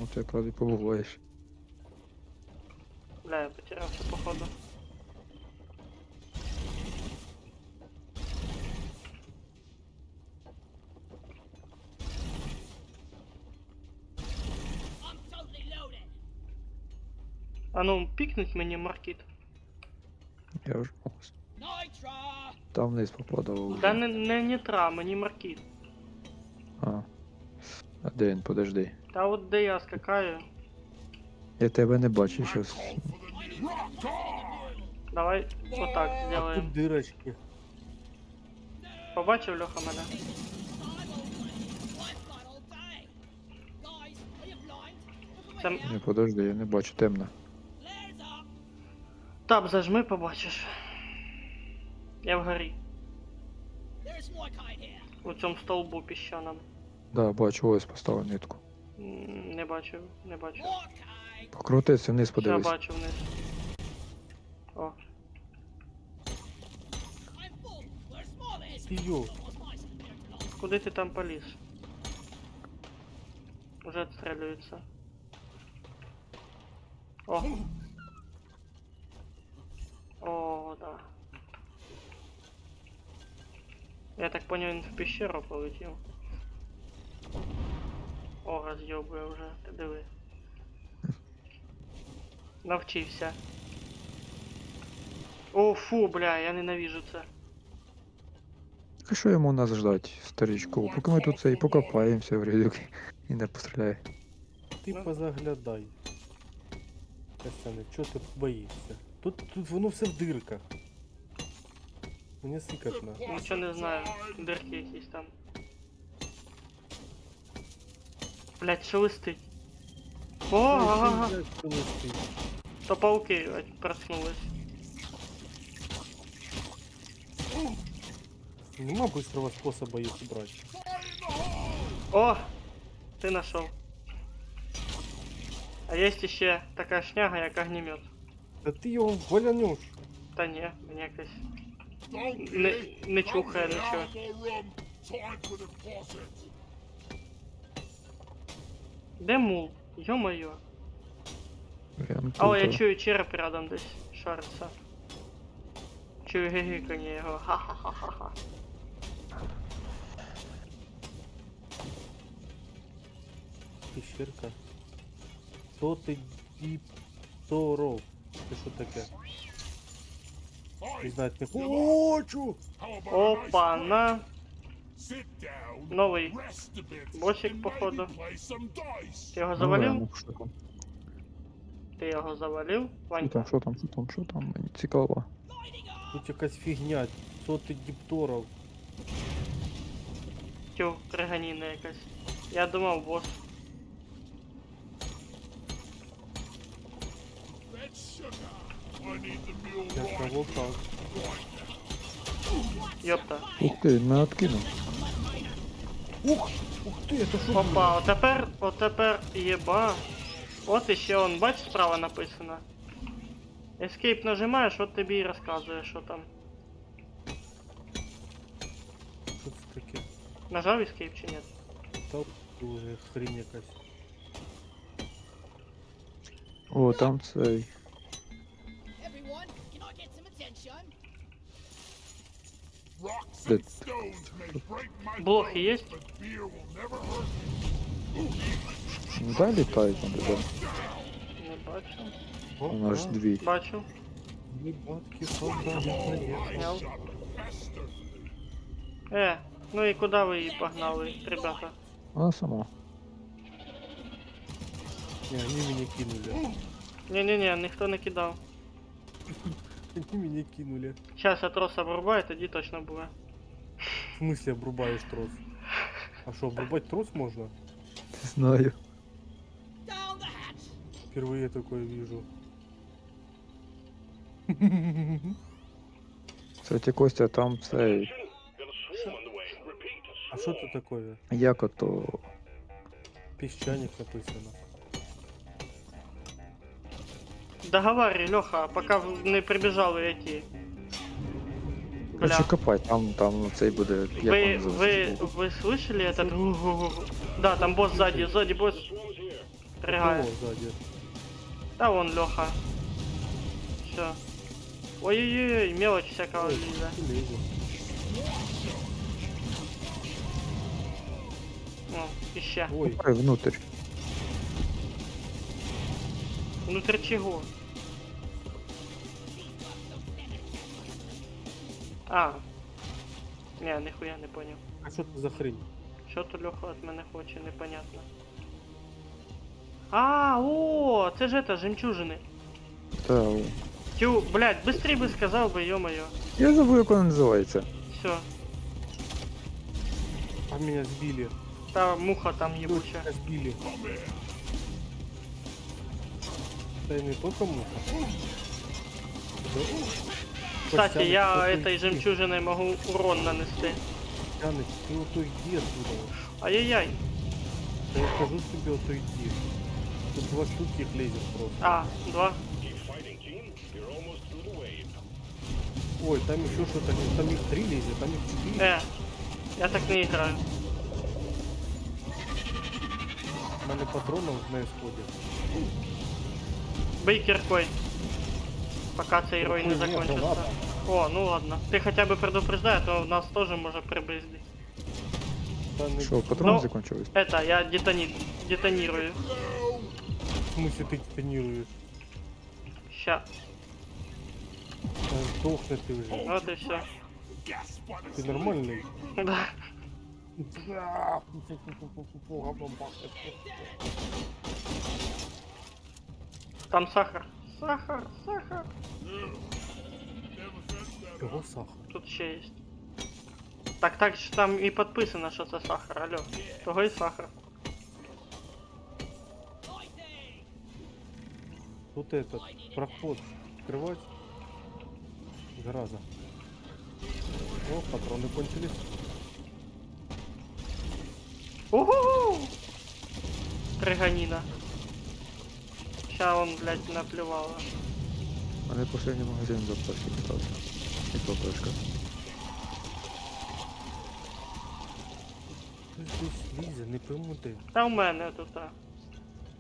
От Ти якраз і побуваєш. Бля, я потерявся, походу. I'm totally loaded. А ну, пікнуть мені маркіт. Я вже ось. Nitro! Там вниз попадав. Та не нітра, мені маркіт. А. А де він? Подожди. Та от де я скакаю. Я тебе не бачу щас. Давай отак Тут зробимо. дырочки. Побачив Льоха мене? Lifeguard all day. Guys, are you blind? Look Там away Не, подожди, я не бачу, темно. Flares up. таб зажми, побачиш. Я вгорі. There's more kind here. У цьому стовбу піщаному. Да, бачу, ось поставив нитку. Не бачив, не бачив. More kind. Покрутися вниз, Я подивись. бачу вниз. О, I'm full. Where's more is? Ти йо. Almost nice compared to last. куди ти там поліз? Уже відстрілюється. О. О, да. Я так понял, він в пещеру полетів. О, роз'єбує вже, ти диви. Навчився. О, фу, бля, я ненавижу це. А що йому нас ждать, старичку? Поки ми тут це і покопаємося в рядок і не постріляє. Ти позаглядай. Костяне, чого ти боїшся? Тут воно все в дирках. Мені сикотно. Нічого не знаю. Дирки якісь там. Блять, шелестить. О, ага, то пауки проснулись. Нема быстрого способа їх убрати. О! Ти нашов. А є ще така шняга, як огнемет. Та ти його валянеш. Та ні, мені якось Okay. не чухає Out of нічого. the room. Time for the closet. Де мул? Йо-моє. Прям О, я тут. чую череп рядом десь шариться. Чую гигикання його. Ха-ха-ха-ха-ха. Пещерка. То ти діпторов. Це що таке? Не Hi. знаю, не хочу! How about a nice Опа, break? на. Sit down. Новий. Rest a bit. Бочик, and походу. maybe play some dice. Ти його Ну, завалив? ладно, що там? Ти його завалив? Що Ванька. там, що там, що там, що там? Мені цікаво. Lighting up. Тут якась фігня. Соти діпторов. Тю, криганіна якась. Я думав, бос. Red sugar. I need the mule Я right. кого так. Йопта. Ух ти, мене откинув. Ух ти, це що? Опа, отепер єба. От іще он, бач, справа написано. Escape нажимаєш, от тобі і розказує, що там. Що це таке? Нажав Escape чи ні? Та уже хрінь якась. О, там цей. Everyone, can I get some attention? Rocks That- and stones may break my Блохи bones, є? but beer will never hurt Ну дай літають на тебе. Не бачу. О, У нас ж дві. Бачу. Дві батки солдати. Сняв. shot faster. Ну і куди ви її погнали, ребята? Вона сама. Не, вони мене кинули. Ні-ні-ні, ніхто не кидав. Вони мене кинули. Зараз я трос обрубаю, тоді точно буде. В смысле обрубаєш трос? А що, обрубать трос можна? Не знаю. Down the hatch. Впервые такое вижу. Кстати, Костя, там цей. Got a swarm on the way. Repeat, a А що це таке? Як ото. Піщаник написано. Договарюй, Льоха, поки не прибіжали эти. Короче, Бля. копай, там цей буде. Як Вы, він називається? вы слышали этот? Да, там босс сзади босс. swarm is here. Ригає. О, сзади. Та вон Леха. Все. Ой-ой-ой, мелочь всякого Ой, лезет. лезет. О, іще. Ой, Купай внутрь. Внутрь чего? А. Не, нихуя не понял. а что это за хрень? Що то Леха від мене хоче, непонятно. А, о, це ж это, жемчужини. Та, о. Тю, блядь, быстрей бы сказал бы, ё-моё. Я забув, як вона називається. Все. А меня сбили. Та муха там ебучая. Меня сбили. Да и не только муха. Да. Кстати, Костяныч, я вот этой уйди. жемчужиной могу урон нанести. Костяныч, ты вот уйди отсюда. Ай-яй-яй. Да я скажу тебе, вот уйди. Тут 2 штуки их лезет просто. А, 2. Keep fighting, team. You're almost through the wave. Ой, там еще что-то, там их 3 лезет, там их 4. Я так не играю. У мене патронов на исходе. Бей киркой. Пока цей рой не Киркой нет, закончится. ладно. О, ну ладно. Ты хотя бы предупреждай, а то нас тоже может прибыздить. Там Що, патрони Ну, закінчились? Это, я детонирую. в смысле ты детонируешь? Ща. Да сдохни ты уже. Вот и все. Ты нормальный? Да. Там сахар. Сахар, сахар. Чего сахар? Тут ще есть. Так ж там і підписано, що це сахар, алло. Того і сахар. Тут этот проход открывать. Зараза. О, патроны кончились. Угу! Триганіна. Ща он, блядь, наплювала. У мене последній магазин в запасі стався. І папочка. Ты здесь Лиза, не пойму ты. Та у мене тут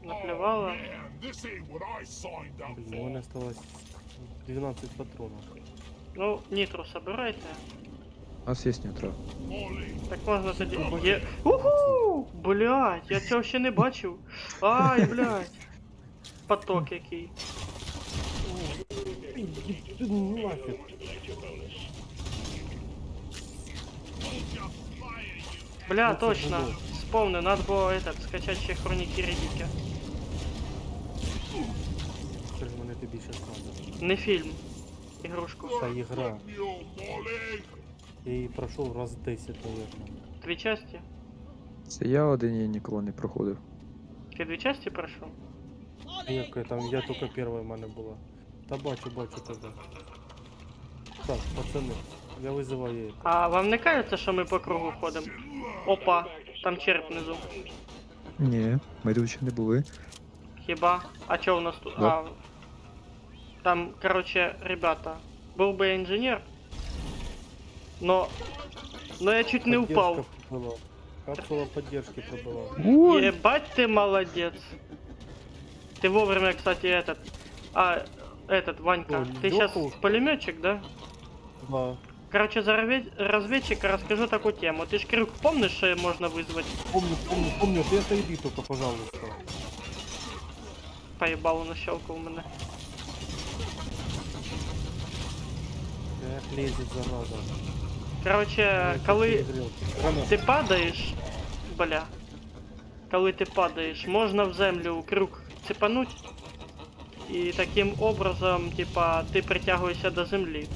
наплювала. Man, this ain't what I signed up Блин, у меня for. осталось 12 патронов. Ну, нітру собирайте. У нас є нітро. Molly, Так можна тоді. Ну, Є... Уху! Блядь, я цього ще не бачив. Ай, блядь. Поток який. Ну нафиг. Бля, Ну, це точно. було. Вспомню, надо було этот, скачать ще хроніки Редіки. Что же мне тебе сейчас надо? Не фільм. Ігрушку. Это игра. you, Molly. Я її пройшов раз 10, наверное. Дві часті? Це я один її ніколи не проходив. Ти дві часті пройшов? Яка там, я тільки перша в мене була. Та бачу тебе. Так, пацани, я визиваю її. А вам не кажеться, що ми по кругу ходимо? Опа, там череп внизу. Ні, ми тут ще не були. Хіба? А чо у нас тут? Да. А, там, короче, ребята, был бы я инженер, но я чуть не упал. Поддержка пробила. Капсула поддержки пробила. Ой! Ебать ты молодец. Ты вовремя, кстати, этот, Ванька, О, ты Лёха сейчас ушел. пулеметчик, да? Да. Короче, за разведчика расскажу такую тему. Ты ж крюк помнишь, что можно вызвать? Помню, ты отойди только, пожалуйста. Поебал на щелку у меня. Эх, лезет, зараза. Короче, коли ти падаєш, бля, коли ти падаєш, можна в землю крюк цепануть, і таким образом, типа, ти притягуєшся до землі.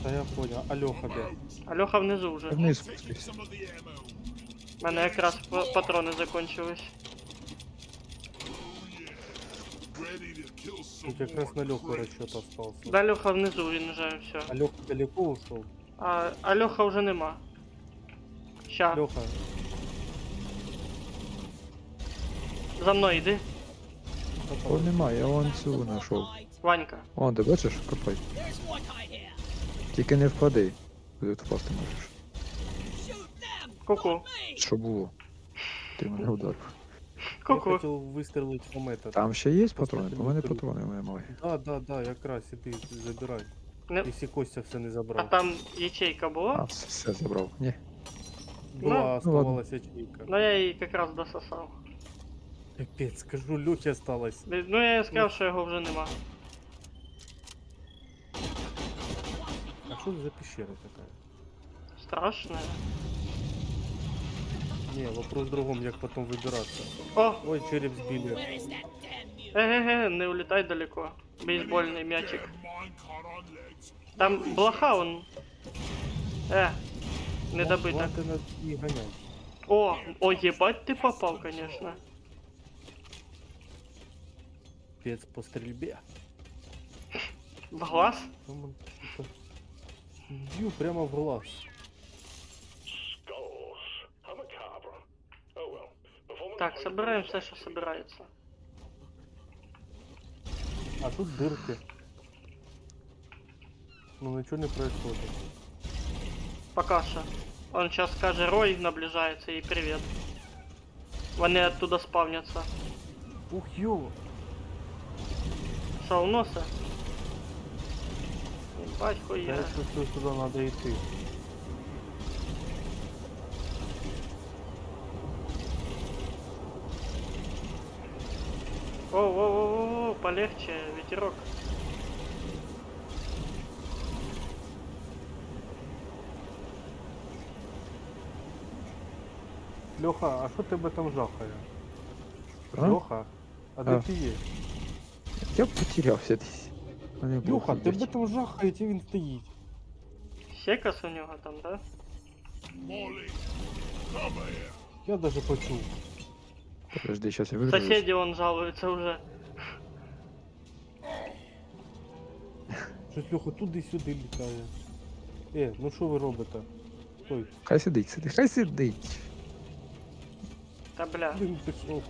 Да я понял. Алёха, да. А Льоха внизу вже. Вниз спустився. Some of the ammo. У мене якраз патрони закончились. Ready to kill some Тут как раз more на Лёху crates. расчет остался. Да, Льоха внизу, він вже все. Алёха далеко ушел. А Льоха вже нема. Ща, Лёха, за мною йди. О, немає, я вон цю знайшов. Ванька. О, ти бачиш? Копай. There's one guy here. Тільки не впади. Ти тут впасти можеш. Shoot them. Ку-ку. Me. Що було? Ти мене ударив. Ку-ку. хотів вистрілити в метод. Там ще є патрони? Кстати, У мене внутрі. патрони немає. Да, якраз іди забирай. Не... Якщо Костя все не А забрав. там ячейка А, була? все забрав. Ні. Була, ну, оставалася ячейка. Ну я її якраз дососав. Капець, скажу, Льохі осталось. Ну я їй сказав, що його вже нема. А що це за пещера така? Страшно. Не, вопрос в другом, як потом вибиратися. О! Ой, череп збили. Where is that damn mule? Еге-ге, не улітай далеко. Бейсбольний м'ячик. Minecart on legs. Там блоха он. Не добито. Ладно, надо і ганять. О, ебать ты попал, конечно. Спец по стрільбі. В глаз? Там он, сука, б'ю прямо в глаз. Skulls. How macabre. Oh well. Performance Так, point собираем for все, что собирается. А тут дырки. Ну ничего не происходит. Пока что. Он сейчас скажет, Рой наближается и привет. Вони оттуда спавнятся. Ух, ё! Что, у носа? Ебать Я хуя. чувствую, сюда надо идти. Воу, полегче, ветерок. Леха, а що тебе там жахає? А? Леха, а де А. ти є? Я потерявся десь. Мене було Леха, тебе ходить. там жахає, і він стоїть. Секас у него там, да? Molly, come here. Я даже почув. Подожди, сейчас я виграю. Соседи он жалуется уже. Щось Леха туди-сюди літає. Ну що ви робите? Стой, Хай сидить, хай сидить. Да бля. він пішов.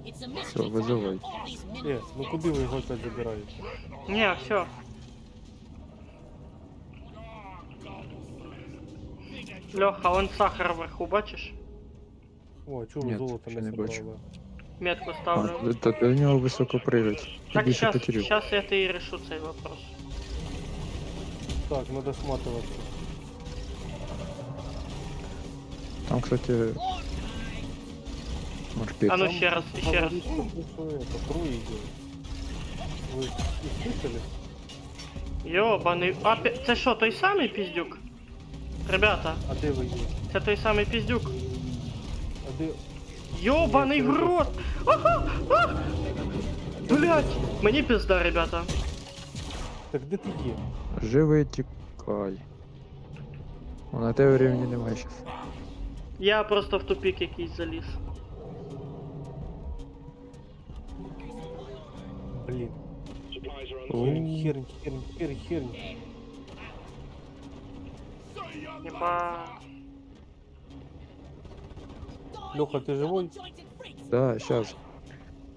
It's a mystery Все, finding визивай. all these minerals. Ну куди ви його опять забираєте? Не, все. Леха, он сахар вверху, бачиш? О, а чого ви Ні, золото ще не не бачу. забрали? Метку А, ставлю. та до нього високо пригать. Так, Більше сейчас, потеряв. сейчас я и решу цей вопрос. Так, надо сматываться. Там, кстати, маркет. А ну Там ще раз, ще раз. говорится, что это, трое идет. Вы их слышали? Йобаний. А, це що, той самий піздюк? Ребята, А де ви є? це той самий піздюк. А де... Йобаний в рот! Блять! Мені пізда, ребята. Так де ти є? Живи, тікай. О, на тебе рівні немає щас. Я просто в тупик якийсь заліз. Блін. supplies are on the way. Хернь. Єба. Леха, ты живой? Да, щас.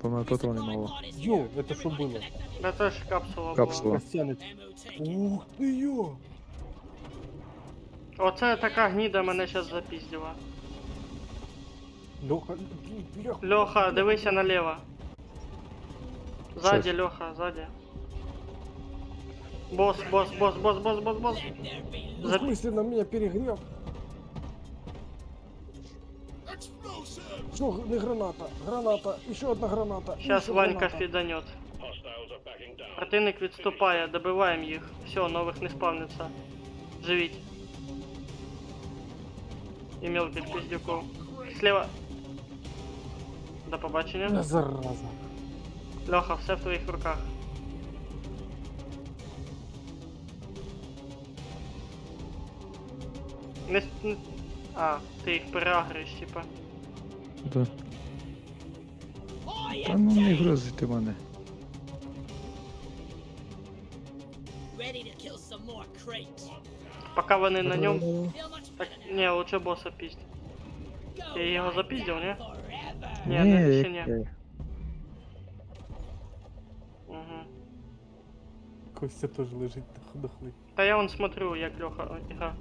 По мене патрони мало. Йо, это что было? Да теж капсула Капсула. була. Костянець. Ух ти йо! Оце така гніда мене зараз запіздила. Леха, бляха. Льоха, дивися наліво. Ззаді, Льоха, ззаді. Босс. В смысле на меня перегрел? Explosive. Что, не граната? Граната, еще одна граната. Зараз еще Ванька граната. фіданет. Hostiles are backing down. Противник відступає, добиваємо їх. Все, нових не спавниться. Живіть. І мелких піздюков. Слева. До побачення. Зараза. Льоха, все в твоїх руках. А, ти їх переагриш, типа. Да. Та ну не грозити мене. Ready to kill some more crates. Поки вони на ньому. Feel much Так, better не, лучше босса піздь. now. Ти його запіздив, ні? Forever. Ні, не, ще ні. Угу. Костя тоже лежит дохлый. Та я вон смотрю, як Льоха гра.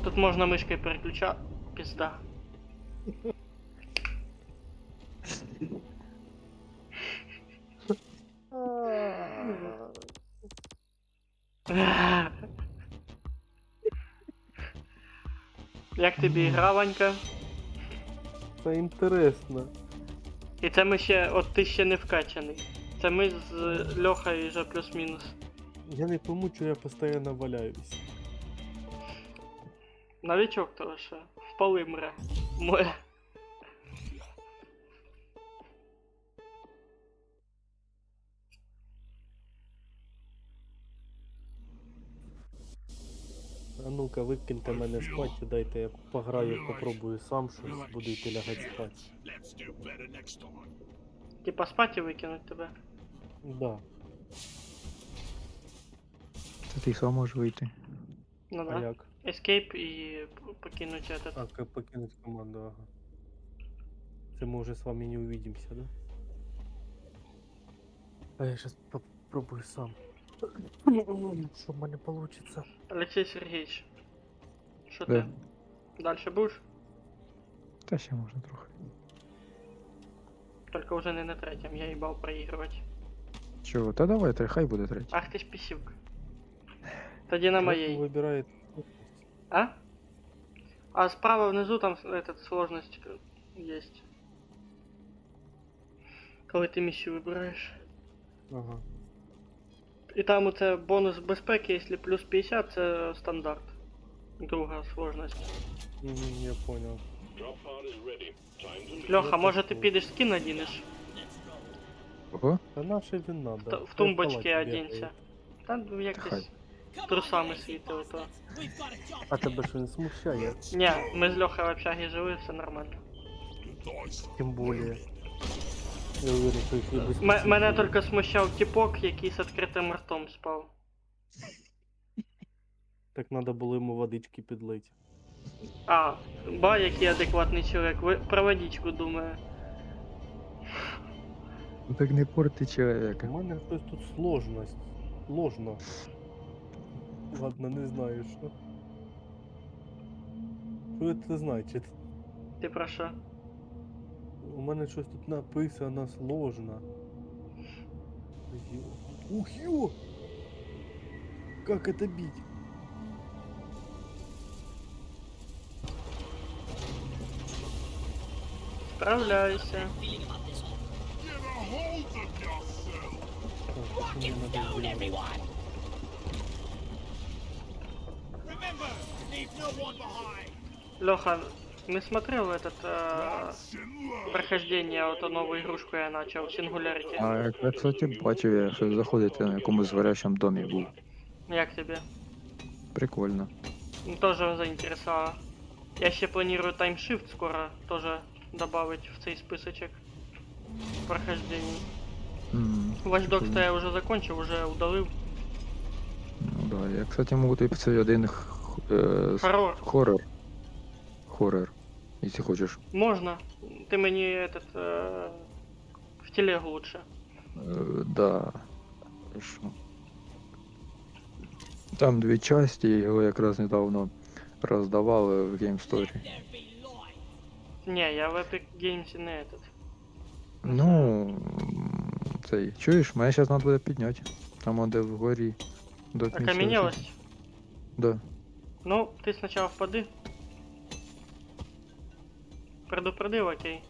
Тут можна мишкою переключати. пизда. Як тобі гра, Ванька? Це інтересно. І це ми ще, от ти ще не вкачаний. Це ми з Льохою вже плюс-мінус. Я не пойму, що я постійно валяюсь. Новичок того ще. Впали мре. Моє. А ну-ка, викиньте мене спать і дайте я пограю, попробую сам щось, буду йти лягати спати. Let's do better next time. Типа спати викинуть тебе. Да. Та ти сам можеш вийти. Ну А да. як? Escape і покинуть этот. А, как покинуть команду, ага. Це мы уже с вами не увидимся, да? А я сейчас попробую сам. Что у меня получится. Олексій Сергійович. Що Да. ти? Дальше будеш? Та ще можна трохи. Только вже не на третьому, я їбав проігрувати. Чого? Та давай, хай буде третій. Ах ти ж пісюк. Тоді на моїй. Выбирает. А? А справа внизу там этот сложность есть. Коли ти місію вибираєш. Ага. І там у це бонус безпеки, якщо плюс 50, це стандарт. Друга сложність. Я понял. Drop pod is ready. Time to Льоха, може ти підеш скін надінеш? Ого? Да наша вина, да. В тумбочці одінься. Та ну, якось Хай. трусами світило то. А тебе що не смущає? Ні, ми з Льохою в общагі жили, все нормально. Тем более. Я уверен, что их и без Мене тільки смущав тіпок, який з відкритим ртом спав. Так надо було йому водички підлить. А, ба, який адекватний чоловік, про водичку думає. Ну так не порти У чоловіка. мене щось тут сложність. Ложно. Ладно, не знаю що. Що це значить? Ти про що? У мене щось тут написано сложно. Ух ё! Как это бить? Справляйся. Get a hold of yourself. Так, что мне надо сделать? everyone! Remember, leave no one behind. Леха, не смотрел этот Once in love. прохождение, вот новую игрушку я начал, Singularity. А я, кстати, бачив, я що заходите на якомусь згорящому домі був. Як тебе? Прикольно. Тоже заинтересовало. Я ще планирую таймшифт скоро тоже добавить в цей списочек прохождений. Watch Dogs то я уже закончил, уже удалил. Ну да, я, кстати, можу тобі це один Хоррор. хоррор, якщо хочеш. Можно. Ты мне этот в телегу лучше. Да. Хорошо. Там дві часті, його якраз недавно роздавали в Game Story. There be light! Не, я в Epic Games не этот. Ну, цей, чуєш, мене зараз треба буде підняти. Там де вгорі до кінця. Окаменелость? Да. Ну, ты сначала впади. Предупредил, окей.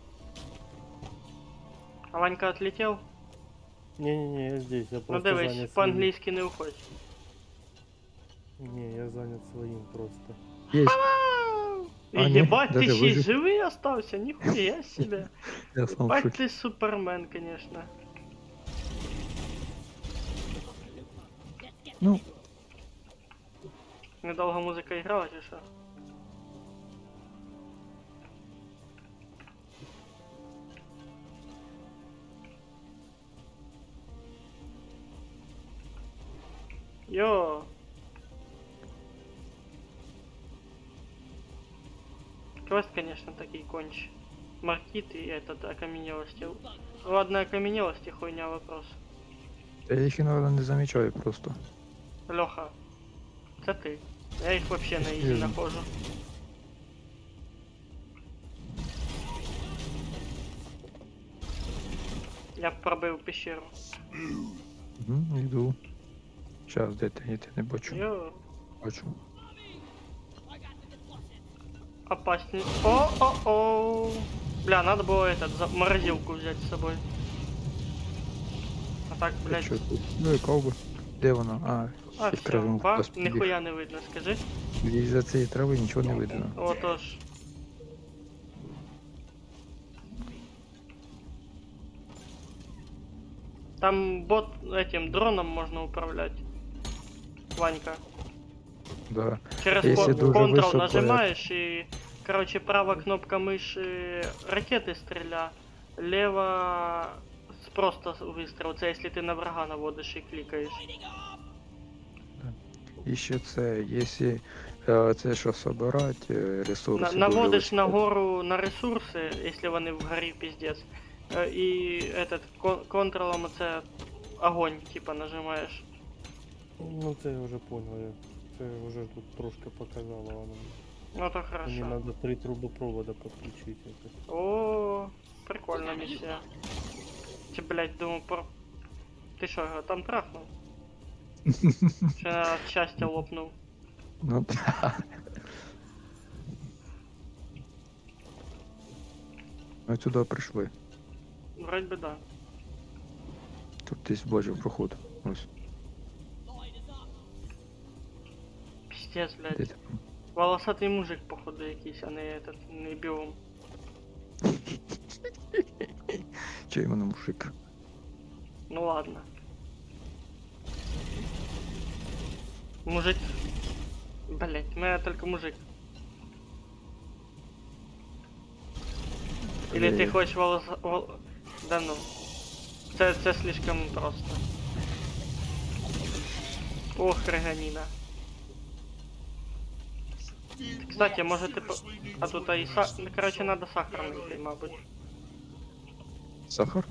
А Ванька отлетел? Не-не-не, я здесь, я Ну просто дивись, занят своим. по-английски не уходь. Не, я занят своим просто. Есть. А, не, Ебать, ты даже еще и выжив. живый остался, нихуя себе. Я сам в Ебать шоке. ты супермен, конечно. Ну, Недолго музыка играла, чи что? Йо! Квест, конечно, такие конч. Маркит и этот окаменелости. Ладно, окаменелости хуйня вопрос. я їх іноді не замічаю просто. Леха, це ти. Я їх вообще на ізі Вижу. нахожу. Я пробив пещеру. Йду. Щас, де ти? Я тебе не бачу. Йо, Бачу. опасність. О-о-о! Бля, надо было морозилку взять с собой. А так, Ти блядь. чо тут? Ну і ковби. Де вона? А, Під все, травою ба, хтось підбіг. ніхуя не видно, скажи. І за цієї трави нічого не видно. Отож. Там бот этим дроном можно управлять. Ванька. Да. Через Если дуже Ctrl високо, нажимаешь и, короче, правая кнопка мыши ракеты стреля, лево просто выстрел. Это если ты на врага наводишь и кликаешь. І ще це, якщо це що собирати, ресурси. Наводишь дуже нагору на ресурсы, если вони вгорі пиздец. И этот контролом это огонь, типа нажимаешь. Ну це я вже понял. Це вже тут трошки показало воно. Ну то Мені хорошо. треба 3 трубопровода підключити якось. О, прикольная миссия. Че, блять, думаю, Ты что, его там трахнул? Че от счастья лопнул? Ну так. Ми сюди прийшли. Вроде бы да. Тут десь бачив проход. Ось. Пиздец, Де блядь. ти? Волосатый мужик, походу, якийсь, а не этот, не биом. Чи іменно мужик? Ну ладно. Мужик. Блять, я только мужик. Или ты Блядь. хочешь Да ну. Это слишком просто. Ох, реганина. Кстати, может ты... А тут и короче, надо сахар найти, мабуть. Сахар?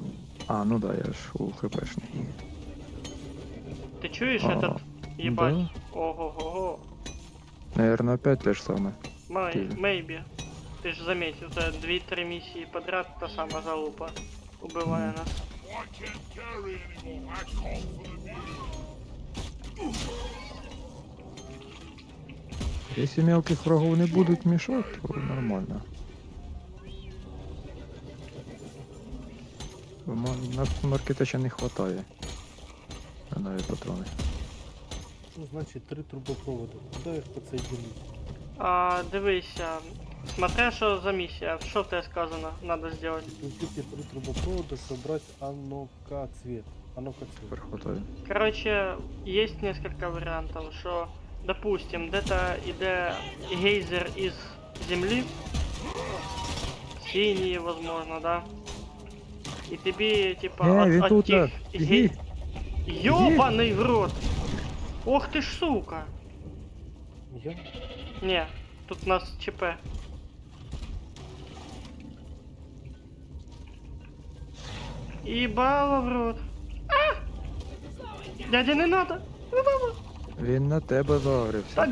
А, ну да, я ж у хпшний. Ты чуешь А, этот? Ебать. да. Ого-го-го. Наверное, опять те ж саме. Maybe. Ты же заметил, это 2-3 миссии подряд та самая залупа. Убивая нас. I can't carry anymore. I call for the mule. Якщо мелких врагов не будуть мішати, то нормально. На маркета ще не хватає. А навіть патрони. Ну, значить, 3 трубопровода. Куди їх підсоединити? Дивися. Смотря что за миссия. Что в тебе сказано надо сделать? Включите 3 трубопровода, собрать анокоцвет. Анокоцвет. Перехватаю. Короче, есть несколько вариантов, что, допустим, где-то иде гейзер из земли, синий, возможно, да? И тебе, типа, він от тут, тех біги. Ёбаный в рот! Ох ты ж сука! Я? Не, тут у нас ЧП. Ебало в рот. А! Дядя, не надо! Не надо! Він на тебе загрився. Та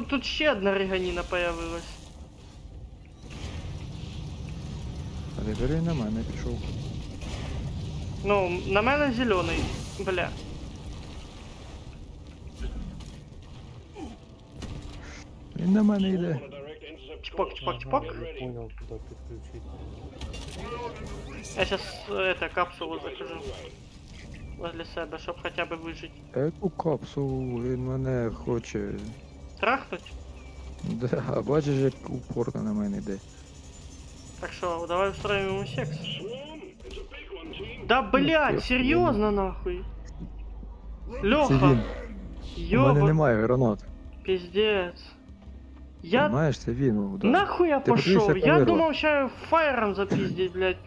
тут ще одна реганіна появилась. А тепер він на мене пішов. Ну, на мене зелений. Бля. Він на мене йде. On a direct intercept Чпок, course. чпок, чпок. Я понял, куда подключить. Я сейчас капсулу закажу. Возле себе, щоб хоча б вижити. Яку капсулу він мене хоче. Трахнуть? Да, а бачиш, як упорно на мене йде. Так що, давай устроим ему секс. Swarm, it's a big one, team. Да блять, я серйозно нахуй. Це Леха, він. У мене ёба, немає гранат. пиздец. Я Знаєш, це він. Да. нахуй я Ти пошел? подивися, Я Павело. думав, що фаєром запіздить, блять.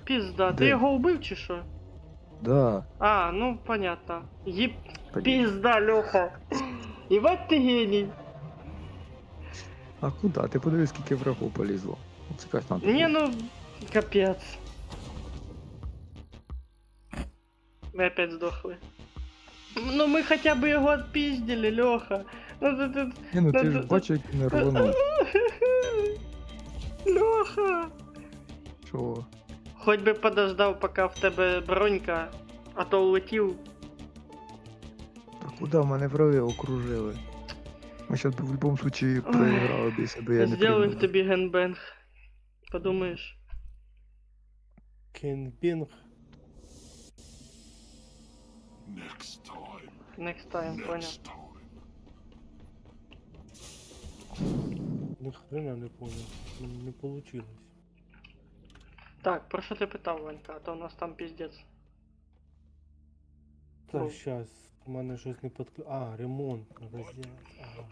Пизда, ти Де? його убив чи що? Да. А, ну понятно. Еб... Блін. Пизда, Леха. Ебать ты гений. А куди? Ти подивись, скільки врагов полізло. Це якась надо. Не, ну, капец. Мы опять сдохли. Ну мы хотя бы его отпиздили, Леха. Ну ты... Ні, ну ти ж ну, бачиш, як він рванув. Леха! Що? Хоть би подождав, поки в тебе бронька, а то улетів. Та куди мене враги окружили? Ми зараз в будь-якому случаї проіграли б, якщо б я не Сделаю пригнув. тобі генбенг. Подумаєш. Кенбінг. Next time. Next time, понял. Next time. Ни хрена не понял. Не получилось. Так, про що ти питав, Ванька, а то у нас там піздець. Та Ну. щас, у мене щось не підклю... А, ремонт надо сделать. Ага.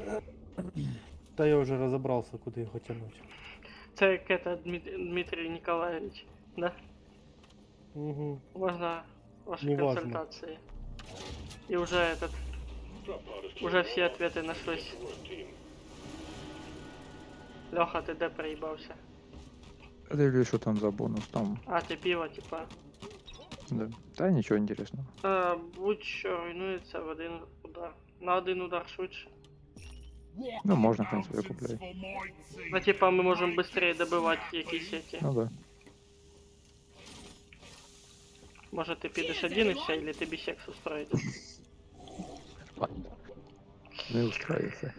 Perfect. Та я вже розібрався, куди його тянуть. Це як это, Дмитрий Николаевич, да? Угу. Можна ваші Неважно. консультації. І вже этот, Drop pod is уже всі ответи нашлись. Work team. Леха, ти де приїбався? Я дивлюсь, що там за бонус, там, А, ти пиво, типа. да. Та нічого інтересного. Будь-що руйнується в один удар. На один удар швидше. Ну, можна, в Rocky принципі, я Mountains купляю. for my team. Ну, типа, ми можемо швидше добивати якісь эти. Ну да. Може ти підеш один і все, или тобі секс устроїть. Не устраивается.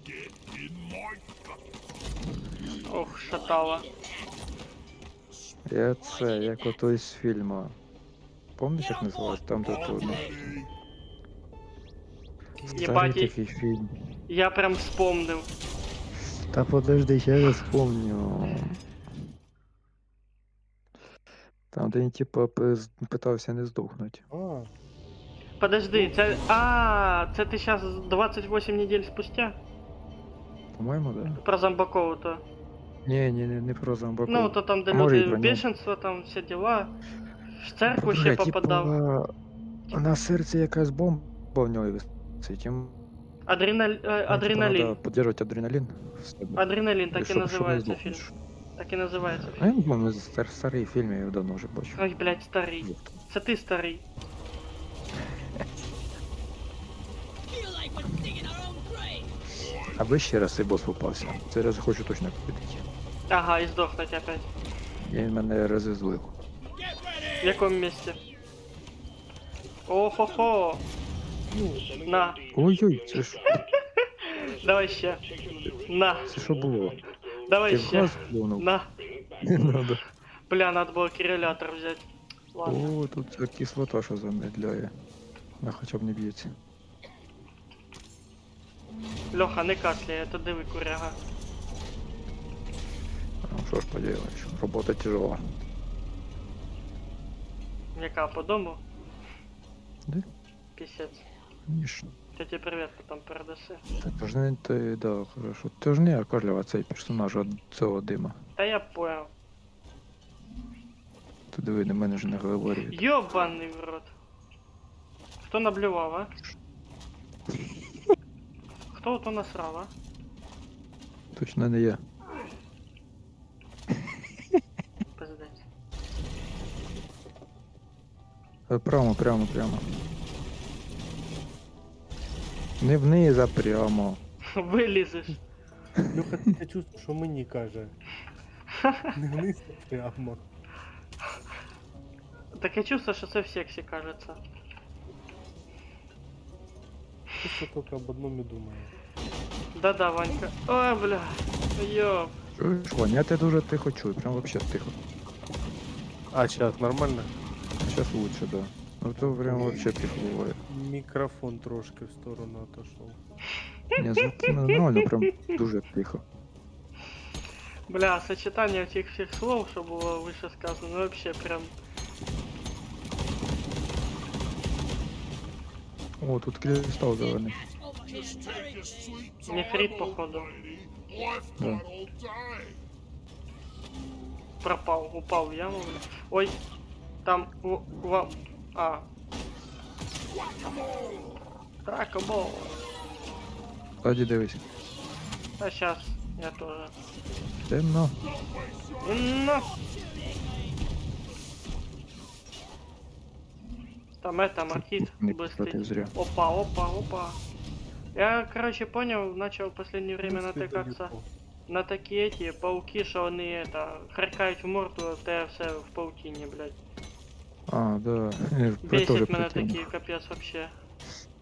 Get in my gut. Ох, шатала. Я це, як ото із фільму. Помниш, як називалось? Там де то, ну, старий Єбать, такий фільм. я прям вспомнив. Та подожди, я же вспомню. Там, де він типа питався не здохнути. А, Подожди, це. А, це ти зараз 28 недель спустя? По-моєму, да. Про зомбаков то. Ні, не про зомбаку. Ну, то там, де Може, і люди про в нього. бешенство, там всі діла. В церкву Подожди, ще попадав. Типа, на серці якась бомба в нього висить. Йому Адреналін. Треба підтримувати адреналін в себе. Адреналін, так і Щоб не називається фільм. здохнеш. Так і називається А фільм. я не помню, старий фільм, я його давно вже бачу. Ой, блядь, старий. Це ти старий. Feel like we're digging our own grave. Аби ще раз цей бос попався. Цей раз хочу точно победити. Ага, і здохнуть опять. Він мене розвезлив. Get ready. В якому місці? О-хо-хо! На, Ой-ой, це ж давай ще. На, це що було? давай Ти в ще. глаз плюнув? На. Не надо. Бля, надо було коррелятор взяти. Ладно. О, тут ця кислота, що замедляє. На хоча б не б'ється. Льоха, не кашляй, это диви куряга. Ну що ж поделаешь, робота тяжела. Яка по дому? Да? Пісець. Конечно. Тетя привіт потім передаси. Так ж не ти, да, хорошо. Ти ж не окажлював цей персонаж від цього дима. Та я понял. Ти диви, на мене ж не говорить. Йобаний в рот. Хто наблював, а? Хто то насрав, а? Точно не я. Пиздець. Прямо. Не вниз, а прямо. Вилізеш. Люха, таке чувство, що мені каже. Не вниз, а прямо. Таке чувство, що це в сексі кажеться. Ти що тільки об одному і думає. Да-да, Ванька. Ой, бля. Йоп. Чуєш, Вань, я тебе дуже тихо чую, прям вообще тихо. А, зараз нормально? Сейчас лучше, да. Ну то прям вообще тихо бывает. Мікрофон трошки в сторону отошов. Не, звуки нормально, прям дуже тихо. Бля, сочетание этих всех слов, что было выше сказано, ну вообще прям... О, тут кристалл зеленый. That's over here Just take buried your me. sweet Не time, хрип, old походу. lady. I've Да. got all day. Пропал, упал в яму. Бля. Ой, там... А. Тракабол. Сзади дивись. А сейчас я тоже. Темно. Ну. Там это, маркит Не быстрый. против зря. Опа. Я, короче, понял, начал в последнее время Ну, натыкаться На такі ті пауки, що вони харкають в морду, а те все в паутині, блядь. А, да. Тоже Бесить мене противно. такі, капець вообще.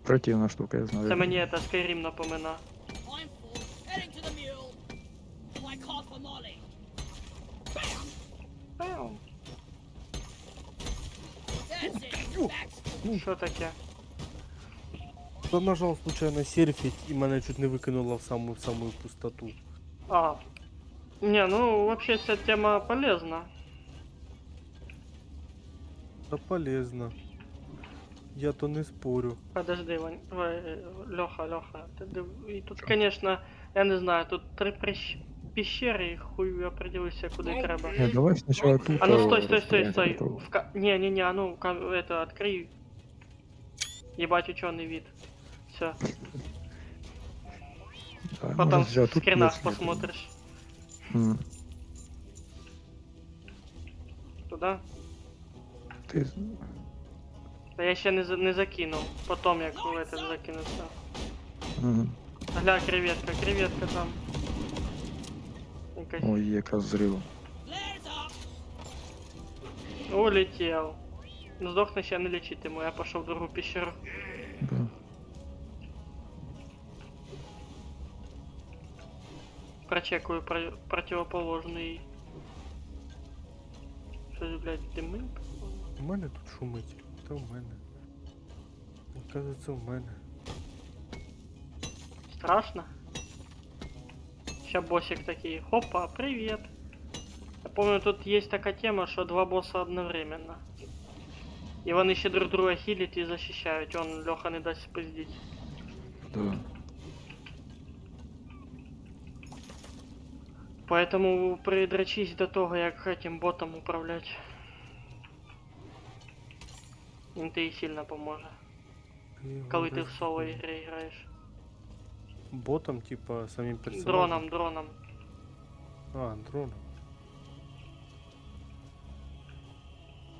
Противна штука, я знаю. Це мені Skyrim напомина. I'm full. Heading to the mule. I call for Molly. Пау. That's it. Back. Що таке? Та нажав случайно серфить і мене чуть не викинуло в саму пустоту. А. Не, ну вообще ця тема полезна. Та полезно. Я то не спорю. Подожди, Вань. Леха. І тут, конечно, я не знаю, тут 3 пещери, і хуй определився, куди треба. Не, давай сначала тут. А ну стой. расстояние попробуем. Не, а ну, это, открой. Ебать, ученый вид. Все, Да, потом может, в взять тут скринах есть нету. посмотришь. М, Туда. Ты... Та я ще не закинув. Потом як в этот закинувся. Мгм. Гля, креветка там. Якась. Ой, яка взрыв. Flares up. Улетів. Ну здохне ще не лічитиму, я пішов в другу пещеру. Да. Прочекаю противоположний. Щось, блядь, димить. У мене тут шумить. Та в мене. Оказується, в мене. Страшно. Ща босик такий, хопа, привет. Я помню, тут есть такая тема, что 2 босса одновременно. И вони ще друг друга хилят и защищают. Он Леха не даст спиздить. Да. Поэтому придрачись до того, як этим ботом управлять. Він ти і сильно поможе. Коли ти в соло ігри граєш. Ботом, типа, самим персонажем? Дроном. А, дроном.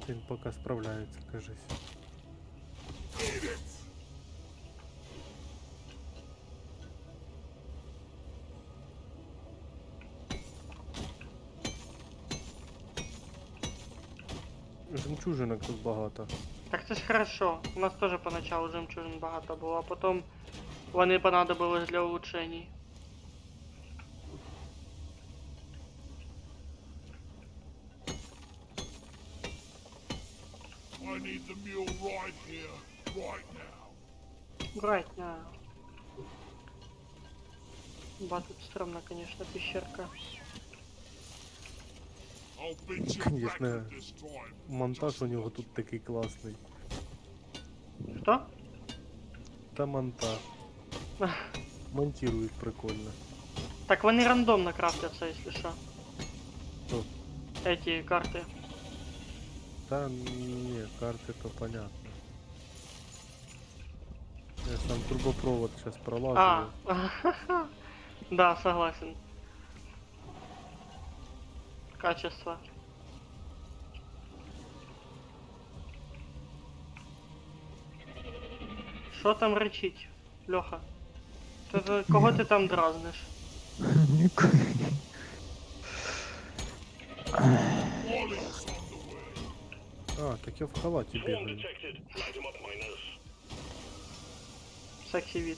Він поки справляється, кажись. Жемчужинок тут багато. Так це ж хорошо. У нас теж поначалу жемчужин багато було, а потім вони понадобились для улучшений. I need the mule right here, right now. Right now. Ба, тут стрёмно, конечно, пещерка. I'll beat you back Конечно. this time. Монтаж у нього тут такий класний. Що? Та монтаж. Монтирують прикольно. Так вони рандомно крафтяться, якщо що. Що? Эти карти. Та ні, карти то понятно. Я сам трубопровод сейчас пролазу. А, да, согласен. Качество. Що там речить, Льоха? Кого ти там дразниш? Ник- Molly's on the way. А, так я в халаті Swarm бігаю. detected. Light him up, my nurse. Сексі вид.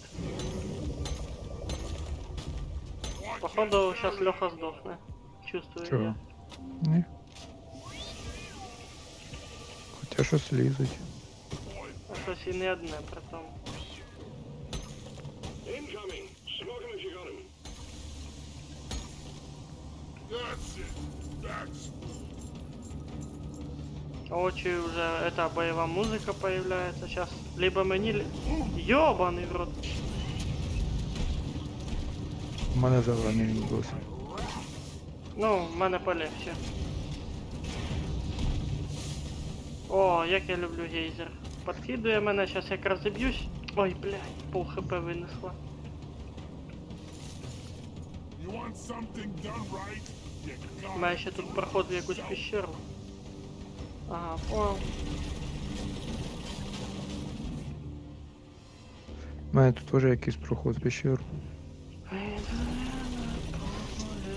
Походу, сейчас Леха сдохне. Чувствую Чого? я. Ні. Хоча щось лізуть. А щось і не одне при тому. Incoming. Smoke him if you got him. That's it. That's Очень уже эта боевая музыка появляется. Сейчас либо мені... Ёбаный в рот. У мене зелений він досі. Ну, в мене полегче. О, як я люблю гейзер. Подкидує мене, зараз як розіб'юсь. Ой, блядь, пол хп винесла. you want something done right? You got Має ще тут проход в якусь пещеру. Ага, понял. У мене тут теж якийсь проход в пещеру.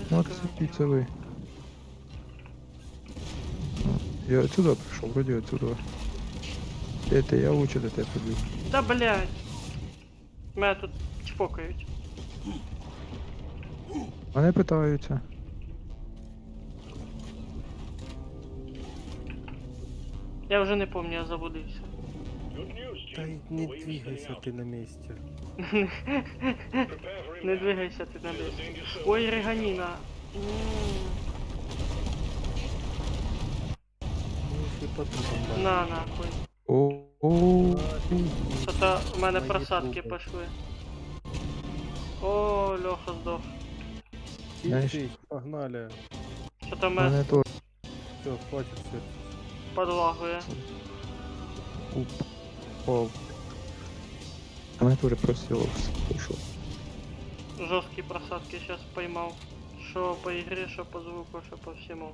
Ну, отцепиться вы. Я отсюда пришел, вроде отсюда. Это я лучше до тебя побил. Та блядь. Мене тут чпокають. Вони питаються. Я вже не пам'ятаю, я заблудився. Good news, Та Chief. й The не wave is двигайся thinning out. ти на місці. Prepare for Не impact. двигайся ти на Feel the місці. danger zone. Ой, реганіна. Ну, якщо потім На нахуй. О, Що-то в мене Мої просадки трупи. пішли. О, Льоха здох. Знаєш- Тихий, погнали. Що-то в мене мене то Все, хватит все. подлагує. упав. А мене теж просило пішов. Жорсткі просадки сейчас поймав. Що по ігрі, що по звуку, що по всьому.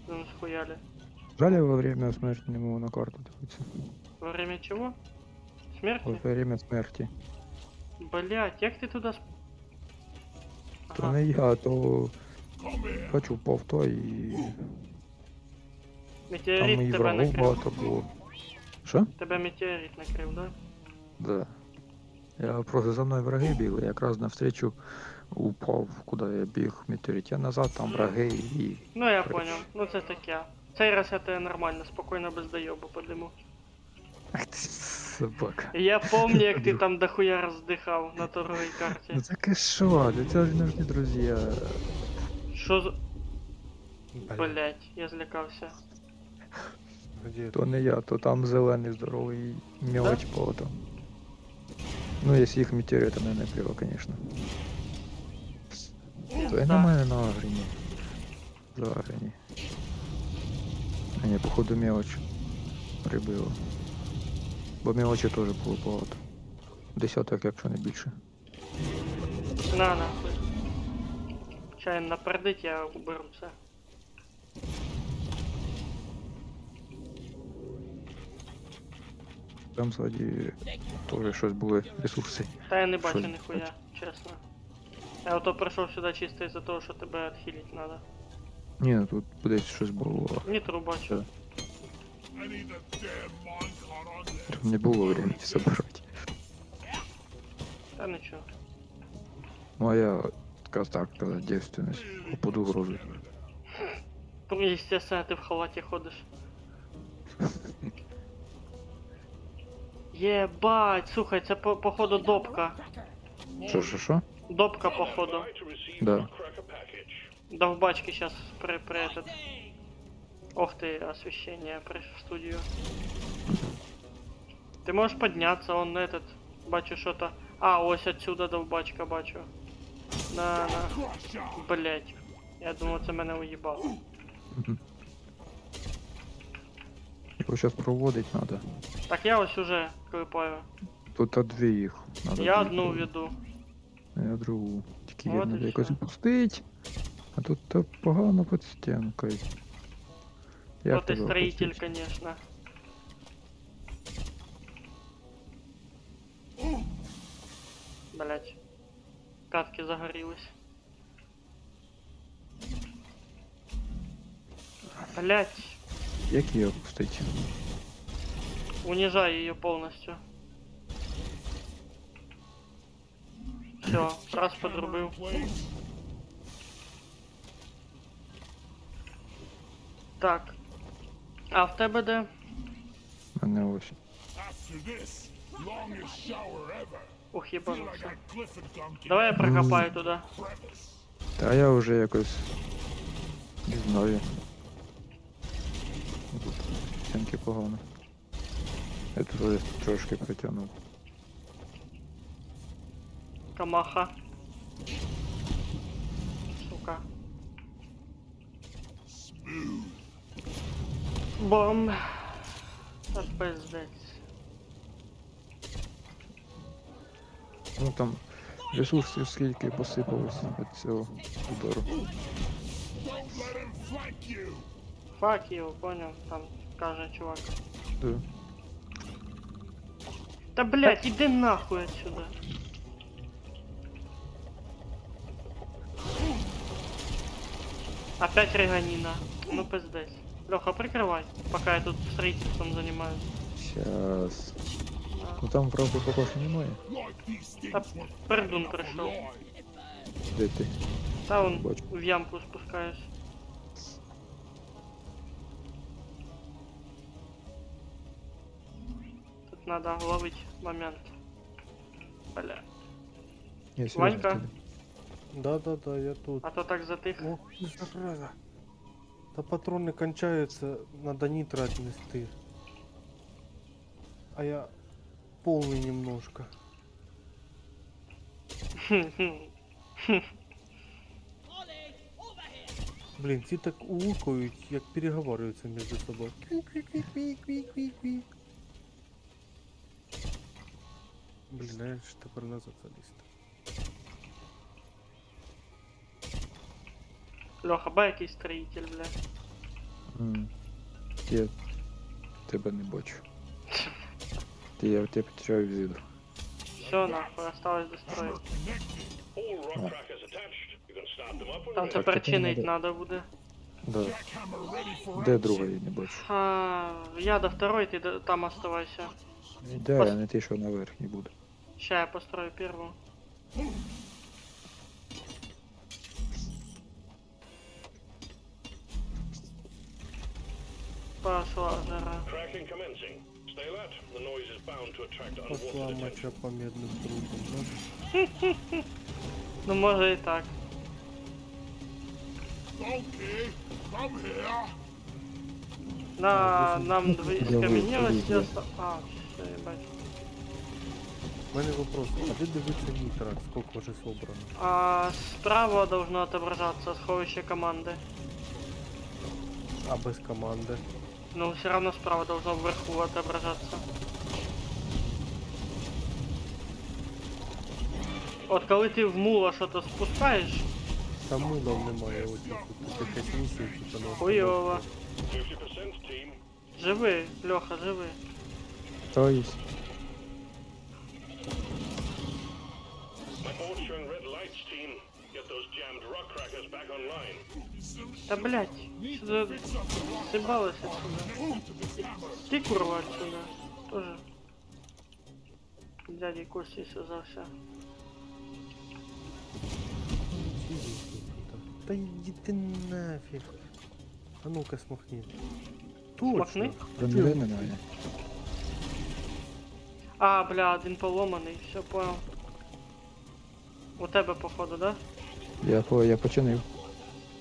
Ну, схуяли. Жаль, я во время смерти не можу на карту дивитися. Во время чого? Смерті? Во время смерти. Блять, як ти туди То Ага. не я, то Come here. бачу впав то і там Метеорит і тебе врагов накрив. багато було. Що? Тебе метеорит накрив, да? Да. Я просто за мною враги бігли, якраз навстречу упав, куди я біг метеорит. Я назад, там враги і... Ну я Хорошо. понял. Ну це таке. Цей раз я тебе нормально, спокійно без дойобу подиму. Ах ти собака. Я помню, як ти там дохуя роздихав на торговій карті. Ну так и шо, для тебя же нужны друзья. Що за... Блин, Блять, я злякався. где это? То не я, то там зелений здоровий мелочь по там. Ну, если их метеорита не накрило, конечно. То я на Да. мене на агрені. За агрені. А ні, походу мелочь прибило. Бо мелочі теж було багато. Десяток, якщо не більше. На нахуй. Чай напердить, я уберу це. Там ззаді теж щось були ресурси. Та я не бачу Що ніхуя, чесно. Я ото прийшов сюди чисто із-за того, що тебе відхилити треба. Ні, ну тут десь щось було. Нітру бачу. I need the damn minecart on this. Тут не було времени собирати. Та нічого. Моя, как так сказать, девственность под угрозой. Ну, естественно, ти в халаті ходиш. Єбать, слухай, це походу допка. Шо? Допка походу. Try to receive Да. Nutcracker package. Довбачки сейчас при этот. Ох ты, освещение в студию. Ты можешь подняться, он этот. Бачу что-то. А, ось отсюда довбачка бачу. На. Crusher. Блять. Я думав, це мене уїбало. Его сейчас проводить надо. Так я ось уже клепаю. Тут дві їх. Надо Я дві одну проводити. веду. А я другу. Тільки От її і надо якось все. пустить. А тут так погано під стінкою. Як Вот ты тебе строитель, опустить? конечно. Блять. Катки загорелись. Блять. Як її опустить? Унижай ее полностью. Все, раз подрубил. Place. Так. А в тебе де? Мене ось. After this, longest shower ever. Ух, Feel like ебануться. a Clifford Duncan Давай я прокопаю туда. crevice. Та я вже якось. Не знаю. Тут стінки погано. Я тут вже трошки притягнув. Камаха. Сука. Бом. Та пиздець. Ну там ресурсів скільки посипалось від цього удару. Don't let him flank you. Фак його, понял? Там каже чувак. Да. Та блять, іди нахуй отсюда. Опять реганина. Ну пиздец. Леха, прикрывай, пока я тут строительством занимаюсь. Щас. Да. Ну там, правда, поки що немає. Like these Та things were пердун not прийшов. alive. Де ти? Та он Бачу. в ямку спускаюсь. Тут надо ловить момент. Бля. Ні, серйозно, Ванька? ти- Да-да-да, я тут. А то так затих. Ох, ты зараза. Да патроны кончаются, надо нитро отнести. А я полный немножко. Ollie, over here. Блин, ці так улукають, як переговарюються між собою. Кві-кві-кві-кві-кві-кві. Блін, а я ж тепер назад залізти. Леха, бай якийсь строитель, бля. Я тебе не бачу. Я тебе потеряю з віду. Все, нахуй, осталось достроить. All rock crackers attached. You can start them up when Там you're тепер так і чинить надо. надо буде. Да. Jackhammer ready for Де action. друга я не бачу? Я до второй, ты там оставайся. Де, Пос- а не ти, що наверх не буду. Ща я построю первую. Пошла жара. cracking commencing. Stay alert. The noise is bound to attract Пошла unwanted attention. моча по медным трубам, да? Ну може і так. Okay, come here. Нам дві Я скам'янілості вийду. оста... А, все, я бачу. У мене вопрос, а де дивиться нітро, сколько вже собрано? Справа должно отображаться сховище команды. А без команди? Но все равно справа должно вверху отображаться. От коли ти в мула що-то спускаєш, Там мулов немає, ось тут якась місія, типа на хуйово. 50% team. Живи, Льоха, живи. То є. My board's showing red lights, team. Get those jammed rock crackers back online. Та блять, сюда съебалась отсюда. Ты курва отсюда. Тоже. Дядей Костей связался. Та йди ти нафіг. А ну-ка смахни. Смахни? Точно. Броньовий немає. А, бля, один поломаний, все понял. У тебе походу, да? Я починив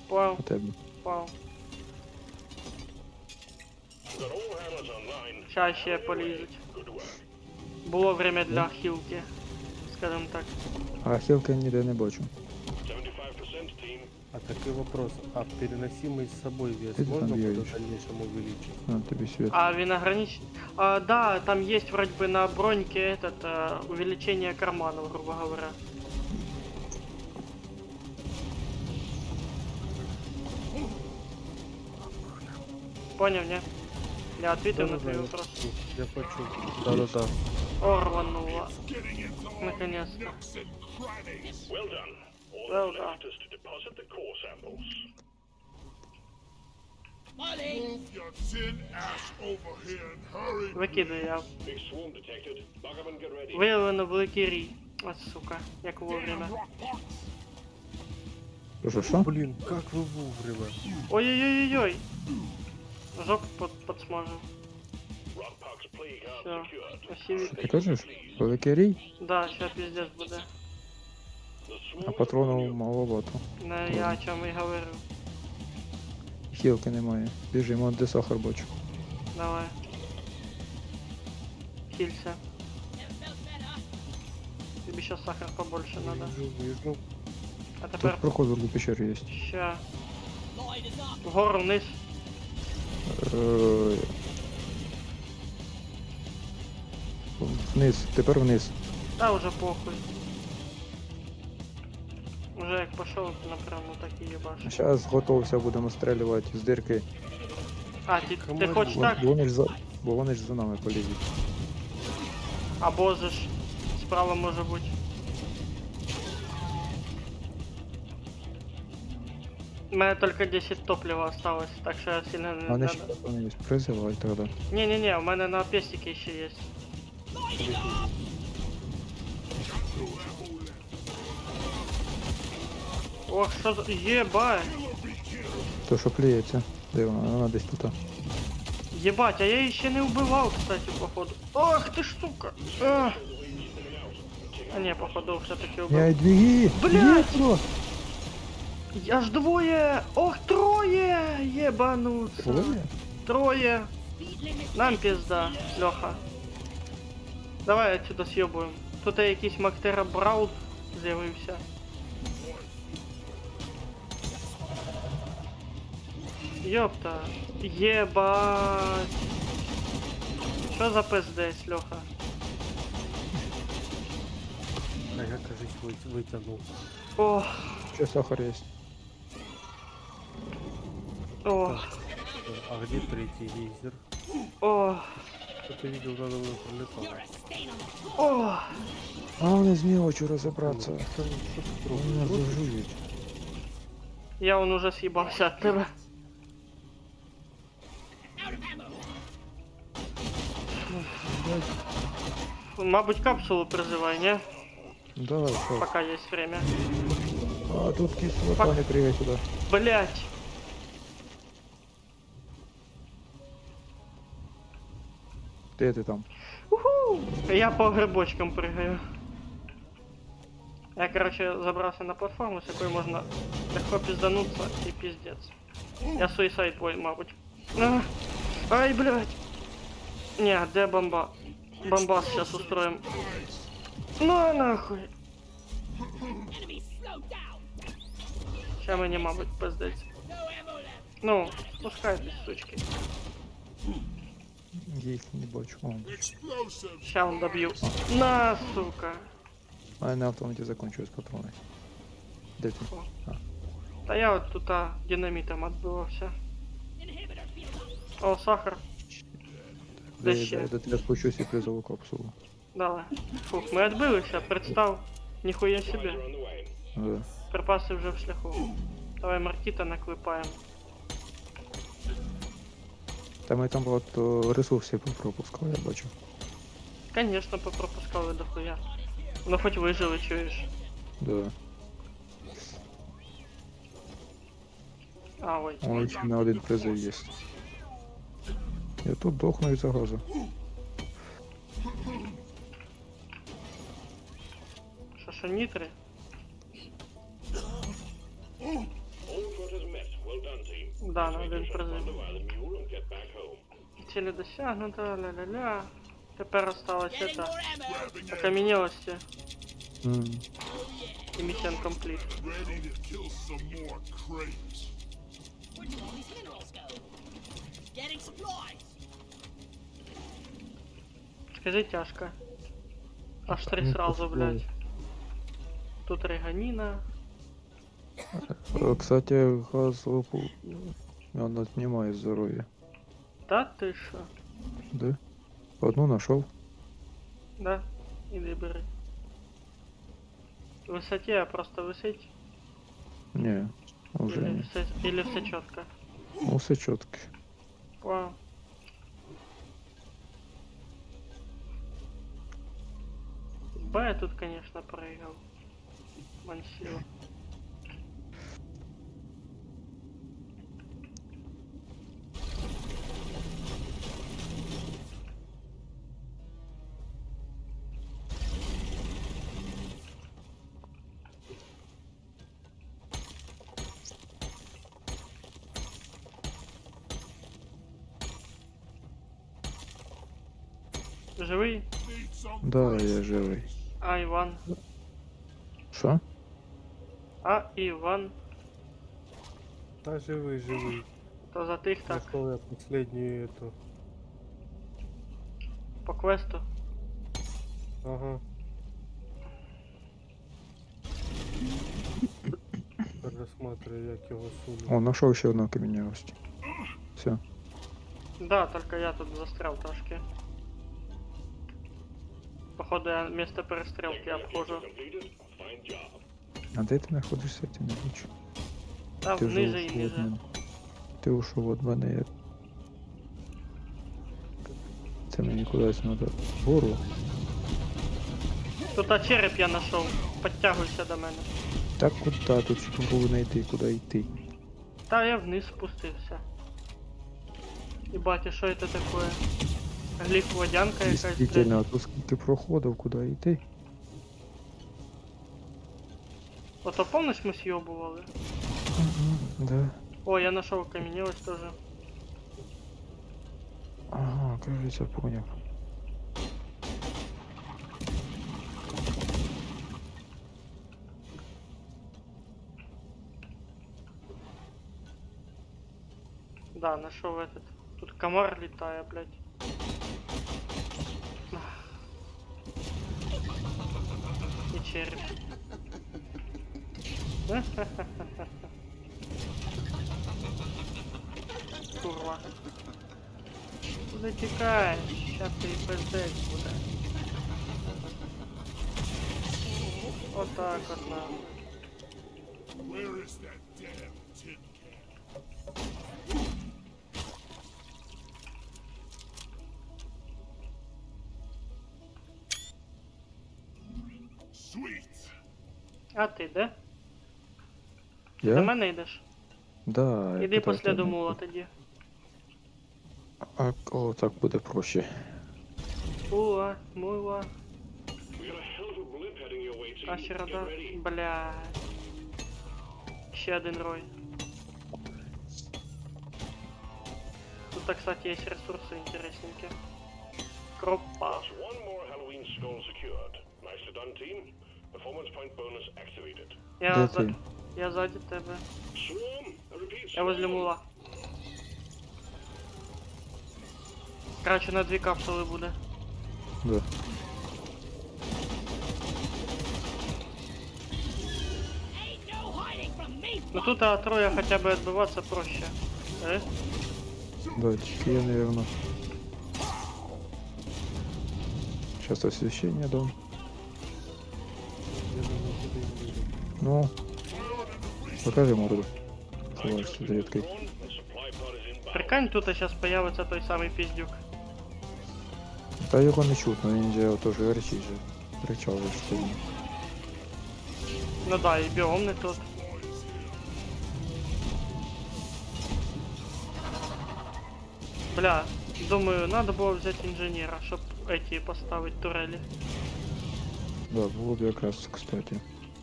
Понял, у тебе. понял. We've got all hammers online. Ща ще полізуть. Good work. Було время для хілки, скажем так. А хілки ніде не бачу. 75% team. А такой вопрос, а переносимый с собой вес Ты можно там будет едешь. в дальнейшем увеличить? На тобі світ. А він ограничен? Да, там есть вроде бы на броньке этот увеличение карманов, грубо говоря. Понял, не? Я ответил на твой Да-да-да, вопрос. я почув. Да-да-да. Рвануло. Getting into all Наконец-то. nooks and crannies. Well done. All Well that's left is to deposit the core samples. Ollie, Move your tin ass over here and hurry. Викидаю я. Big swarm detected. Buggerman, get ready. Виявлено великий рій. От сука, як вовремя. Damn rock box. Що? Блин, как вы вовремя. Ой-ой-ой-ой-ой. Жопу подсмажу. Rock Puck's playground Все, secured. спасибо. Ти кажеш? Великий рій? Да, сейчас пиздец буде. The А swarm is патронів upon you. маловато. Не, я о чому і говорю. Хілки немає. Біжимо, де сахар бачу. Давай. Хилься. never felt better. Тебе сейчас сахар побольше надо. Вижу. А Тут тепер проход в пещері є. ща. Line is up. Вгору вниз. Е, Вниз, тепер вниз. Та уже похуй. Уже як пошов напряму, так і їбаш. Зараз готовся, будемо стрілювати з дирки. А, ти Командир. хочеш Бо так? вони ж за нами полізуть. Або же ж справа може бути. У мене тільки 10 топлива осталось, так що я сильно не А не надо. ще там є призивай тогда. Не-не-не, у мене на пестике ще є. Ох, що за... Єбать! То що плюється? Де вона? Вона десь тут. Єбать, а я її ще не вбивав, кстати, походу. Ох ти штука! Ах. А не, походу, все-таки вбив. Я й двіги! Блядь! Є, Я ж двоє! Ох, троє! Єбануться! Троє? Троє! Speed limit. Нам пізда, Льоха. Давай отсюда съебуємо. Тут якийсь Мактера Браут з'явився. Йопта. Єбать. Що за пиздець, Льоха? А я, кажись, витягнув. Ох, Ще сахар є. ох, А где третий гейзер? ох, Что ты видел, надо было пролетало. You're a stain on the ох. А вони з мілочю розібратися. Что ты Вони трогаешь? зажують. Я он уже съебался от тебе. out of ammo. Мабуть, капсулу призывай, не? Давай, що? Пока есть время. А тут кислота, не пригай сюди. Блять. Де ти там? Уху! Я по грибочкам прыгаю. Я, короче, забрался на платформу, с якой можно легко пиздануться и пиздец. Я суисайд бой, мабуть. А! Ай, блядь! Не, где бомба? Бомбас сейчас устроим. Ну нахуй! Enemy slowed down. Ща мені, мабуть, пиздець. No ammo left. Ну, спускайтесь, сучки. Їх не бачу. О, Ща он добью. На, сука! у мене на автоматі закінчуюсь патрони. Де ти? Та я от тут динамітом отбивався. Inhibitor field up. О, сахар. Де Де ще? я до тебе спущусь і призову капсулу. Давай. Фух, ми відбилися, представ. Ніхуя собі. Supplies are on the way. Да. Припаси вже в шляху. Давай маркіта наклепаємо. Та ми там багато ресурсів пропускали, я бачу. Конечно, попропускали дохуя. Ну хоч вижили, чуєш. Да. А, ой. Ой, ще на один призив є. Я тут дохну із-за газу. Що нітри? All quotas met. Well done, team. Да, на Take один yourself призив. under the mule and get back home. Цілі досягнуто, ля-ля-ля. Тепер осталось Getting это. more ammo. Окаменілості. М. І місіон компліт. Ready to kill some more crates. Where do all these minerals go? Getting supplies. Скажи тяжко. Аж три сразу, блядь. Тут реганіна. Кстати, газ он отнимает здоровье. Та ти що? Да? Одну нашел. Да, іди бери. В висоті просто висить. Не, уже Или не. все, или все чітко. Ну, все четко. Вау. Ба, я тут, конечно, проиграл. Мансила. Живий? Need some Да, я живий. А, Іван. Що? А, Іван. Да, живый, живый. То за тих так. Нашел я последнюю эту. По квесту. Ага. Рассматриваю, як його суну. О, нашел ще одну каменярості. Все. Да, только я тут застрял трошки. Походу я место перестрелки обхожу. Completed. Fine job. А де ти знаходишся, я тебе не бачу. Та Ти вже ниже і ушов від ниже. мене. Ти ушов від мене. Це мені кудись треба вгору. Тут череп я знайшов. Підтягуйся до мене. Так куди тут ще повинен йти, куди йти? Та я вниз спустився. Ебать, що це таке? Гліф водянка якась. блядь. Дійсно, а тут скільки проходив, куди йти? Ото помниш ми с'йобували? Да. О, я знайшов окаменілость теж. Ага, кажется, понял. Да, нашел этот. Тут комар летая, блядь. И череп. Курва. Куда текаешь? Сейчас ты и пиздец буде. Вот так вот нахуй. Where is that damn tin can? Sweet. А ти де? До Я? мене йдеш? Да. я Іди питаю після тебе. домула тоді. А, о, так буде проще. Уа, мула. We got a hell of a blip heading your way, team. А ще Get рада. ready. Блядь. Ще один рой. Тут, кстати, есть ресурсы интересненькие. Кропа. That's one more Halloween skull secured. Nicely done, team. Performance point bonus activated. Я, Де за... ти? я сзади тебе. Swarm! I repeat, Я возле swarm! мула. Короче, на 2 капсулы буде. Да. Ain't no hiding from me, Ну тут от троя хотя бы отбиваться проще. Да, тільки я, наверное. Сейчас освещение дам. Я думаю, куди не вийду. Ну. Покажи морду. Ховаешься за веткой. Drawn, and supply pod is inbound. Прикинь, тут сейчас появится той самый пиздюк. Та його не чутно, він же теж речить же. Ричав же стоїть. Ну да, и биом не тот. Бля, думаю, надо было взять инженера, чтоб эти поставить турели. Да, було б якраз, кстати.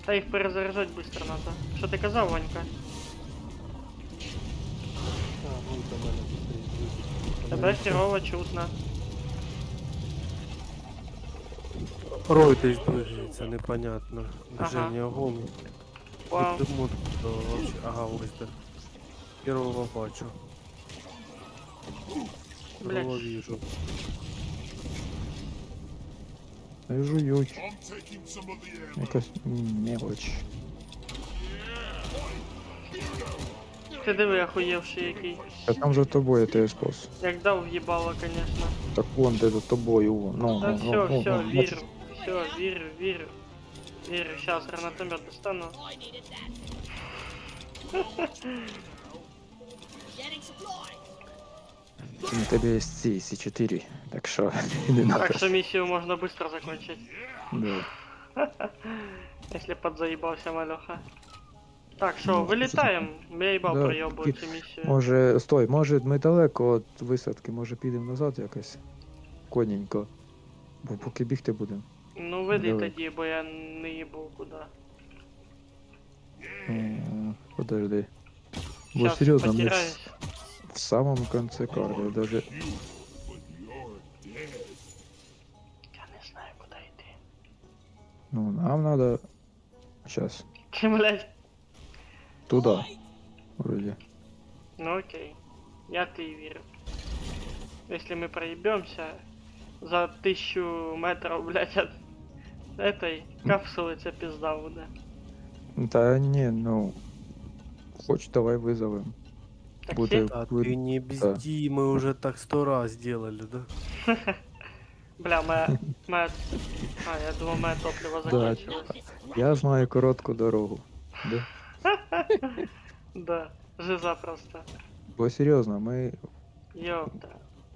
Та їх перезаряжать быстро надо. Що ти казав, Ванька? А, ну до мене тут Тебе херово чутно. Рой десь двигається, непонятно. Ага. Движення огонь. Вау. Тут то вообще. Ага, ось де. Первого бачу. Второго Блядь. вижу. Не жують. I'm taking some of the ammo. Якась мелоч. Ти диви, охуєвший який. А там за тобою я тебе спас. Як дав в'їбало, конечно. Так вон де за тобою, вон. Ну, Та ну, все, ну, все, ну, вірю. Все, вірю, вірю. Вірю, сейчас гранатомет достану. I needed that. Getting supplies. На тебе є ці С4, так що не надо. Так що миссию можно быстро закончить. Да. Если подзаебался малеха. Так, що, Ну, вилітаємо? Я їбав да, проєбую ки- цю місію. Може, стой, може ми далеко від висадки, може підемо назад якось. Коненько. Бо поки бігти будемо. Ну веди Давай. тоді, бо я не їбу куди. Подожди. Бо Щас серйозно, ми потеряюсь. в самому конце карти, даже. But you're dead. Я не знаю, куди йти. Ну, нам надо. Сейчас. Ти, блядь. Туда. Вроде. Ну окей. Я ты верю. Если мы проебемся за 1000 метров, блядь, от этой капсулы, це пизда буде. Та ні, ну. Хоч давай визовем. Таксі? А ты не бзди, мы уже так 100 раз делали, да? Бля, моя... А, я думал, моє топливо Да. закончилось. Я знаю коротку дорогу. Да? Да, жиза просто. Бо серйозно, ми Ёпта.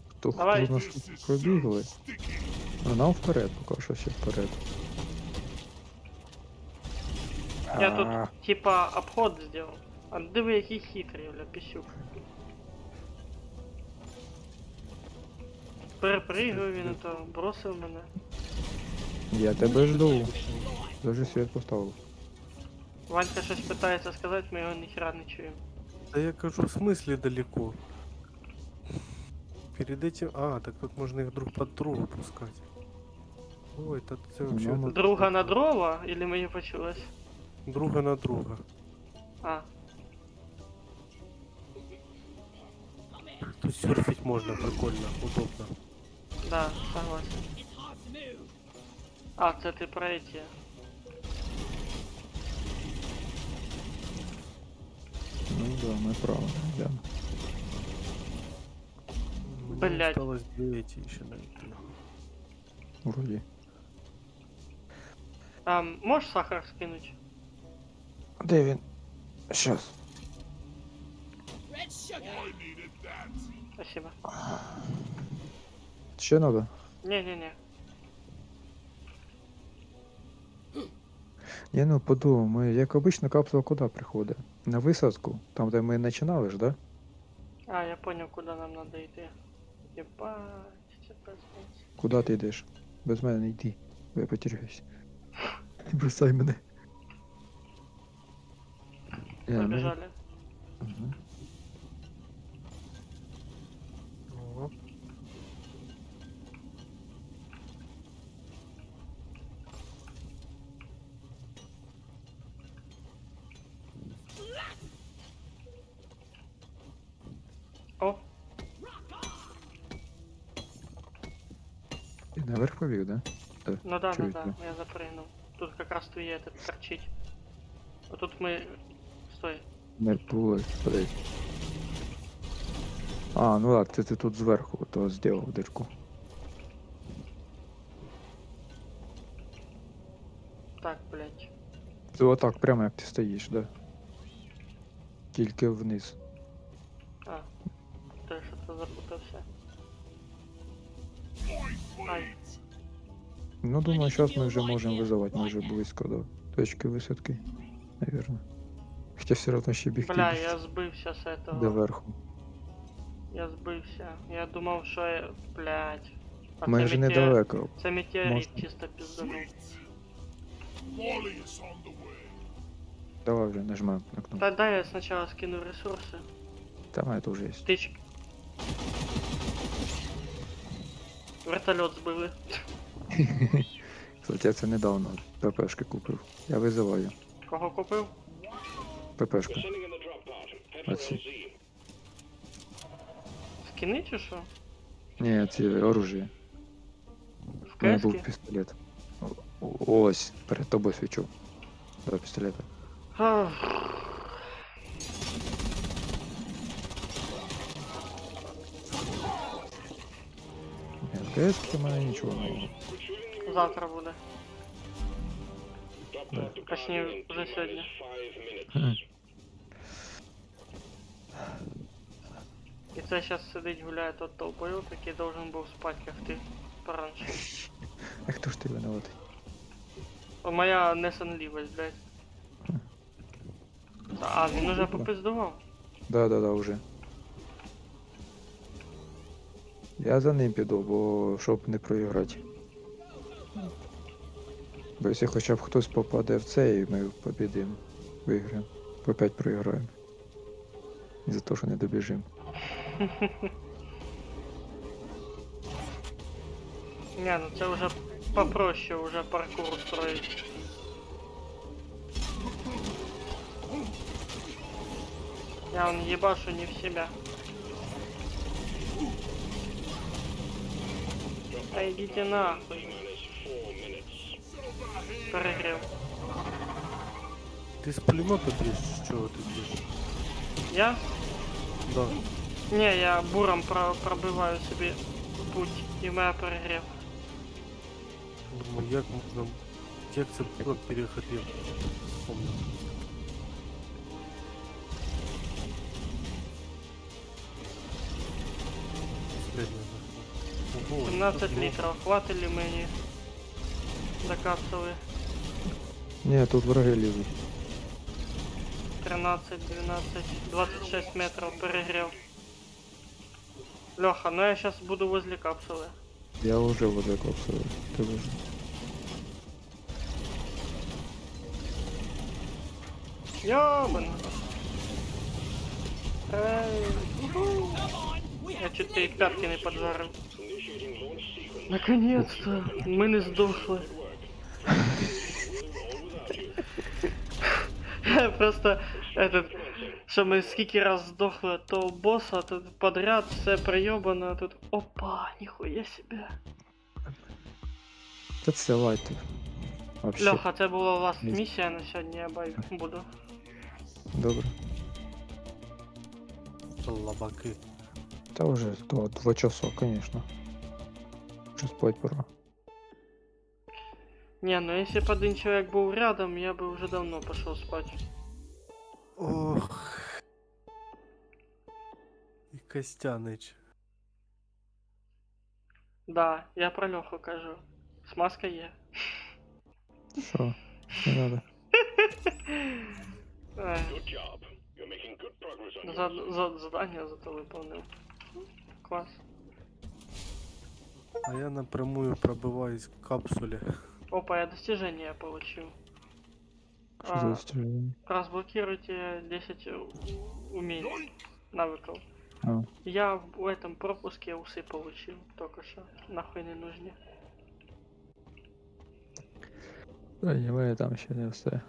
хто Давай. з нас тут пробігли, а нам вперед, поки що ще вперед. Я А, тут типа обход сделал. А диви, який хитрий, бля, пісюк. Перепригую він, і то бросив мене. Я тебе жду. Даже світ поставив. Ванька щось питається сказати, ми його ніхера не чуємо. Да я кажу, в смысле далеко? Перед этим... А, так тут можно их друг под друга пускать. Ой, это це вообще Ну, Друга на дрова, или мені почулось? друга на друга. А, Тут серфить можно, прикольно, удобно. да, согласен. It's hard to move. А, це ти про эти. Ну да, ми правильно йдемо. Мне Блядь. осталось 2 эти еще найти. Вроді. Можеш сахар скинуть? А де він? Щас. Red sugar. I needed that. Спасибо. Ще надо? Не-не-не. Я ну подумав, ми, як обично, капсула куди приходить? На висадку? Там, де ми починали ж, да? А, я понял, куда нам надо йти. Ебать, це пиздець. Куди ти йдеш? Без мене не йди, бо я потеряюсь. Не бросай мене. Побежали. Угу. О, О, Ти наверх побіг, да? ну да, Чую ну да, тебя. я запрыгнул. Тут как раз твои этот торчить. Вот тут мы... Стой. Не пулай, подожди. А, ну ладно, ти тут зверху то зробив дирку. Так, блядь. Ти отак, прямо як ти стоїш, да? Тільки вниз. А, ты что-то запутался. Point, Ай. please. Ну, думаю, зараз ми вже можемо визивати, ми вже близько до точки висадки, наверное. Хоча все одно ще бігти Бля, я сбывся с этого. до верху. Я сбывся. Я думав, що я... Блядь. А Ми це ж метеор- недалеко. Це метеорит Можна. чисто пизданув. Wally is on the way. Давай вже нажмемо на кнопку. Та дай я сначала скину ресурсы. Там это вже є. Тычк. Вертольот збили. Кстати, я це недавно ППшки купив. Я визиваю. Кого купив? ППшку. We're sending in the drop pod. Head for Let's see. LZ. Скини чи що? Ні, це оружие. В У мене був кески? пістолет. Ось, перед тобою свічу. Два пістолета. Ах. Ні, в КС у мене нічого нового. Завтра буде. Drop Да. pod to Точніше, Guardian in вже сьогодні. -5 minutes. І це зараз сидить гуляє тот толпойок, який должен був спати, як ти пораньше. А хто ж ти винуватий? Моя несонливость, блядь. А, він уже попиздував. Да, уже. Я за ним піду, бо щоб не проіграти. Бо якщо хоча б хтось попаде в це, і ми побідимо, виграємо. Опять проіграємо. І за те, що не добіжимо. Не, ну це вже попроще, уже паркур устроить. Я он ебашу не в себя. А идите нахуй. Перегрев. Ты с пулемета бьешь? Чего ты бьешь? Я? Да. Не, я буром пробиваю себе путь, і в мене перегрів. Думаю, як можна... Як це було переходив? Помню. О, 17 тут літрів. Хватить ли мені до капсули? Ні, тут враги лізуть. 13, 12, 26 метрів перегрів. Леха, ну я сейчас буду возле капсулы. Я вже возле капсули. Ти вже. Ёбан. Эй, уху. Come on, we Я have чуть to ты leave. пятки не поджарил. Initiating launch sequence. Наконец-то, мы не здохли. Просто этот, що ми скільки раз здохли от того босса, тут подряд все прийобано, тут опа, ніхуя себе. Та це лайте. Вообще. Льоха, це була ласт Ні. місія на сьогодні, я бай буду. Добре. лобаки. Та вже 2 часа, конечно. Вже спать пора. Не, ну если бы один человек был рядом, я бы уже давно пошел спать. Ох. І Костянич. Да, я про Леху кажу. Смазка є. Що? Не надо. Ай, Good job. You're making good progress on your задання зато выполнил. Класс. А я напрямую пробиваюсь к капсуле. Опа, я достижение получил. Що за достиження? Разблокируйте 10 умений, навыков. А, Я в этом пропуске усы получил только что. Нахуй не нужны. та ні, мене там ще не все.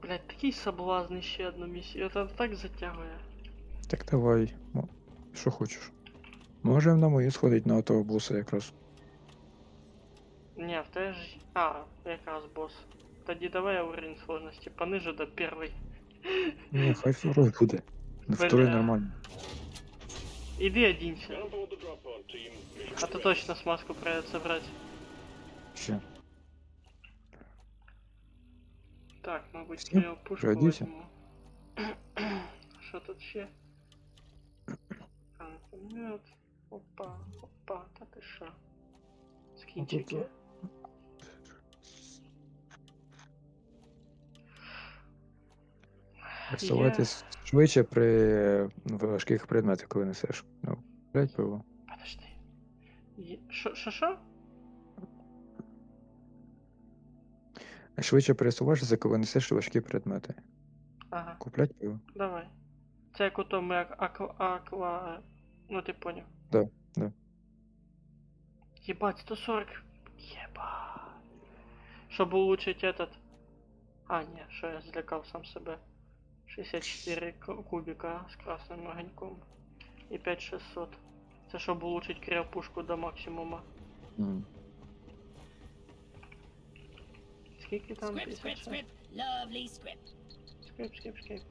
Блять, такий соблазн ще одну миссию. Это так затягує. Так давай. Що хочеш? Можемо на мою сходити на того боса якраз. Не, в те ж... А, якраз босс. Тоді давай я уровень сложности пониже до первой. Ні, хай второй буде. Второй Бля. нормально. Иди оденься. On board the drop pod team. Mission А то точно смазку придется брать. Ще. Так, мабуть, Всё, свою пушку пройдися. возьму. Що тут ще? Гранатомет. Опа, опа, та ти що? Скінчики. Тут, Вставайтесь швидше при важких предметах, коли несеш. Ну, блять пиво. Подожди. Шо? Швидше пересувашся, коли несеш важкі предмети. Ага, Куплять пиво. давай. Це як у тому аква... Ну ти понял. Да, да. Ебать, 140. Ебать. Чтобы улучшить этот... А, не, что я злякав сам себе. 64 кубика с красным огоньком. И 5600. Это чтобы улучшить крепушку до максимума. М. Скільки там? Script, script, 56? script. Lovely script. Скрип.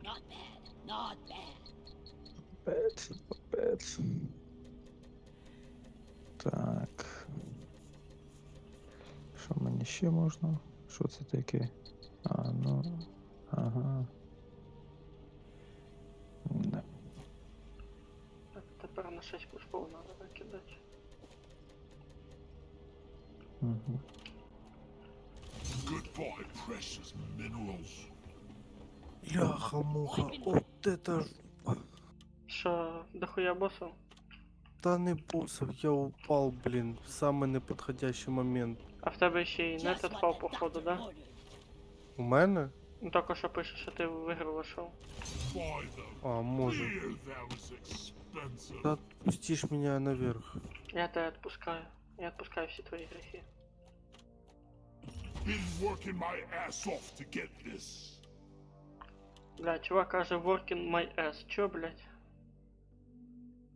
Not bad, not bad. Пец. Так. Що мені ще можна? Що це таке? А, ну. Ага. Да. Так, тепер на 6 пушков надо накидать. Угу. Goodbye, precious minerals. Ляха-муха, от это ж... Що, дохуя боссов? Та не босов, я упал, блин, в самый неподходящий момент. А в тебе ще й не Just what відпав the походу, doctor да? ordered. У мене? Ну тільки що пише, що ти в ігру вийшов. By the А, може. beer, that was expensive. Да отпустишь меня наверх. Я тебе відпускаю. Я відпускаю всі твої гріхи. Been working my ass off to get this. Бля, чувак каже working my ass. Чо, блядь?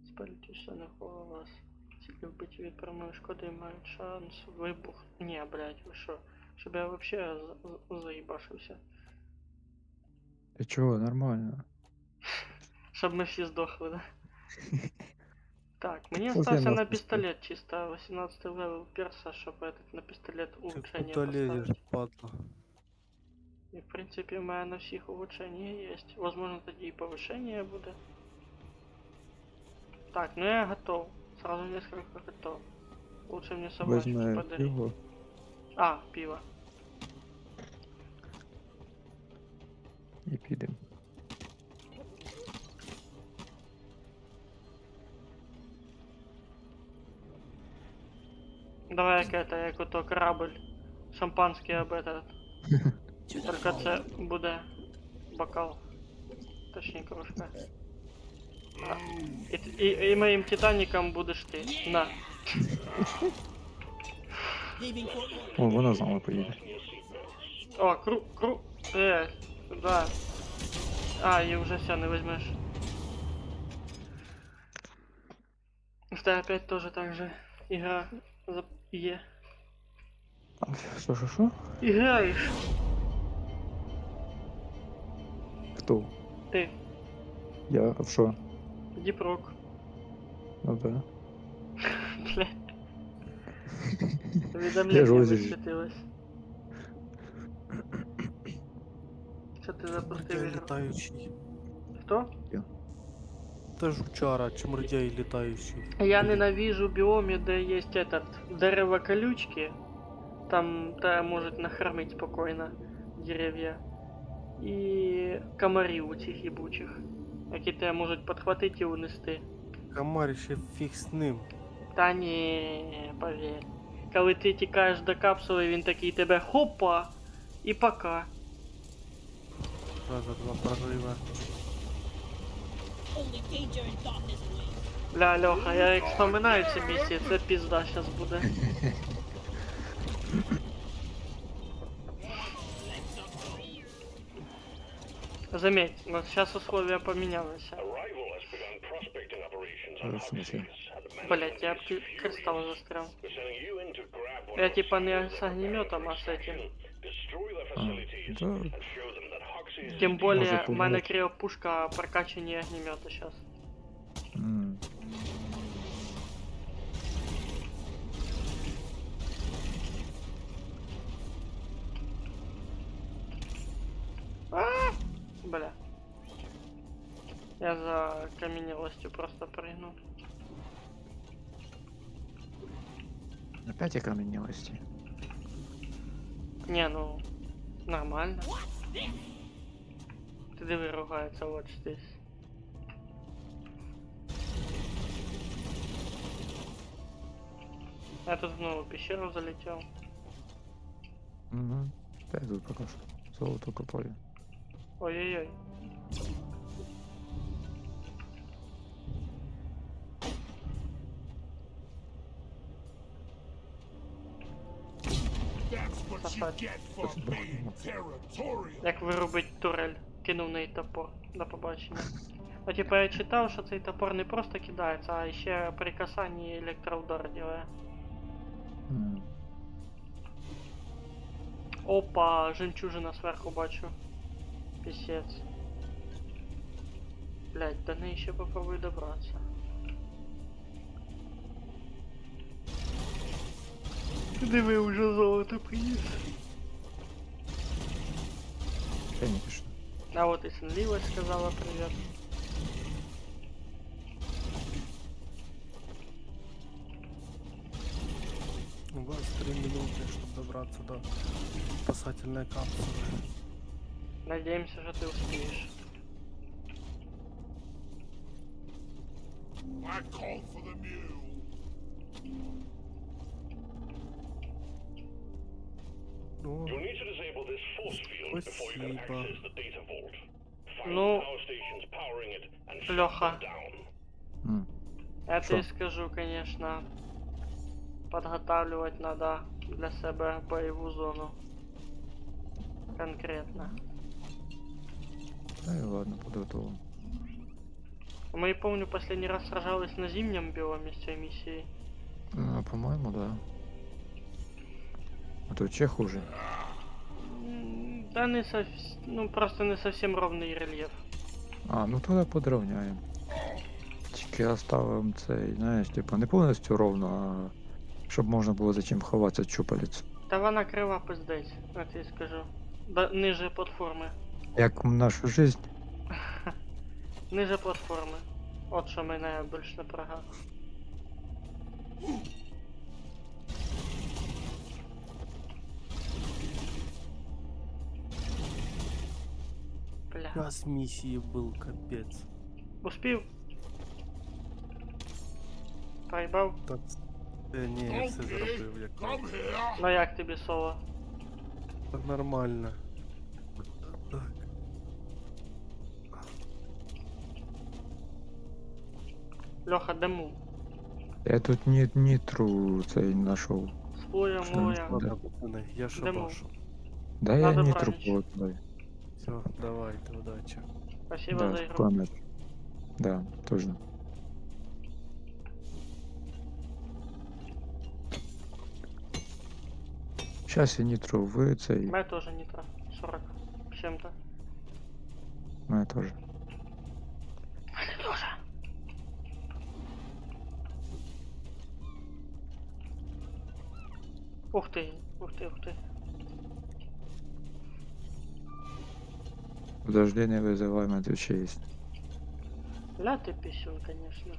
Спалюйте все навколо вас. Ці вбиті від прямої шкоди мають шанс вибух. Ні, блядь, ви що? Щоб я вообще заїбашився. Ти чого, нормально? Щоб ми всі здохли, да? Так, мені После остався нас на пустить. пістолет чисто 18 левел перса, щоб этот на пістолет Ты улучшення куда лезешь, поставити. падла? І в принципі у мене на всіх улучшення є. Возможно тоді і повишення буде. Так, ну я готов. Сразу несколько готов. Лучше мне собачку Возьме подарить. його. А, пиво. І підемо. Давай як это, як ото корабль. Шампанський об этот. Только це буде бокал. Точніше кружка. А, і моїм Титаніком будеш ти. На. Leaving for О, вона з нами поїде. О, сюда. А, и уже все, не возьмешь. В тебя опять тоже так же игра е. Що? Играешь. Хто? Ты. Я в що? Дипрок. Ну да. Блядь. Я Уведомление ж озі. высветилось. Что ты запустил Чмурдяй игру? літаючий. Кто? Та жучара, чмурдяй літаючий. Я ненавижу биоме, где есть этот дерево колючки. Там та может нахромить спокойно деревья. И комари у цих ебучих. Які тебе можуть підхватити і унести. Комар ще фіг з ним. Та ні, повір. Коли ти тікаєш до капсули, він такий тебе хопа і пока. Раза два прорива. only danger in darkness awaits. Бля, Льоха, я як вспоминаю ці місії, це пізда щас буде. Заметь, вот сейчас условия поменялись. Arrival has begun prospecting operations on В смысле? Arcturus. Блять, я кристалл застрял. We're sending you in to grab one Я of those типа не signals. с огнеметом, а с этим. Destroy their А, facilities да. and show them that Hoxie is Тем более, Может, в мене помочь. криопушка прокачані огнемета сейчас. М. Бля. Я за каменелостью просто прыгнул. Опять окаменелости. Не, ну, нормально. Ты диви, ругается вот здесь. Я тут в новую пещеру залетел. Угу. Да, я тут пока что золото копаю. Ой-ой-ой. That's what you Сосать. get for being territorial. Як вирубить турель, кинув неї топор. До побачення. Ну, типа я читав, що цей топор не просто кидається, а ще при касанні електроудар делає. М. Опа, жемчужина сверху бачу. Пісець. Блять, до неї ще попробую добратися. Диви, уже золото приніс. Конечно. А вот и сонливость сказала привет. У вас 3 минуты, чтобы добраться до спасательной капсулы. Надеемся, что ты успеешь. I called for the mule. Ну, You'll need to disable this force field before you can Спасибо. access the data vault. Find Ну, the power stations powering it and shut Лёха. them down. М. Я Шо? тебе скажу, конечно, подготавливать надо для себя боевую зону. Конкретно. Да и ладно, подготовим. Мы, помню, последний раз сражались на зимнем биоме с этой миссией. Ну, по-моему, да. А то че хуже. Да не совсем, ну просто не совсем ровный рельеф. А, ну тоді подровняємо. Тільки оставимо цей, знаєш, типу, не повністю ровно, а щоб можна було за чим ховатися чупалець. Та вона крива пиздець, я тобі скажу. Ниже платформи. Як в нашу жизнь. Ниже платформи. От що мене більш напрягає. Бля. Час миссии был капец. Успів? Проїбав? Так. Не, я все зробив, як Come here. Ну як тобі соло? так нормально. Так. Льоха, дему. Я тут нітру цей знайшов. Споя Що моя. Да. Ладно, пацаны, я шабашу. Да я Надо нітру бранить. полотаю. Все, давайте, удачи. Спасибо Да, за ігру. пам'ять. Да, точно. Сейчас я нітру, ви цей. У мене теж нітро. 40 з чим-то. Мене теж. Мене теж. Ух ти, ух ти, ух ти. Подожди, не визивай, мене тут ще є. Ля ти пісюн, конечно.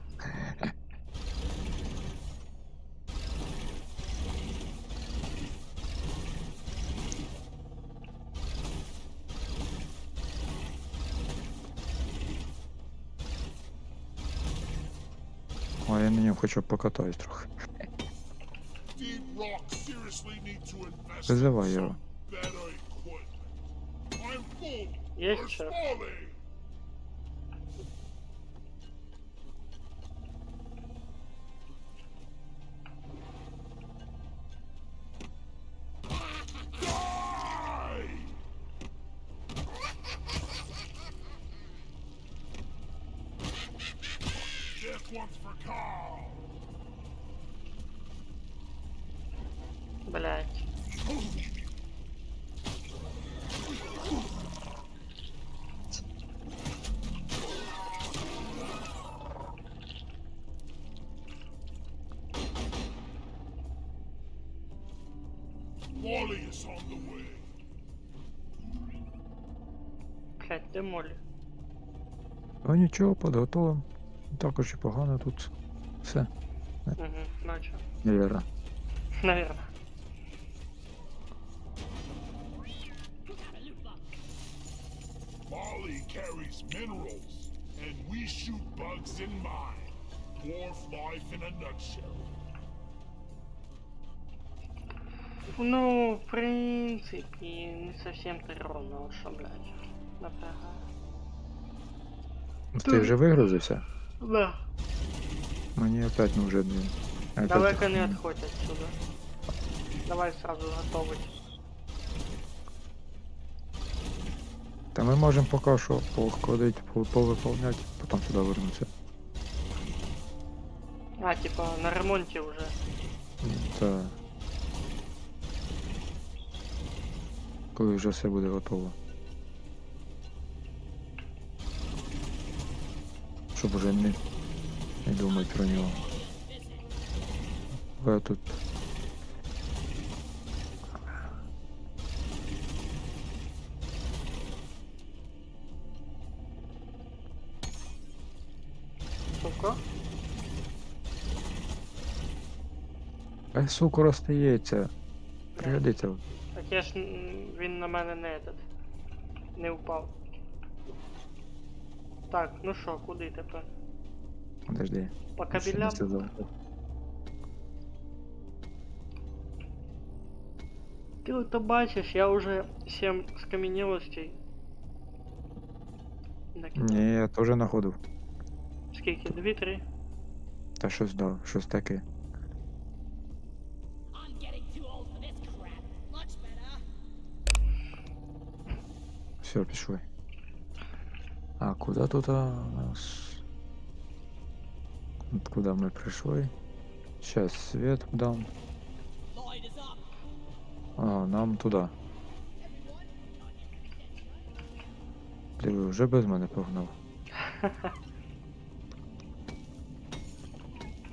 О, я на ньому хочу покатаюсь трохи. Deep Rock seriously need to invest Визивай in його. some better equipment. I'm full. Є Where's ще? Molly? Die! This one's for Carl. Блять. Molly is on the way. Блять, де молі? А нічого, підготовим. Також і погано тут. Все, Угу, бачу. Невіра. Наверно. Molly carries minerals, and we shoot bugs in mine. Dwarf life in a nutshell. Ну, в принципі, не совсем терровно, от що, блядь. Напрягає. Ти вже вигрузився? Да. Мені опять нужен. Опять Далеко не так, отходь отсюда. Давай сразу готовить. Та ми можемо поки що походити, повиповняти, потім сюди вернутися. А, типа, на ремонті вже. Та. Коли вже все буде готово. Щоб уже не думати про нього. Бо я тут. Сука. Сука, розстається. Пригодиться. Так я ж він на мене не этот. Не впав. Так, ну що, куди тепер? Подожди. По я ще не кабелям? сказав. Ти ото бачиш, я вже 7 скам'янілостей. накидав. Ні, я теж знаходив. Скільки? 2-3? Та щось да, щось таке. I'm getting too old for this crap. Much better. Все, пішли. А куди тут у нас? От куди ми прийшли? Сейчас свет дам. Light is up. А, нам туди. Диви, вже без мене погнав.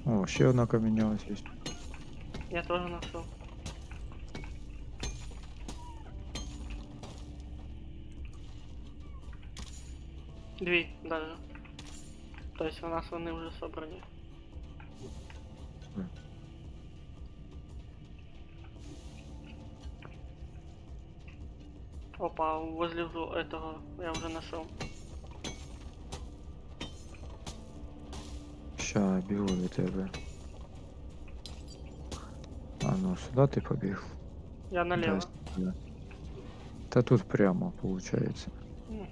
О, ще одна камінялась є. Я теж знайшов. Дві, даже. Тобто у нас вони вже собрані. Мгм. Опа, возле этого я уже нашел. Ща, бігу до тебе. А ну, сюди ти побіг. Я налево. Да, сюди. Та тут прямо, получается. М.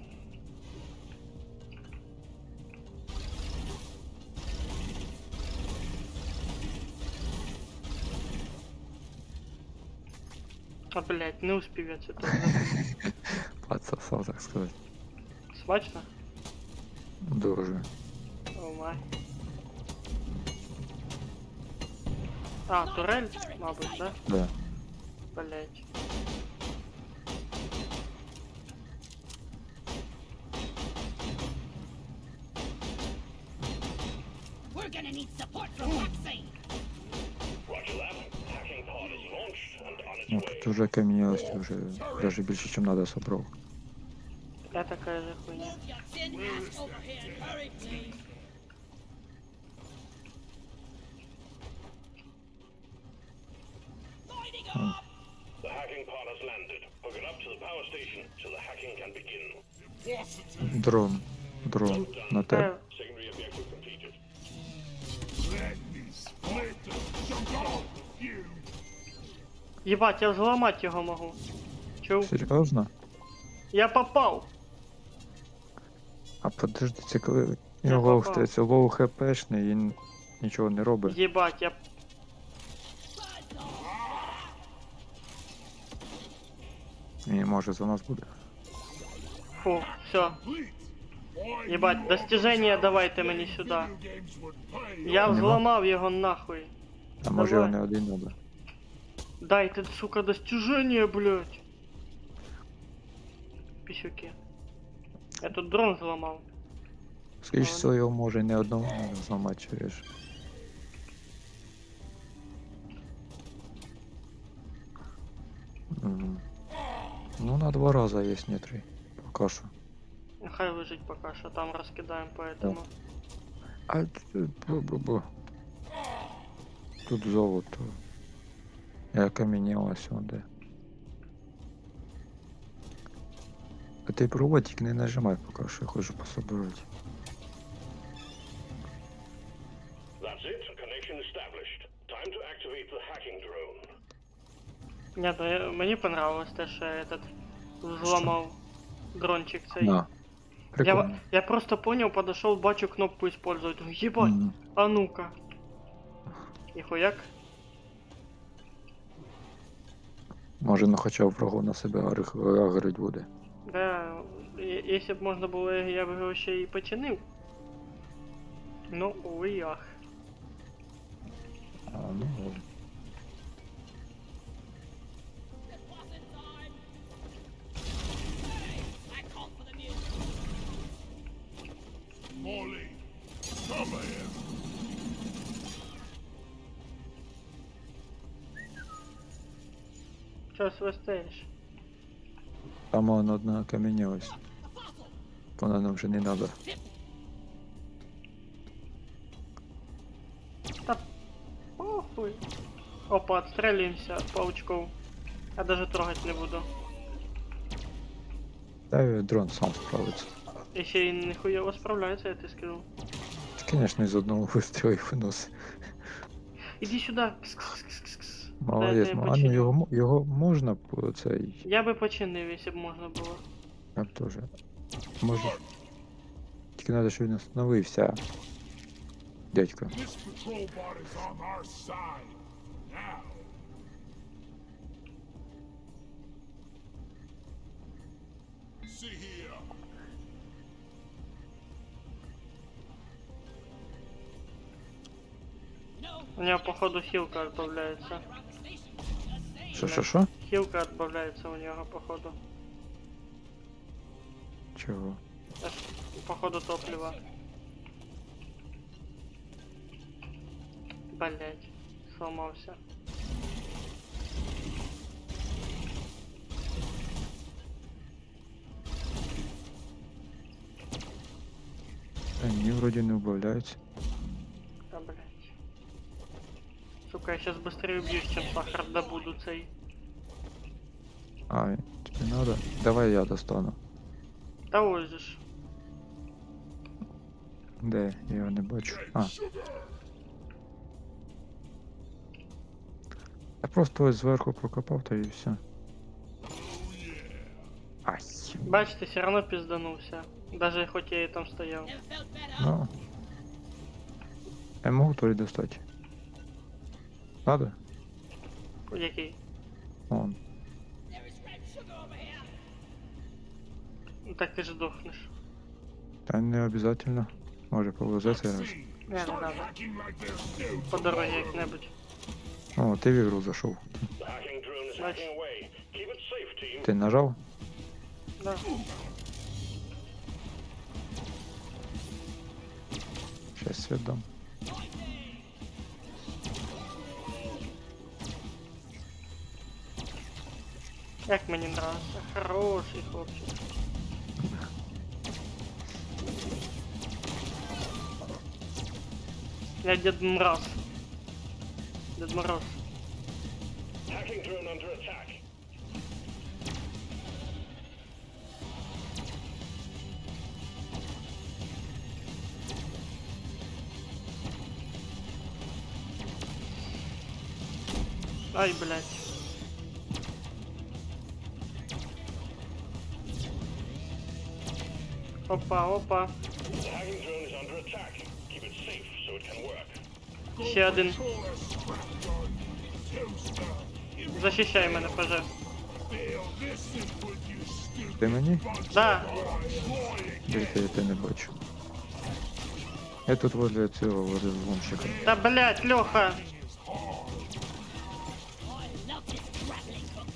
А, блядь, не успів я це тут. Подсосал, так сказать. Смачно? Дуже. О май. А, турель, мабуть, да? Да. Блять. We're gonna need support from Roxy. Roger that. Hacking pod is launched and on its Ну, way. тут уже каменелости уже даже більше, чем надо собрал. Я такая же хуйня. Move your thin ass over here and hurry, please. Lighting up! The hacking pod has landed. Hook it up to the power station so the hacking can begin. Дрон. Дрон. На тебе. Е, Secondary objective completed. Let me split the chunk off you. Єбать, я взламати його можу. Чув? Серйозно? Я попав! А подожди, це коли Я його попав. встається лоу хпшний, він нічого не робить. Єбать, я... І може за нас буде. Фу, все. Please. Why Єбать, you достіження always давайте have мені video сюди. games would play Я your- взламав його нахуй. А може його Давай. не один надо. Дайте, сука, достижение, блядь. Писюки. Я тут дрон взломав. Скоріше всього його може не одного надо зламати через. Мгм. Ну на 2 рази є, не 3. Пока що. Хай лежить пока що, там розкидаємо поэтому. А бу-бу-бу. Тут золото. Я окаменілась де. А ти проводик не нажимай поки що, я хочу пособирати. That's it. Connection established. Time to activate the hacking drone. Ні, ну мені понравилось те, що я этот взломав дрончик цей. На. Прикольно. Я просто понял, подошел, бачу кнопку использовать. Думаю, ебать, Мгм. а ну-ка. И хуяк. Може, ну хоча б врагу на себе агрить буде. Да, если б можна було, я б його ще і починив. Ну, увы, ах. А, ну ладно. Get boss inside! Hey, I called for the music. Molly, come here. Що свистиш? Там вона одна окаменілась. Вона нам вже не треба. Та похуй. Опа, отстреливаемся от паучков. Я даже трогать не буду. Та дрон сам справиться. Если и нихуево справляется, я тебе скажу. Звісно, із одного вистрілу їх виносить. Иди сюда. Кс-кс-кс-кс-кс. Молодець, Дайте я а ну починю. його можна по цей. Я би починив, якщо б можна було. Я б теж. Може. Тільки треба, щоб він остановився. Дядько. This patrol bot is on our side. Now. See here. You know, У нього, походу, хілка відбавляється. around the station, just saying. Що? Хілка відбавляється у нього, походу. Чого? Це ж, походу, топлива. Блять, сломався. Та ні, вроді вроді не убавляється. Та, блядь. Сука, я сейчас быстрее убьюсь, чем сахар добуду цей. А, тобі надо? Давай я достану. Та ось же ж. Де? Я його не бачу. А. Я просто ось зверху прокопав, та і все. Ай. Бачите, все равно пизданувся. Даже хоть я и там стоял. Never felt better. Ну. Я можу то достати. Надо? Який? Вон. There is red sugar over here. Ну так ти ж дохнеш. Та не обов'язково. Може повезе цей раз. Не, не надо. Hacking like there's no По дорозі як-небудь. О, ти в ігру зайшов. The hacking drone is Nice. hacking away. Keep it safe, team. Ти нажав? Да. Щас світ дам. Як мені нравится. Хороший хлопчик. Я Дед Мороз. Дед Мороз. Hacking drone under attack. Ай, блядь. Опа, опа. The hacking drone is under attack. Keep it safe so it can work. Ще один. taller scrapyard. Toaster. Защищай мене, пожалуйста. Fail this input, you stupid Ти мені? Да. Де я тебе не бачу. Я тут возле цього, возле взломщика. Да, блядь, Леха. I love this grappling hook.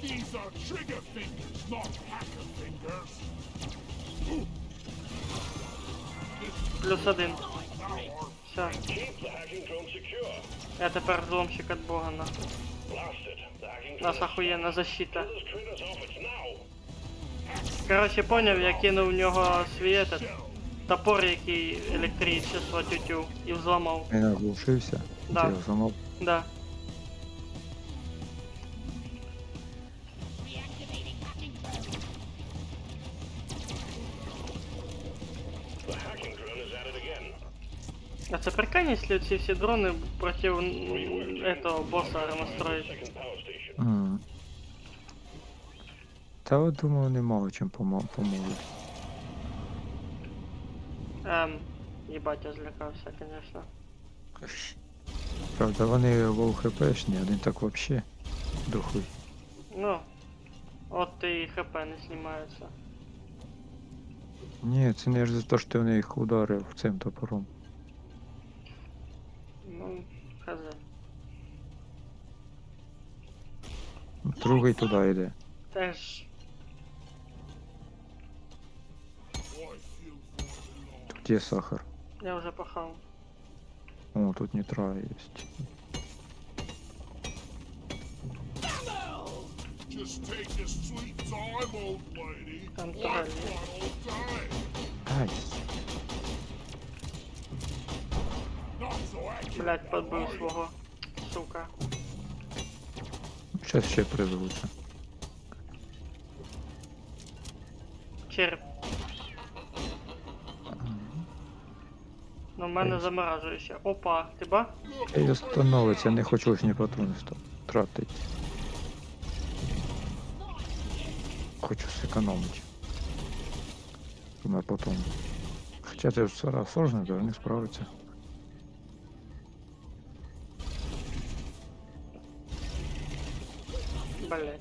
These are trigger fingers, not hacker fingers. Плюс один. Все. Keep the hacking drone secure. Я тепер взломщик от бога, на. Blast it. The hacking drone Нас is охуєнна защита. Those critters off it now. Короче, поняв, я кинув в нього свій этот топор, який електричество тютю, і взламав. Він оглушився. Да. Ти його зламав. Да. Reactivating hacking drone. The hacking drone is at it again. А це прикольно, якщо ці всі дрони проти этого босса настроїть. Second power station. М. Та от думаю, не мало чим поможуть. Ебать, я злякався, конечно. Правда, вони лоу хпшні, один так вообще дохуй. Ну, от і хп не знімається. Ні, це не ж за те, що ти в них ударив цим топором. Ну, хз. Другий туди йде. Теж. Тут є сахар. Я вже пахав. О, тут нітра є. Just take your sweet time, old lady. Там One тролль. bottle time. Ай, Not so accurate. Блять, подбив свого. Сука. щас ще призвуться. Череп. Ну, в мене заморажується. Опа, ти ба? Ей, остановиться, не хочу лишні патрони тратити. Хочу зекономити. На потом. Хоча це сложно, даже не справиться. Блять.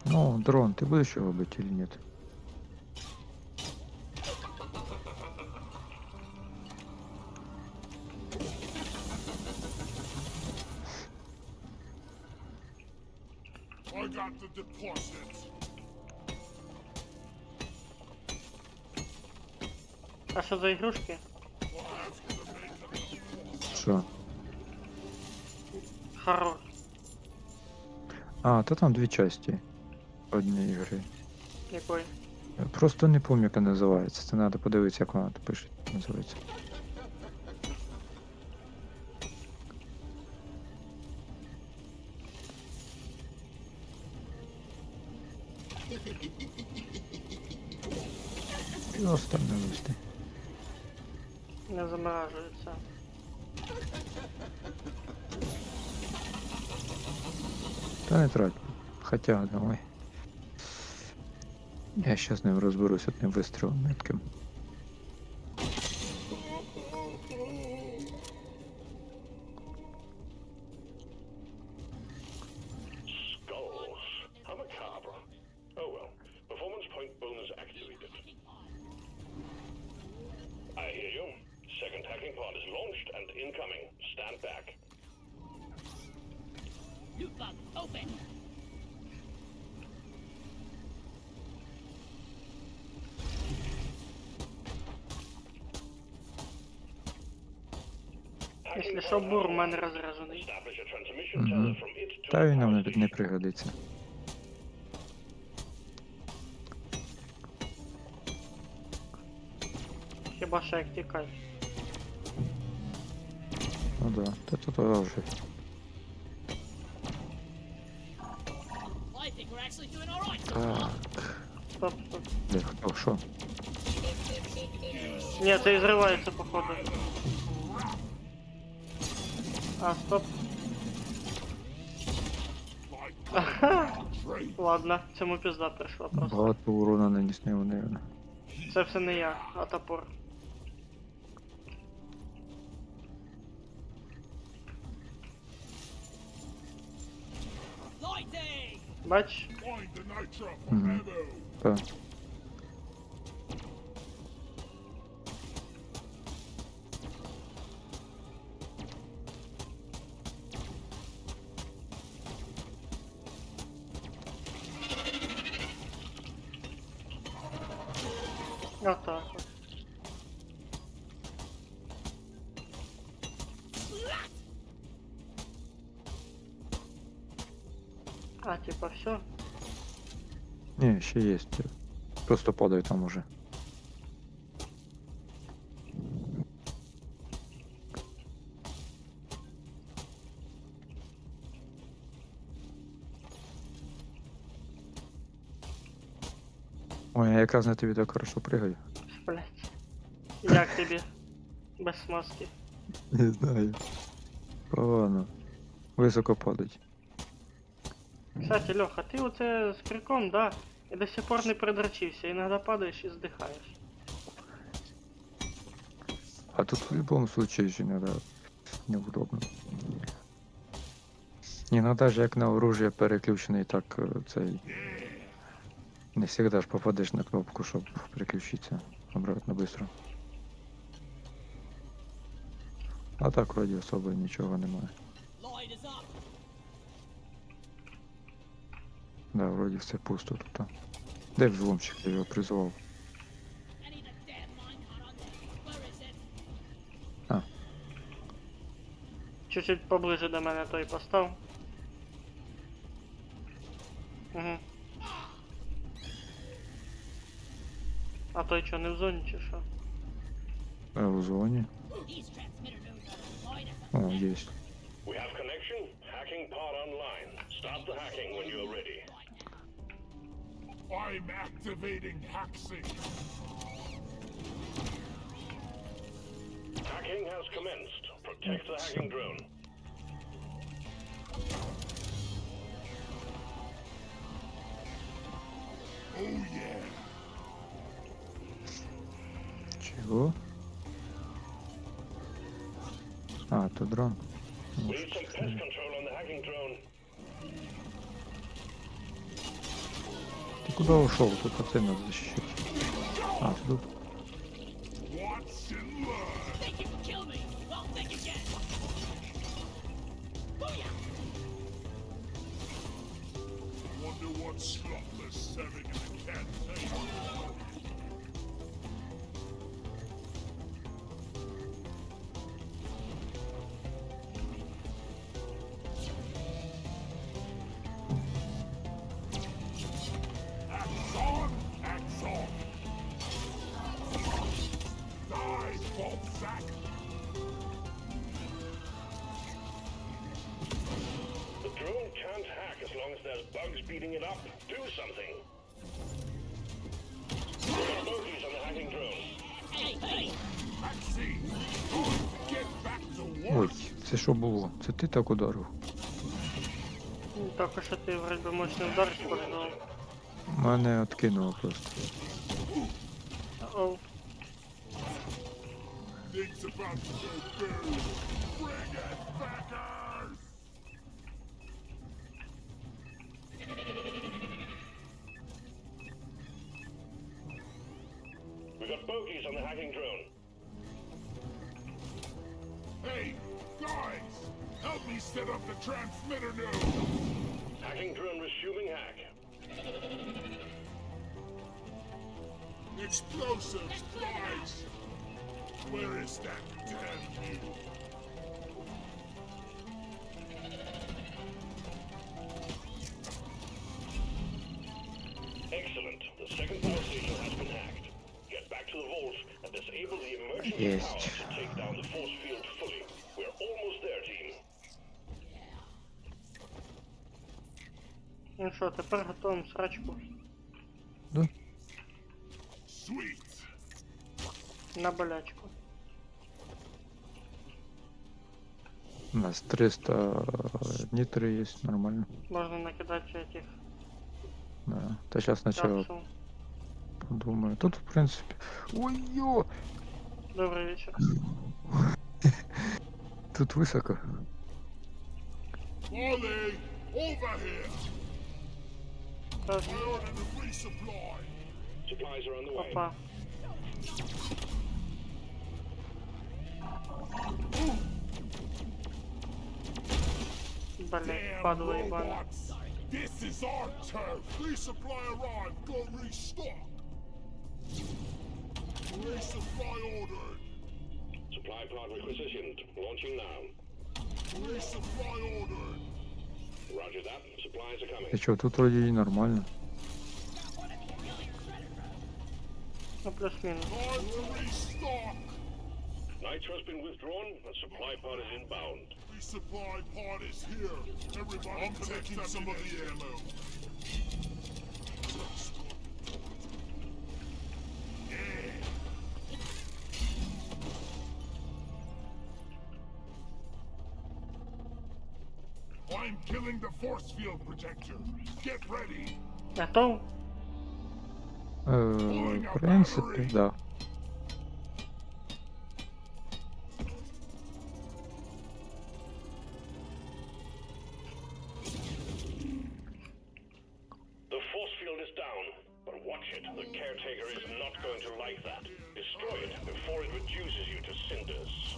Ну, дрон, ты будешь его быть или нет? I got the deposits. А що за ігрушки? Що? Хоррор. А, то там дві часті однієї ігри. Якої? Я просто не пам'ятаю, як вона називається. Це треба подивитися, як вона пише, називається. І останнє листи. Не заморажується. Та не трать. Хоча, давай. Я щас з ним розберусь одним вистрілом метким. Skulls. How macabre. Oh well. Performance point bonus activated. I hear you. Second hacking pod is launched and incoming. Stand back. Loot bug, open. Якщо що, бур у мене розряджений. Establish a transmission tether from it to Та the він нам power не station. пригодиться. Хіба що як тікай. Ну да, та тут вже. I think we're actually doing all right so far. Так. Стоп, стоп. Де хто що? Ні, це і зривається, походу. А, стоп. Ага. Ладно, цьому пізда прийшла просто. Багато урона наніс не вони. Це все не я, а топор. Lighting! Бач? Find the nitro for Mhm. ammo. Так. Отак от. А, типа все? Ні, ще є. Просто падай там уже. Ой, я якраз на тобі так хорошо пригаю. Блять. Як тобі? Без смазки. Не знаю. Погано. Високо падать. Кстати, Леха, ти оце з криком, да? І до сих пор не придрочився, іноді падаєш і здихаєш. А тут в любом случае же надо неудобно. Не, ну даже як на оружие переключений, так цей. Не всегда ж попадеш на кнопку, щоб переключитися обратно быстро. А так вроді особо нічого немає. Light is up. Да, вроді все пусто тут. Де взломчик, я його призвав? I need a damn minecart on there. Where is it? Чуть-чуть поближе до мене той постав. Угу. А той що, не в зоні чи що? В зоні. These transmitter nodes are light as a О, є. We have connection. Hacking pod online. Stop the hacking when you are ready. I'm activating Haxing. Hacking has commenced. Protect the hacking drone. Oh yeah. Чого? А, то дрон. We need some pest control on the hacking drone. Ти куди ушов? Тут оце надо защищать. А, тут. Watch and learn. Think you can kill me? Well, think again. Booyah! Wonder what slop they're serving in the canteen. Hacks on. speeding it up. Do something. We got bogeys on the hacking drone. Hey, hey! Maxine, get back to work. Ой, це що було? Це ти так ударив? Только что ты вроде бы мощный удар использовал. Мене откинуло просто. Оу. Things about to go boom. Bring it, backers! We got bogeys on the hacking drone. Hey, guys! Help me set up the transmitter node! Hacking drone resuming hack. Explosives, guys! Where is that damn you? Excellent. The second power station has been hacked. Get back to the vault and disable the emergency Yes. power to take down the force field fully. We're almost there, team. Ну що, тепер готуємо срачку Sweet! на болячку. У нас 300 нитри є, нормально. Можно накидать этих Да. Та зараз сначала капсул. подумаю. Тут, в принципі. Ой-ё! Добрый вечер. Тут високо. Ollie, over here! Раз, I ordered a resupply! Supplies are on the way. опа. Блин, Damn падла ебаная. robots! This is our turf! Resupply arrived! Go restock! Resupply ordered! Supply pod requisitioned. Launching now. Resupply ordered! Roger that. Supplies are coming. Ти чого, тут вроді і нормально. Ну плюс-минус. Time to restock! Nitro's been withdrawn and supply pod is inbound. Resupply pod is here! Everybody I'm taking some of the ammo! I'm killing the force field projector. Get ready. Готов? В принципі, да. The force field is down, but watch it. The caretaker is not going to like that. Destroy it before it reduces you to cinders.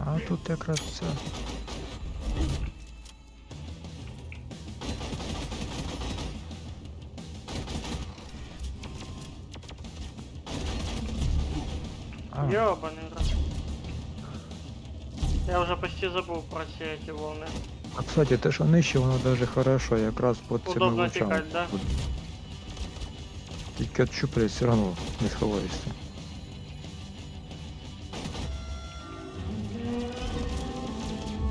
А тут якраз це. А, Ёбаный рот. Я уже почти забыл про все эти волны. а кстати, те, що нижче, воно даже хорошо, якраз під цими Удобно лучами. тікати, да? Тільки от щупля все одно не сховаєшся.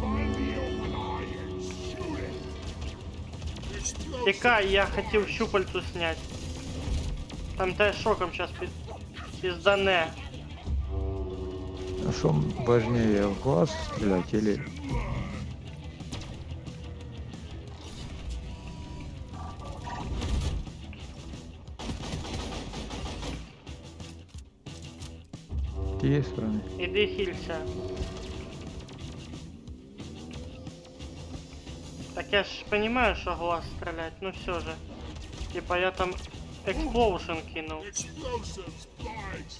Find the open eye and shoot it. Explosive. Тикай, я хотел щупальцу снять. Там те шоком сейчас пиздане. А що важнее, в глаз стрелять или... С тієї сторони. Иди хилься. Так я ж понимаю, что глаз стрелять, ну все же. Типа я там эксплоушен кинул. Explosives, guys.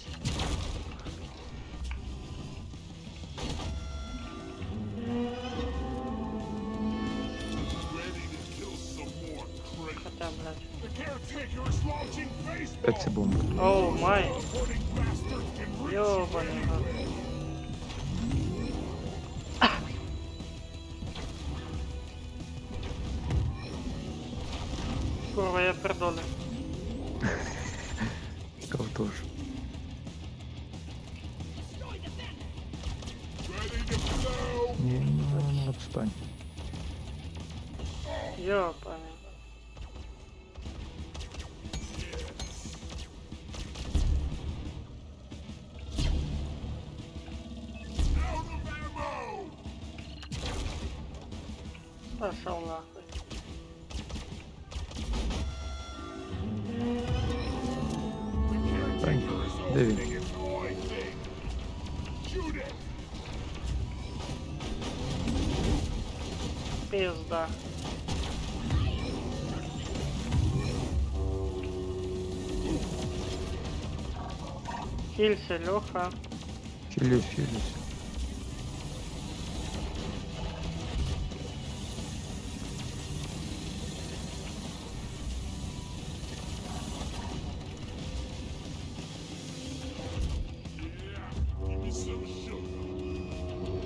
Ready to kill some more crates. Хотя, блядь. The caretaker is launching baseball. Опять це бомба. Оу, май. Teleporting bastard can reach you Ёбаный рот. Курва, я пердолю. Ні, ну отстань. Йопаний. Out of ammo! Пошел нахуй. Тань, де він? It's my thing. Shoot it! Пизда. Хилься, Леха. Хилюсь, хилюсь. Give me some sugar.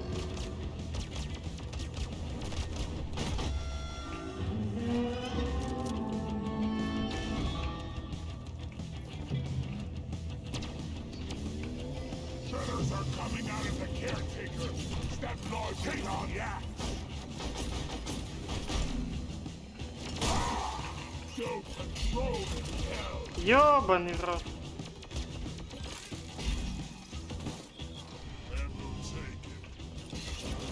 Shutters are coming out of the caretaker. Step Lord, take on the axe. So controlled as hell. Ёбаный в рот. And we'll take it.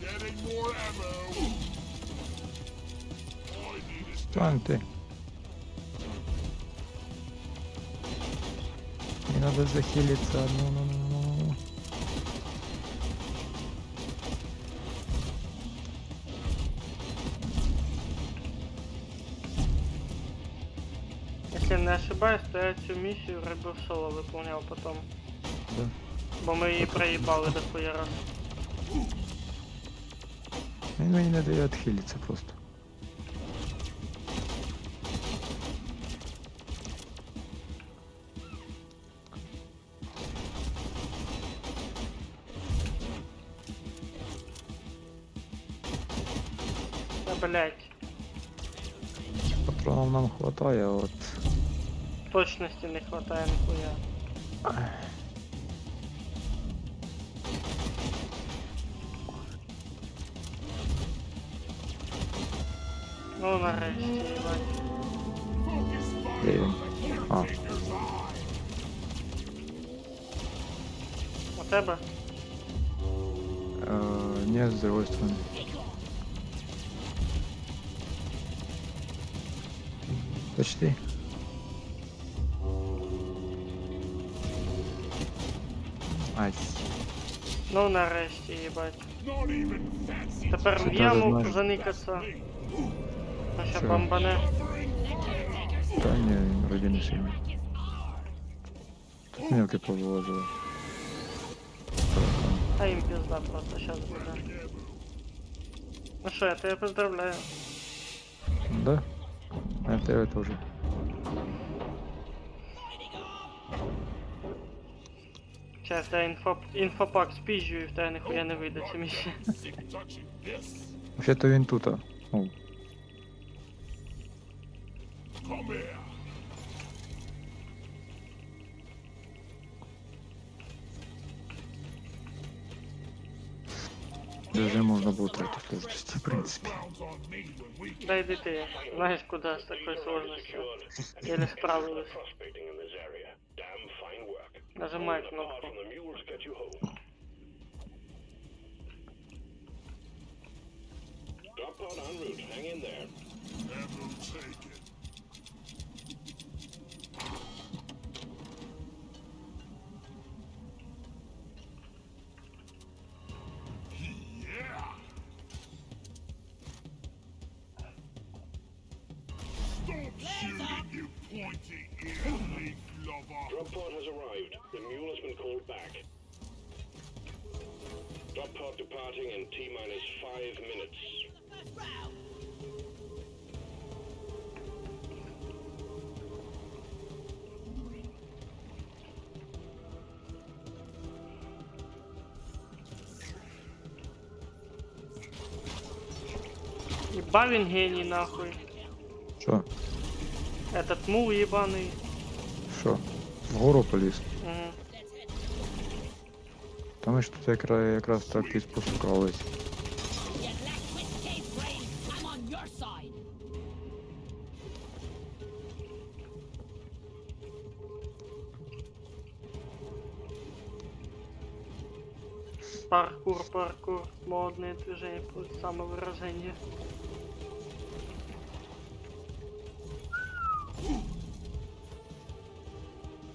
Getting more ammo. All I need is Тань ти. Мне надо захилиться. Ну. Если не ошибаюсь, то я цю миссию Рыбы в соло выполнял потом. Да. Бо ми її проїбали до хуя раз. Він мені не дає відхилитися просто. Та блять, Патронів нам хватає, а от точності не хватає ніхуя. Ну нарешті, їбать. focus fire де він? on the А, caretaker's eye. У тебе? не, з другої сторони. Почти. Ай, Ну нарешті, їбать. Not even fancy. Тепер в Даже яму знаєш. заникаться. А ще Що? бомбане. та ні, він вроді не сильний. Тут мелки повилазили. А їм пізда просто щас буде. Ну що, я тебе поздравляю. Да? А я тебе тоже. Сейчас я інфопак спіжджу і в тебе ніхуя не вийде ця місія. Sick touching this. Вообще-то він тут. О, Come here. даже можна було третю сложності, в принципі. Rounds on me when we Да йди ти, знаєш куди з такою сложністю. Secured. Еле справились. Prospecting in this area. Damn fine work. Нажимай Apart кнопку. from the mules get you home. Drop pod en route. Hang in there. and we'll take it. Yeah. Stop shooting, you pointy ear leaf lover. Drop pod has arrived. The mule has been called back. Drop pod departing in T-minus 5 minutes. First round. Еба він геній, нахуй. Що? Этот мул ебаный. Що? Вгору поліз. Угу. Та ми ж тут якраз так і спускались. You lack with cave brain. I'm on your side. Паркур. Модные движения по самовыражению.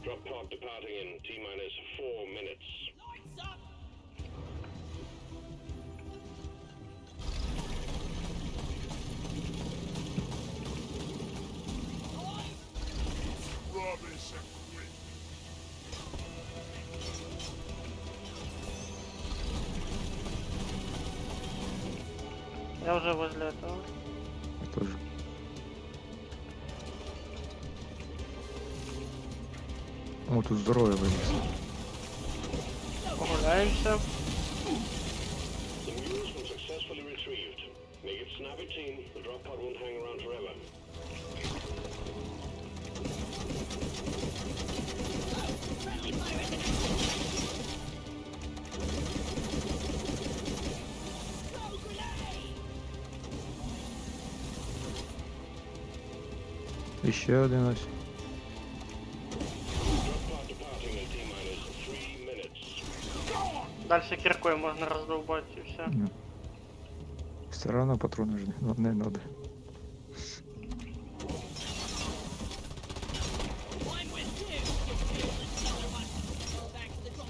Drop pod departing in T-minus 4 minutes. Lights up. Rubbish equipment. Я уже возле этого. Я теж. О, тут здоров'я виліз. Погуляемся. The mules were successfully retrieved. Make it snappy, team. The drop pod won't hang around forever. Friendly pirates in action. Throw grenade. І ще один ось. Drop pod departing in T-minus 3 minutes. Дальше киркой можно раздолбать и все. Ні. Все одно патрони ж не надо. I'm with you. Let's see the one. Go back to the drop.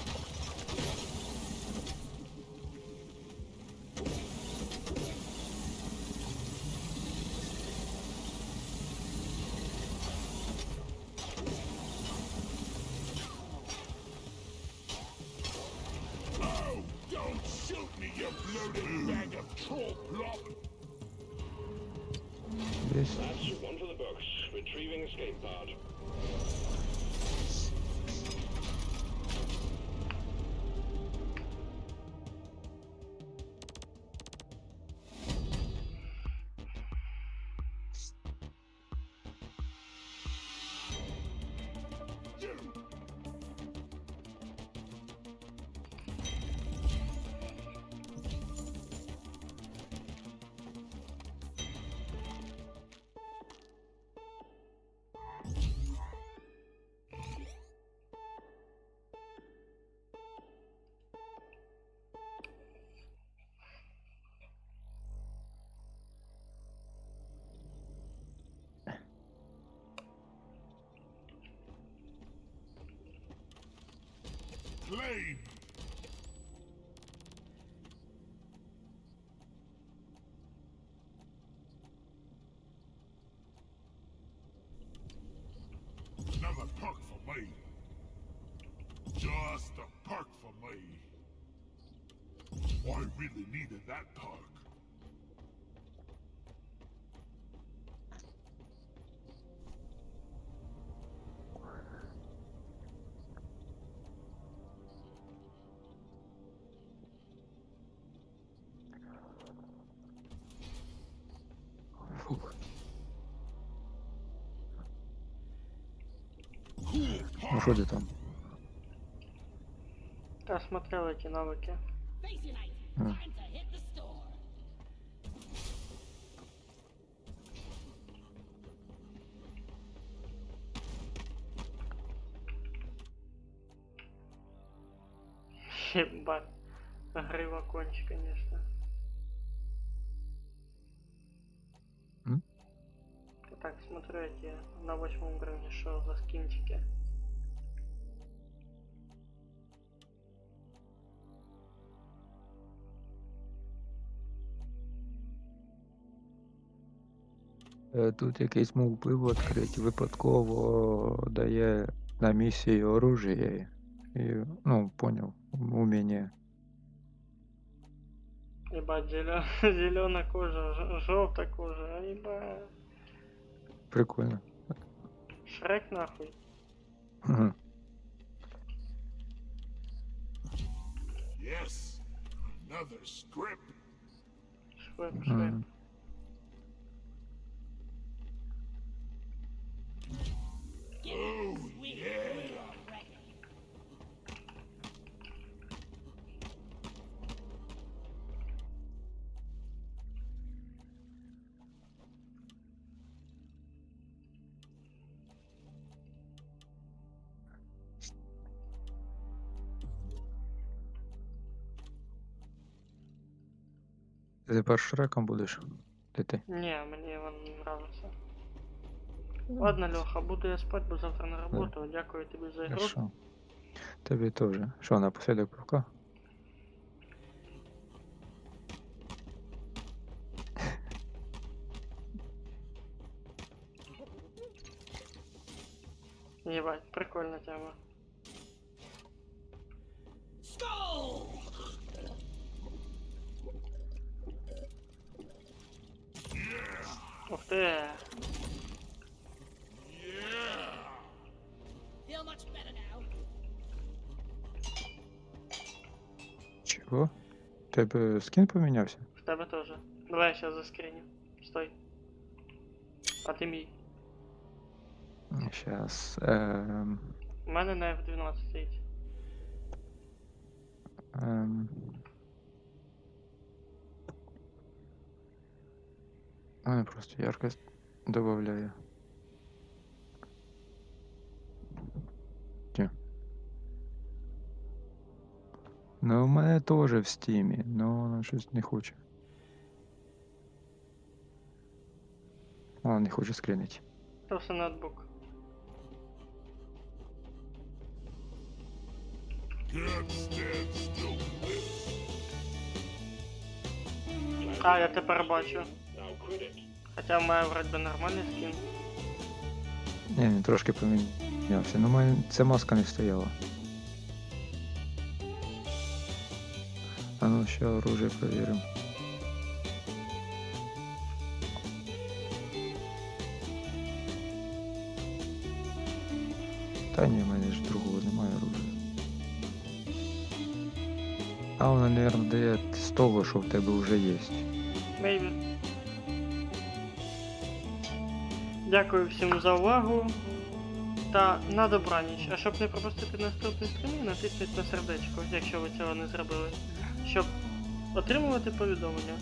Oh, don't shoot me, you bloated bag of troll plop. Десь. That's one for the books. Retrieving escape pod. Flame. Another perk for me. Just a perk for me. I really needed that perk. Фух. Cool Ну perk. що ти там? Я смотрел эти навыки. Face unite. Hmm. Time to hit the store. Ебать. Грива кончи, конечно. М? Так, смотрю эти на 8 уровне, что за скинчики. Тут якийсь мов пиво відкрить, випадково дає на місії оружие. І, ну, поняв, уміння. Ебать, зеленая кожа, желтая кожа, ебать. Прикольно. Шрек нахуй. Ага. Yes. Another script. Шрек. Мгм. Get that sweet green ready. Ти тепер Шреком будеш? Ти? Ні, мені він не нравиться. Ладно, Льоха, буду я спать, бо завтра на роботу. Дякую тобі за ігру. Хорошо. Тобі теж. Що, напоследок пока? Єбать, прикольна тема. Skull! Ух ти. Feel much better now. Чого? Тебе скін помінявся? В тебе теж. Давай я сейчас заскріню. Стой. А ти мій. Щас. У мене на F12 стоїть. Просто яркость добавляю. Ну, у мене теж в стімі, но воно щось не хоче. А, не хоче скрінити. Це все ноутбук. А, я тепер бачу. Now quit it. Хоча в мене вроді би нормальний скін. Ні, трошки помінявся. Ну, мене ця маска не стояла. А ну, ще оружие перевіримо. Та ні, в мене ж другого немає оружия. А вона, наверное, дає з того, що в тебе вже є. Maybe. Дякую всім за увагу. Та на добраніч. А щоб не пропустити наступний стрім, натисніть на сердечко, якщо ви цього не зробили. Щоб отримувати повідомлення.